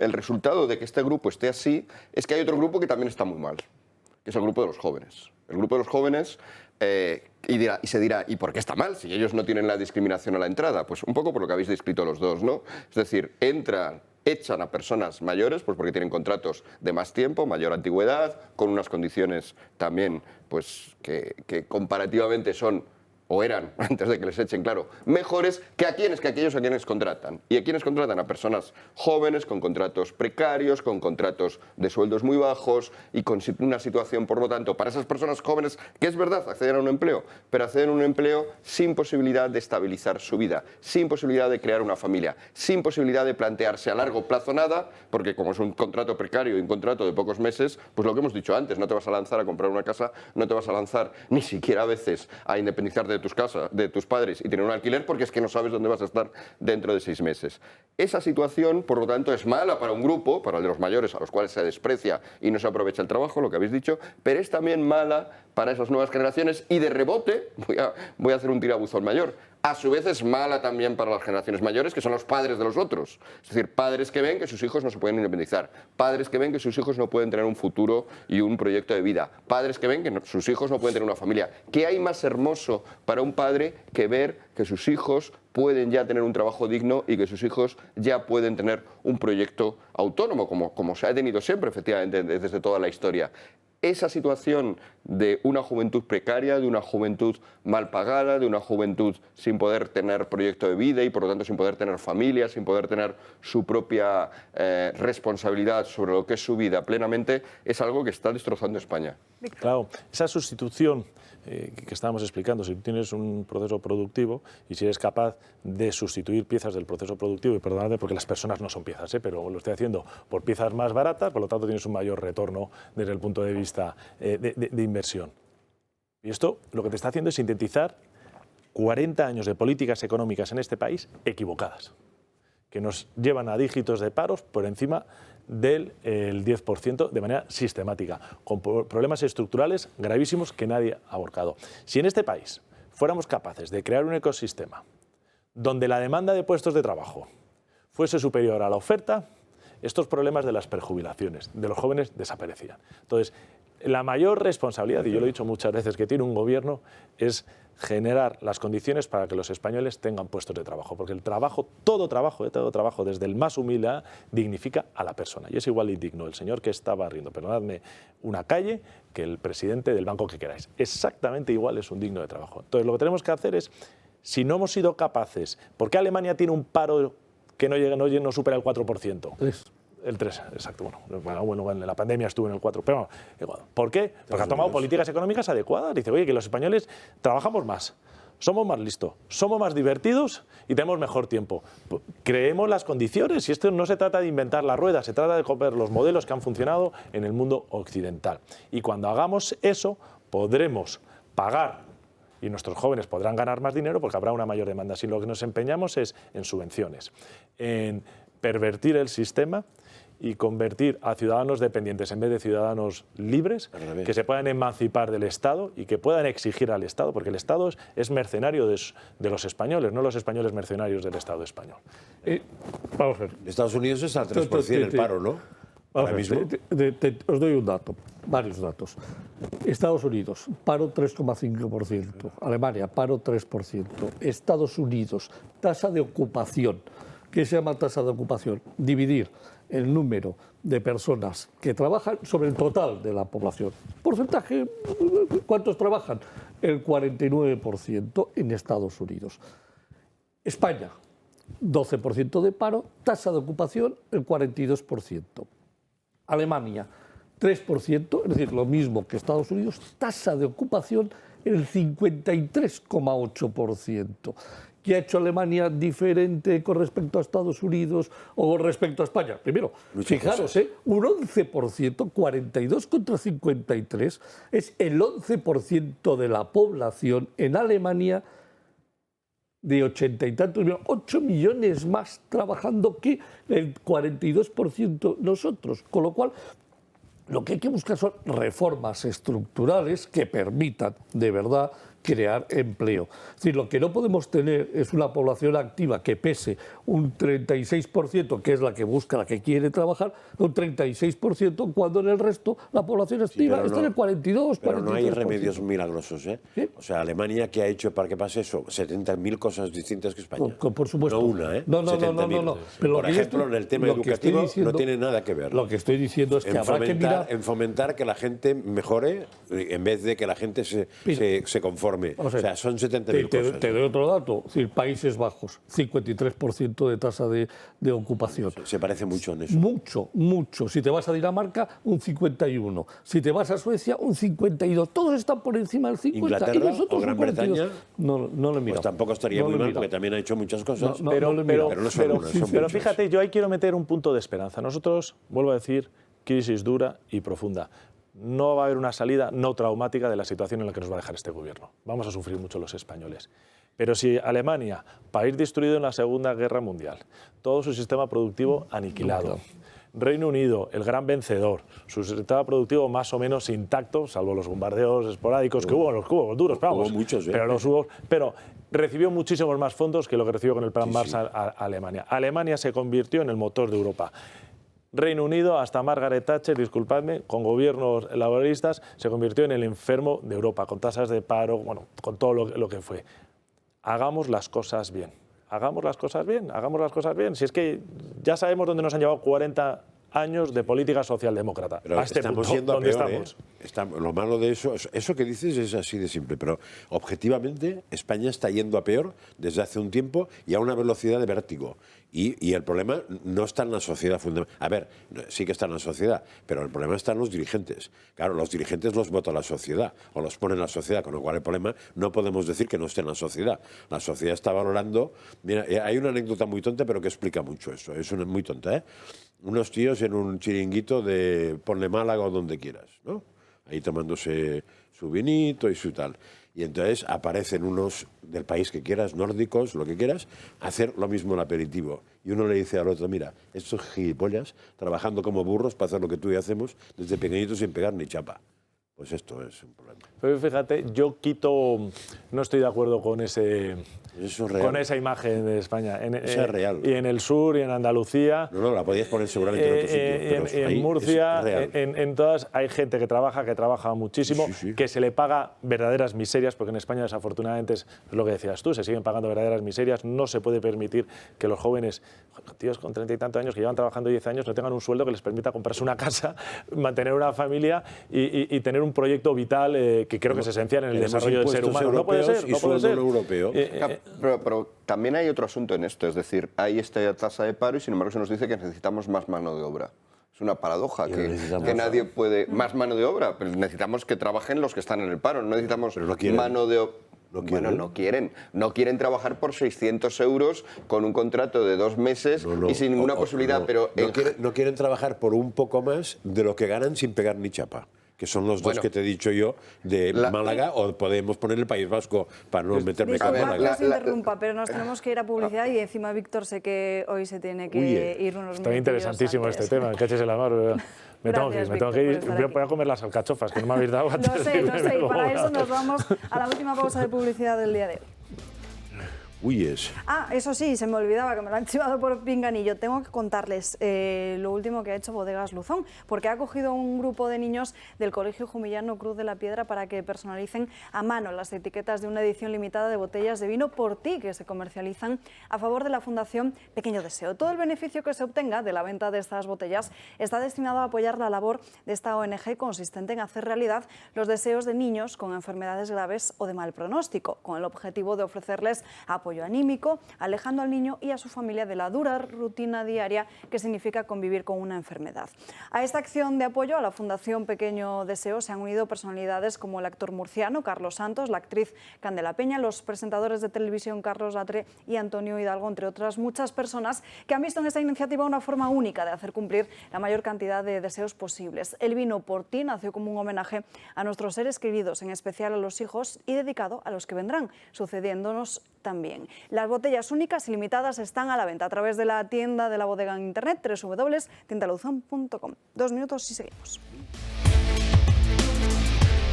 [SPEAKER 6] el resultado de que este grupo esté así es que hay otro grupo que también está muy mal, que es el grupo de los jóvenes. El grupo de los jóvenes, y se dirá, ¿y por qué está mal si ellos no tienen la discriminación a la entrada? Pues un poco por lo que habéis descrito los dos, ¿no? Es decir, echan a personas mayores pues porque tienen contratos de más tiempo, mayor antigüedad, con unas condiciones también pues que comparativamente son o eran, antes de que les echen, claro, mejores que aquellos a quienes contratan. Y a quienes contratan a personas jóvenes, con contratos precarios, con contratos de sueldos muy bajos y con una situación, por lo tanto, para esas personas jóvenes, que es verdad, acceden a un empleo, pero acceden a un empleo sin posibilidad de estabilizar su vida, sin posibilidad de crear una familia, sin posibilidad de plantearse a largo plazo nada, porque como es un contrato precario y un contrato de pocos meses, pues lo que hemos dicho antes, no te vas a lanzar a comprar una casa, no te vas a lanzar ni siquiera a veces a independizarte de tus padres y tener un alquiler porque es que no sabes dónde vas a estar dentro de 6 meses. Esa situación, por lo tanto, es mala para un grupo, para el de los mayores a los cuales se desprecia y no se aprovecha el trabajo, lo que habéis dicho, pero es también mala para esas nuevas generaciones y de rebote, voy a hacer un tirabuzón mayor, a su vez es mala también para las generaciones mayores, que son los padres de los otros. Es decir, padres que ven que sus hijos no se pueden independizar, padres que ven que sus hijos no pueden tener un futuro y un proyecto de vida, padres que ven que sus hijos no pueden tener una familia. ¿Qué hay más hermoso para un padre que ver que sus hijos pueden ya tener un trabajo digno y que sus hijos ya pueden tener un proyecto autónomo, como se ha tenido siempre, efectivamente, desde toda la historia? Esa situación de una juventud precaria, de una juventud mal pagada, de una juventud sin poder tener proyecto de vida y por lo tanto sin poder tener familia, sin poder tener su propia responsabilidad sobre lo que es su vida plenamente, es algo que está destrozando España.
[SPEAKER 5] Claro, esa sustitución que estábamos explicando, si tienes un proceso productivo, y si eres capaz de sustituir piezas del proceso productivo, y perdonadme porque las personas no son piezas, pero lo estoy haciendo por piezas más baratas, por lo tanto tienes un mayor retorno desde el punto de vista de inversión. Y esto lo que te está haciendo es sintetizar 40 años de políticas económicas en este país equivocadas, que nos llevan a dígitos de paros por encima del 10% de manera sistemática, con problemas estructurales gravísimos que nadie ha abordado. Si en este país fuéramos capaces de crear un ecosistema donde la demanda de puestos de trabajo fuese superior a la oferta, estos problemas de las prejubilaciones de los jóvenes desaparecían. Entonces, la mayor responsabilidad, y yo lo he dicho muchas veces, que tiene un gobierno es generar las condiciones para que los españoles tengan puestos de trabajo, porque el trabajo, todo trabajo, desde el más humilde, dignifica a la persona. Y es igual de indigno el señor que está barriendo, perdonadme, una calle que el presidente del banco que queráis. Exactamente igual es un digno de trabajo. Entonces, lo que tenemos que hacer es, si no hemos sido capaces, ¿por qué Alemania tiene un paro que no supera el 4%? El 3, exacto. Bueno, en la pandemia estuvo en el 4. Pero, ¿por qué? Porque ha tomado políticas económicas adecuadas. Dice, oye, que los españoles trabajamos más, somos más listos, somos más divertidos y tenemos mejor tiempo. Creemos las condiciones, y esto no se trata de inventar la rueda, se trata de copiar los modelos que han funcionado en el mundo occidental. Y cuando hagamos eso, podremos pagar y nuestros jóvenes podrán ganar más dinero porque habrá una mayor demanda. Si lo que nos empeñamos es en subvenciones, en pervertir el sistema y convertir a ciudadanos dependientes en vez de ciudadanos libres, que se puedan emancipar del Estado y que puedan exigir al Estado, porque el Estado es mercenario de los españoles, no los españoles mercenarios del Estado español.
[SPEAKER 7] Vamos a ver.
[SPEAKER 4] Estados Unidos es al 3% el paro, ¿no? Ahora mismo.
[SPEAKER 7] Os doy un dato, varios datos. Estados Unidos, paro 3,5%. Alemania, paro 3%. Estados Unidos, tasa de ocupación. ¿Qué se llama tasa de ocupación? Dividir el número de personas que trabajan sobre el total de la población. Porcentaje, ¿cuántos trabajan? El 49% en Estados Unidos. España, 12% de paro, tasa de ocupación el 42%. Alemania, 3%, es decir, lo mismo que Estados Unidos, tasa de ocupación el 53,8%. ¿Qué ha hecho Alemania diferente con respecto a Estados Unidos o con respecto a España? Primero, fijaros, un 11%, 42 contra 53, es el 11% de la población en Alemania de 80 y tantos millones, 8 millones más trabajando que el 42% nosotros. Con lo cual, lo que hay que buscar son reformas estructurales que permitan, de verdad, crear empleo. Es decir, lo que no podemos tener es una población activa que pese un 36%, que es la que busca, la que quiere trabajar, un 36%, cuando en el resto la población activa está en el 42%.
[SPEAKER 4] Pero no hay remedios milagrosos, ¿eh? ¿Sí? O sea, Alemania, ¿qué ha hecho para que pase eso? 70.000 cosas distintas que España.
[SPEAKER 7] Por supuesto.
[SPEAKER 4] No una, ¿eh?
[SPEAKER 7] No. Pero
[SPEAKER 4] por ejemplo, en el tema educativo no tiene nada que ver.
[SPEAKER 7] Lo que estoy diciendo es que habrá que mirar...
[SPEAKER 4] En fomentar que la gente mejore en vez de que la gente se conforme. O sea, son 70.000 cosas.
[SPEAKER 7] Te doy otro dato. Es decir, Países Bajos, 53% de tasa de ocupación.
[SPEAKER 4] Se parece mucho en eso.
[SPEAKER 7] Mucho. Si te vas a Dinamarca, un 51. Si te vas a Suecia, un 52. Todos están por encima del 50.
[SPEAKER 4] Inglaterra
[SPEAKER 7] y nosotros
[SPEAKER 4] o Gran Bretaña,
[SPEAKER 7] no lo he mirado.
[SPEAKER 4] Pues tampoco estaría muy mal, porque también ha hecho muchas cosas.
[SPEAKER 5] Pero
[SPEAKER 4] pero
[SPEAKER 5] fíjate, yo ahí quiero meter un punto de esperanza. Nosotros, vuelvo a decir, crisis dura y profunda. No va a haber una salida no traumática de la situación en la que nos va a dejar este gobierno. Vamos a sufrir mucho los españoles. Pero si Alemania, país destruido en la Segunda Guerra Mundial, todo su sistema productivo aniquilado, Reino Unido, el gran vencedor, su sistema productivo más o menos intacto, salvo los bombardeos esporádicos que hubo, los cubos duros,
[SPEAKER 4] hubo muchos,
[SPEAKER 5] pero recibió muchísimos más fondos que lo que recibió con el Plan Marshall a Alemania. Alemania se convirtió en el motor de Europa. Reino Unido, hasta Margaret Thatcher, disculpadme, con gobiernos laboristas, se convirtió en el enfermo de Europa, con tasas de paro, bueno, con todo lo que fue. Hagamos las cosas bien. Hagamos las cosas bien. Si es que ya sabemos dónde nos han llevado 40 años de política socialdemócrata.
[SPEAKER 4] Pero
[SPEAKER 5] a este
[SPEAKER 4] estamos
[SPEAKER 5] punto,
[SPEAKER 4] yendo a
[SPEAKER 5] ¿dónde
[SPEAKER 4] peor,
[SPEAKER 5] estamos?
[SPEAKER 4] Lo malo de eso que dices es así de simple, pero objetivamente España está yendo a peor desde hace un tiempo y a una velocidad de vértigo. Y el problema no está en la sociedad fundamental. A ver, sí que está en la sociedad, pero el problema está en los dirigentes. Claro, los dirigentes los vota la sociedad o los pone la sociedad, con lo cual el problema no podemos decir que no esté en la sociedad. La sociedad está valorando... Mira, hay una anécdota muy tonta, pero que explica mucho eso. Es muy tonta, ¿eh? Unos tíos en un chiringuito de ponle Málaga o donde quieras, ¿no? Ahí tomándose su vinito y su tal. Y entonces aparecen unos del país que quieras, nórdicos, lo que quieras, a hacer lo mismo el aperitivo. Y uno le dice al otro, mira, estos gilipollas trabajando como burros para hacer lo que tú y hacemos desde pequeñitos sin pegar ni chapa. Pues esto es un problema.
[SPEAKER 5] Pero fíjate, yo no estoy de acuerdo con esa imagen de España.
[SPEAKER 4] Esa es real.
[SPEAKER 5] Y en el sur, y en Andalucía.
[SPEAKER 4] No, la podías poner seguramente en otro sitio.
[SPEAKER 5] Y en Murcia, en todas, hay gente que trabaja muchísimo, que se le paga verdaderas miserias, porque en España desafortunadamente es lo que decías tú, se siguen pagando verdaderas miserias. No se puede permitir que los jóvenes, tíos con 30 y tantos años que llevan trabajando 10 años, no tengan un sueldo que les permita comprarse una casa, mantener una familia y tener un proyecto vital que creo que es esencial en el desarrollo del ser humano. No puede ser, no puede ser.
[SPEAKER 6] Pero también hay otro asunto en esto, es decir, hay esta tasa de paro y sin embargo se nos dice que necesitamos más mano de obra. Es una paradoja que nadie puede... Más mano de obra, pero necesitamos que trabajen los que están en el paro, no necesitamos mano de obra. Bueno, no quieren trabajar por 600 euros con un contrato de 2 meses y sin ninguna posibilidad. Pero
[SPEAKER 4] no quieren trabajar por un poco más de lo que ganan sin pegar ni chapa. Que son los dos que te he dicho yo de Málaga, o podemos poner el País Vasco para no meterme con Málaga.
[SPEAKER 1] No interrumpa, pero nos tenemos que ir a publicidad y encima Víctor sé que hoy se tiene que ir unos minutos.
[SPEAKER 5] Está interesantísimo este tema, que eches el amor. Me tengo que ir. Voy a comer las alcachofas, que no me habéis dado antes.
[SPEAKER 1] Lo sé, y para eso nos vamos a la última pausa de publicidad del día de hoy. Eso sí, se me olvidaba, que me lo han chivado por pinganillo. Tengo que contarles lo último que ha hecho Bodegas Luzón, porque ha cogido un grupo de niños del Colegio Jumillano Cruz de la Piedra para que personalicen a mano las etiquetas de una edición limitada de botellas de vino Portí, que se comercializan a favor de la Fundación Pequeño Deseo. Todo el beneficio que se obtenga de la venta de estas botellas está destinado a apoyar la labor de esta ONG, consistente en hacer realidad los deseos de niños con enfermedades graves o de mal pronóstico, con el objetivo de ofrecerles apoyo anímico, alejando al niño y a su familia de la dura rutina diaria que significa convivir con una enfermedad. A esta acción de apoyo a la Fundación Pequeño Deseo se han unido personalidades como el actor murciano Carlos Santos, la actriz Candela Peña, los presentadores de televisión Carlos Latre y Antonio Hidalgo, entre otras muchas personas que han visto en esta iniciativa una forma única de hacer cumplir la mayor cantidad de deseos posibles. El vino Portí nació como un homenaje a nuestros seres queridos, en especial a los hijos, y dedicado a los que vendrán, sucediéndonos también. Las botellas únicas y limitadas están a la venta a través de la tienda de la bodega en internet www.tiendaluzon.com. 2 minutos y seguimos.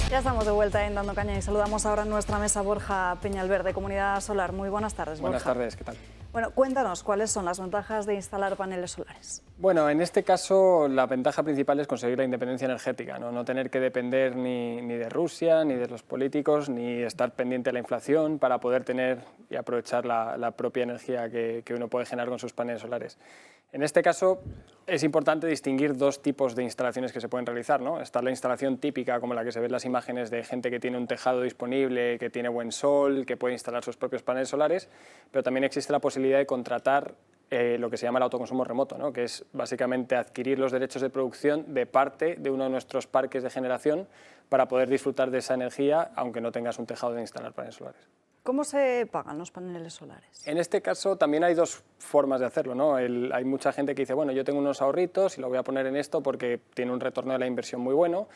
[SPEAKER 1] Ya estamos de vuelta en Dando Caña y saludamos ahora en nuestra mesa Borja Peñalver, Comunidad Solar. Muy buenas tardes, Borja.
[SPEAKER 21] Buenas tardes, ¿qué tal?
[SPEAKER 1] Bueno, cuéntanos cuáles son las ventajas de instalar paneles solares.
[SPEAKER 21] Bueno, en este caso la ventaja principal es conseguir la independencia energética, no tener que depender ni de Rusia, ni de los políticos, ni estar pendiente de la inflación para poder tener y aprovechar la propia energía que uno puede generar con sus paneles solares. En este caso es importante distinguir 2 tipos de instalaciones que se pueden realizar, ¿no? Está la instalación típica, como la que se ve en las imágenes, de gente que tiene un tejado disponible, que tiene buen sol, que puede instalar sus propios paneles solares, pero también existe la posibilidad de contratar lo que se llama el autoconsumo remoto, ¿no? Que es básicamente adquirir los derechos de producción de parte de uno de nuestros parques de generación para poder disfrutar de esa energía, aunque no tengas un tejado de instalar paneles solares.
[SPEAKER 1] ¿Cómo se pagan los paneles solares?
[SPEAKER 21] En este caso también hay 2 formas de hacerlo, ¿no? Hay mucha gente que dice, bueno, yo tengo unos ahorritos y lo voy a poner en esto porque tiene un retorno de la inversión muy bueno,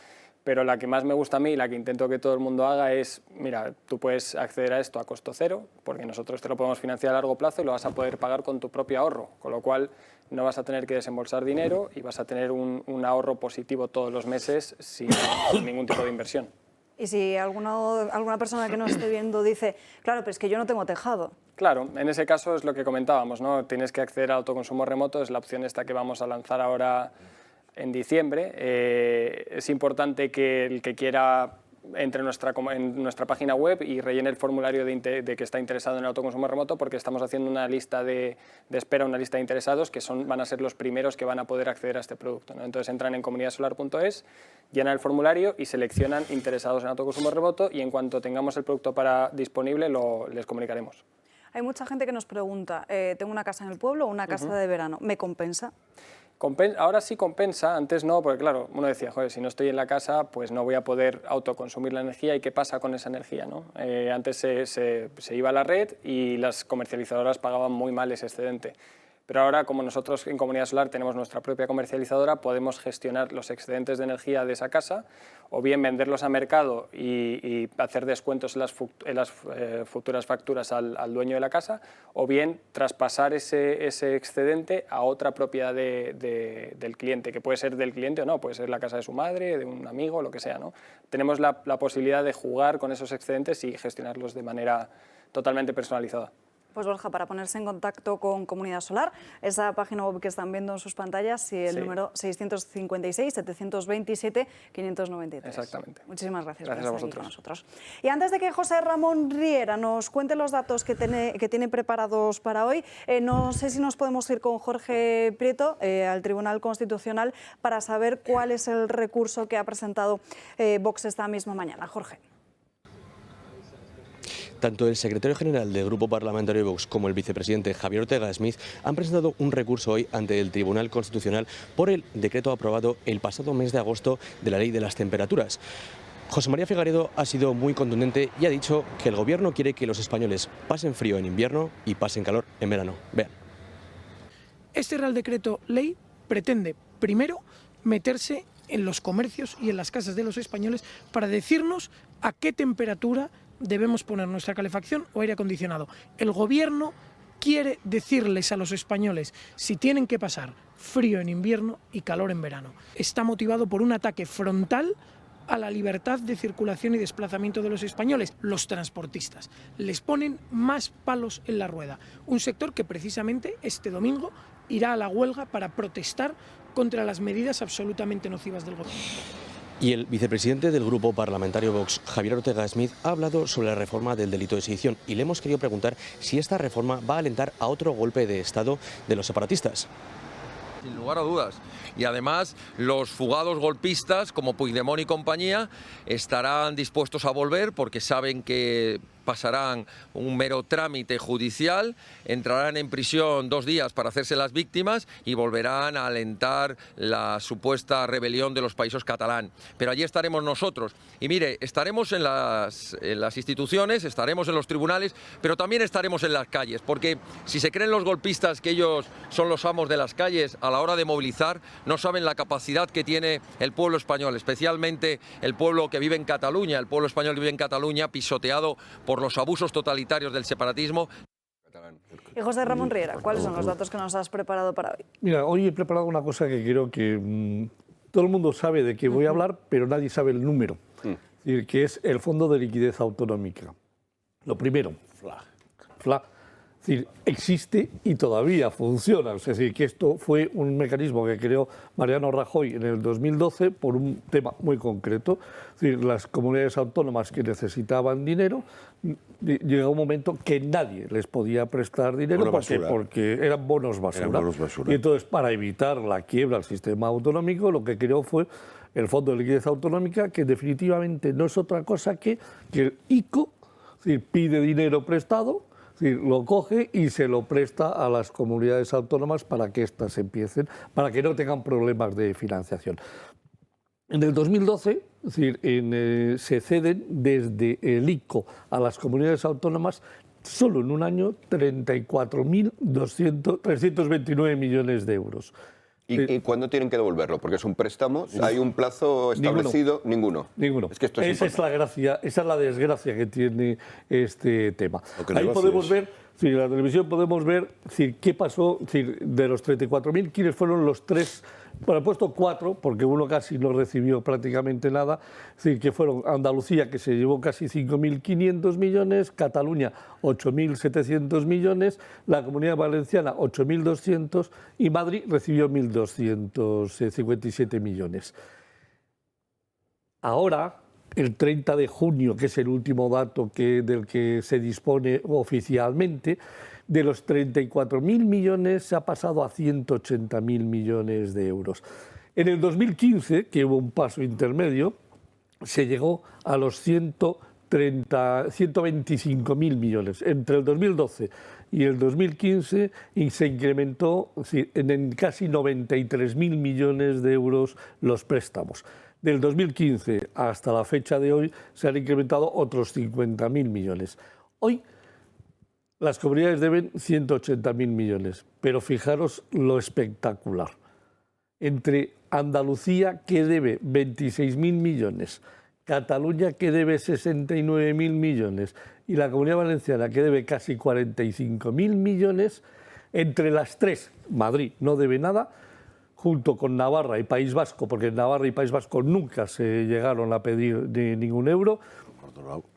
[SPEAKER 21] pero la que más me gusta a mí y la que intento que todo el mundo haga es, mira, tú puedes acceder a esto a costo cero, porque nosotros te lo podemos financiar a largo plazo y lo vas a poder pagar con tu propio ahorro, con lo cual no vas a tener que desembolsar dinero y vas a tener un ahorro positivo todos los meses sin ningún tipo de inversión.
[SPEAKER 1] Y si alguna persona que nos esté viendo dice, claro, pero es que yo no tengo tejado.
[SPEAKER 21] Claro, en ese caso es lo que comentábamos, ¿no? Tienes que acceder al autoconsumo remoto, es la opción esta que vamos a lanzar ahora en diciembre. Es importante que el que quiera entre en nuestra página web y rellene el formulario de que está interesado en el autoconsumo remoto, porque estamos haciendo una lista de espera, una lista de interesados que van a ser los primeros que van a poder acceder a este producto, ¿no? Entonces entran en comunidadsolar.es, llenan el formulario y seleccionan interesados en autoconsumo remoto, y en cuanto tengamos el producto disponible les comunicaremos.
[SPEAKER 1] Hay mucha gente que nos pregunta, tengo una casa en el pueblo o una casa de verano, ¿me compensa?
[SPEAKER 21] Ahora sí compensa, antes no, porque claro, uno decía, joder, si no estoy en la casa, pues no voy a poder autoconsumir la energía, ¿y qué pasa con esa energía, ¿no? Antes se iba a la red y las comercializadoras pagaban muy mal ese excedente. Pero ahora, como nosotros en Comunidad Solar tenemos nuestra propia comercializadora, podemos gestionar los excedentes de energía de esa casa, o bien venderlos a mercado y hacer descuentos en las futuras facturas al dueño de la casa, o bien traspasar ese excedente a otra propiedad del cliente, que puede ser del cliente o no, puede ser la casa de su madre, de un amigo, lo que sea, ¿no? Tenemos la posibilidad de jugar con esos excedentes y gestionarlos de manera totalmente personalizada.
[SPEAKER 1] Pues Borja, para ponerse en contacto con Comunidad Solar, esa página web que están viendo en sus pantallas y el número 656-727-593.
[SPEAKER 21] Exactamente.
[SPEAKER 1] Muchísimas gracias
[SPEAKER 21] por
[SPEAKER 1] estar
[SPEAKER 21] a vosotros.
[SPEAKER 1] aquí con nosotros. Y antes de que José Ramón Riera nos cuente los datos que tiene preparados para hoy, no sé si nos podemos ir con Jorge Prieto al Tribunal Constitucional para saber cuál es el recurso que ha presentado Vox esta misma mañana. Jorge.
[SPEAKER 10] Tanto el secretario general del Grupo Parlamentario de Vox como el vicepresidente Javier Ortega Smith han presentado un recurso hoy ante el Tribunal Constitucional por el decreto aprobado el pasado mes de agosto de la Ley de las Temperaturas. José María Figaredo ha sido muy contundente y ha dicho que el Gobierno quiere que los españoles pasen frío en invierno y pasen calor en verano. Vean.
[SPEAKER 22] Este Real Decreto Ley pretende, primero, meterse en los comercios y en las casas de los españoles para decirnos a qué temperatura debemos poner nuestra calefacción o aire acondicionado. El Gobierno quiere decirles a los españoles si tienen que pasar frío en invierno y calor en verano. Está motivado por un ataque frontal a la libertad de circulación y desplazamiento de los españoles. Los transportistas les ponen más palos en la rueda. Un sector que precisamente este domingo irá a la huelga para protestar contra las medidas absolutamente nocivas del Gobierno.
[SPEAKER 10] Y el vicepresidente del Grupo Parlamentario Vox, Javier Ortega Smith, ha hablado sobre la reforma del delito de sedición y le hemos querido preguntar si esta reforma va a alentar a otro golpe de Estado de los separatistas.
[SPEAKER 23] Sin lugar a dudas. Y además los fugados golpistas como Puigdemont y compañía estarán dispuestos a volver porque saben que pasarán un mero trámite judicial, entrarán en prisión 2 días para hacerse las víctimas y volverán a alentar la supuesta rebelión de los países catalán. Pero allí estaremos nosotros. Y mire, estaremos en las instituciones, estaremos en los tribunales, pero también estaremos en las calles, porque si se creen los golpistas que ellos son los amos de las calles a la hora de movilizar, no saben la capacidad que tiene el pueblo español, especialmente el pueblo que vive en Cataluña, el pueblo español que vive en Cataluña, pisoteado por los abusos totalitarios del separatismo.
[SPEAKER 1] Y José Ramón Riera, ¿cuáles son los datos que nos has preparado para hoy?
[SPEAKER 7] Mira, hoy he preparado una cosa que creo que todo el mundo sabe de qué voy a hablar, pero nadie sabe el número, es decir, que es el Fondo de Liquidez Autonómica. Lo primero, FLA. Es decir, existe y todavía funciona. Es decir, que esto fue un mecanismo que creó Mariano Rajoy en el 2012 por un tema muy concreto. Es decir, las comunidades autónomas que necesitaban dinero, llegó un momento que nadie les podía prestar dinero porque eran bonos basura. Y entonces, para evitar la quiebra del sistema autonómico, lo que creó fue el Fondo de Liquidez Autonómica, que definitivamente no es otra cosa que el ICO, es decir, pide dinero prestado, es decir, lo coge y se lo presta a las comunidades autónomas para que éstas empiecen, para que no tengan problemas de financiación. En el 2012, es decir, se ceden desde el ICO a las comunidades autónomas solo en un año 34.329 millones de euros.
[SPEAKER 6] ¿Y cuándo tienen que devolverlo? Porque es un préstamo, ¿hay un plazo establecido? Ninguno. Es que esto es
[SPEAKER 7] esa es la gracia, esa es la desgracia que tiene este tema. Ahí podemos ver, si en la televisión podemos ver qué pasó, de los 34.000, quiénes fueron los 3. Bueno, he puesto 4, porque uno casi no recibió prácticamente nada, es decir, que fueron Andalucía, que se llevó casi 5.500 millones, Cataluña 8.700 millones, la Comunidad Valenciana 8.200 y Madrid recibió 1.257 millones. Ahora, el 30 de junio, que es el último dato del que se dispone oficialmente, de los 34.000 millones se ha pasado a 180.000 millones de euros. En el 2015, que hubo un paso intermedio, se llegó a los 125.000 millones. Entre el 2012 y el 2015 y se incrementó en casi 93.000 millones de euros los préstamos. Del 2015 hasta la fecha de hoy se han incrementado otros 50.000 millones. Hoy las comunidades deben 180.000 millones, pero fijaros lo espectacular. Entre Andalucía, que debe 26.000 millones, Cataluña, que debe 69.000 millones, y la Comunidad Valenciana, que debe casi 45.000 millones, entre las tres, Madrid no debe nada, junto con Navarra y País Vasco, porque en Navarra y País Vasco nunca se llegaron a pedir de ningún euro.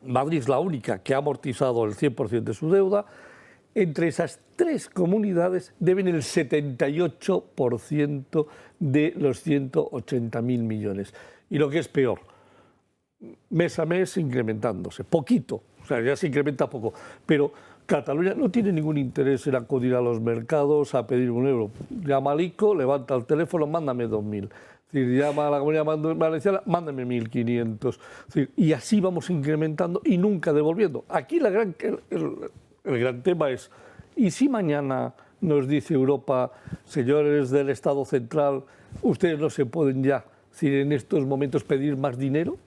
[SPEAKER 7] Madrid es la única que ha amortizado el 100% de su deuda. Entre esas tres comunidades deben el 78% de los 180.000 millones. Y lo que es peor, mes a mes incrementándose, poquito, o sea, ya se incrementa poco, pero Cataluña no tiene ningún interés en acudir a los mercados a pedir un euro. Llama al ICO, levanta el teléfono, mándame 2.000. Es decir, llama a la Comunidad Valenciana, mándame 1.500. Es decir, y así vamos incrementando y nunca devolviendo. Aquí el gran tema es, ¿y si mañana nos dice Europa, señores del Estado central, ustedes no se pueden ya, en estos momentos, pedir más dinero?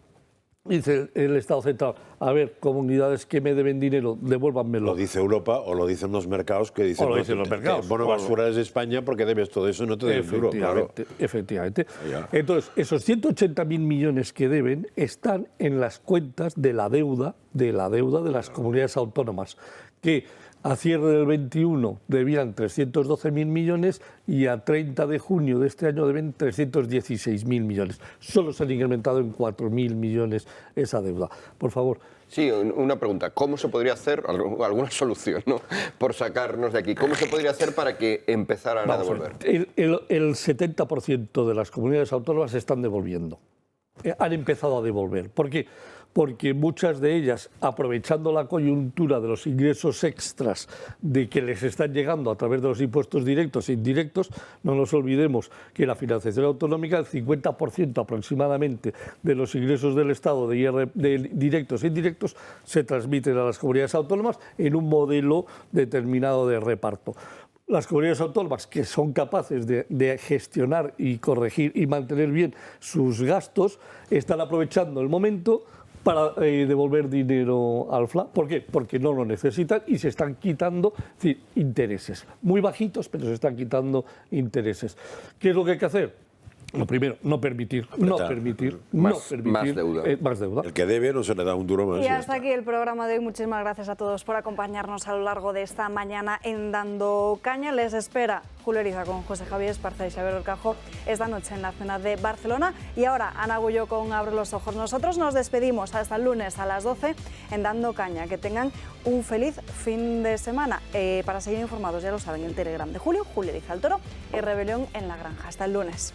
[SPEAKER 7] Dice el Estado central, a ver, comunidades que me deben dinero, devuélvanmelo.
[SPEAKER 4] Lo dice Europa o lo dicen los mercados que dicen,
[SPEAKER 7] o lo dicen los mercados.
[SPEAKER 4] Bueno, basura es España porque debes todo eso y no te deben duro. Claro.
[SPEAKER 7] Efectivamente. Entonces, esos 180.000 millones que deben están en las cuentas de la deuda de las comunidades autónomas, que a cierre del 21 debían 312.000 millones y a 30 de junio de este año deben 316.000 millones. Solo se han incrementado en 4.000 millones esa deuda. Por favor.
[SPEAKER 6] Sí, una pregunta. ¿Cómo se podría hacer, alguna solución, ¿no?, por sacarnos de aquí? ¿Cómo se podría hacer para que empezaran a devolver?
[SPEAKER 7] El 70% de las comunidades autónomas están devolviendo. Han empezado a devolver. ¿Por qué? Porque muchas de ellas, aprovechando la coyuntura de los ingresos extras de que les están llegando a través de los impuestos directos e indirectos, no nos olvidemos que la financiación autonómica, el 50% aproximadamente de los ingresos del Estado de directos e indirectos se transmiten a las comunidades autónomas en un modelo determinado de reparto. Las comunidades autónomas que son capaces de gestionar y corregir y mantener bien sus gastos están aprovechando el momento para devolver dinero al FLA. ¿Por qué? Porque no lo necesitan y se están quitando intereses. Muy bajitos, pero se están quitando intereses. ¿Qué es lo que hay que hacer? Lo primero, no permitir más deuda. Más deuda.
[SPEAKER 4] El que debe no se le da un duro más.
[SPEAKER 1] Y hasta aquí el programa de hoy. Muchísimas gracias a todos por acompañarnos a lo largo de esta mañana en Dando Caña. Les espera Julio Eriza con José Javier Esparza y Xabier Orcajo esta noche en la zona de Barcelona. Y ahora Ana Gullo con Abre los Ojos. Nosotros nos despedimos hasta el lunes a las 12 en Dando Caña. Que tengan un feliz fin de semana. Para seguir informados, ya lo saben, el Telegram de Julio Eriza al Toro y Rebelión en la Granja. Hasta el lunes.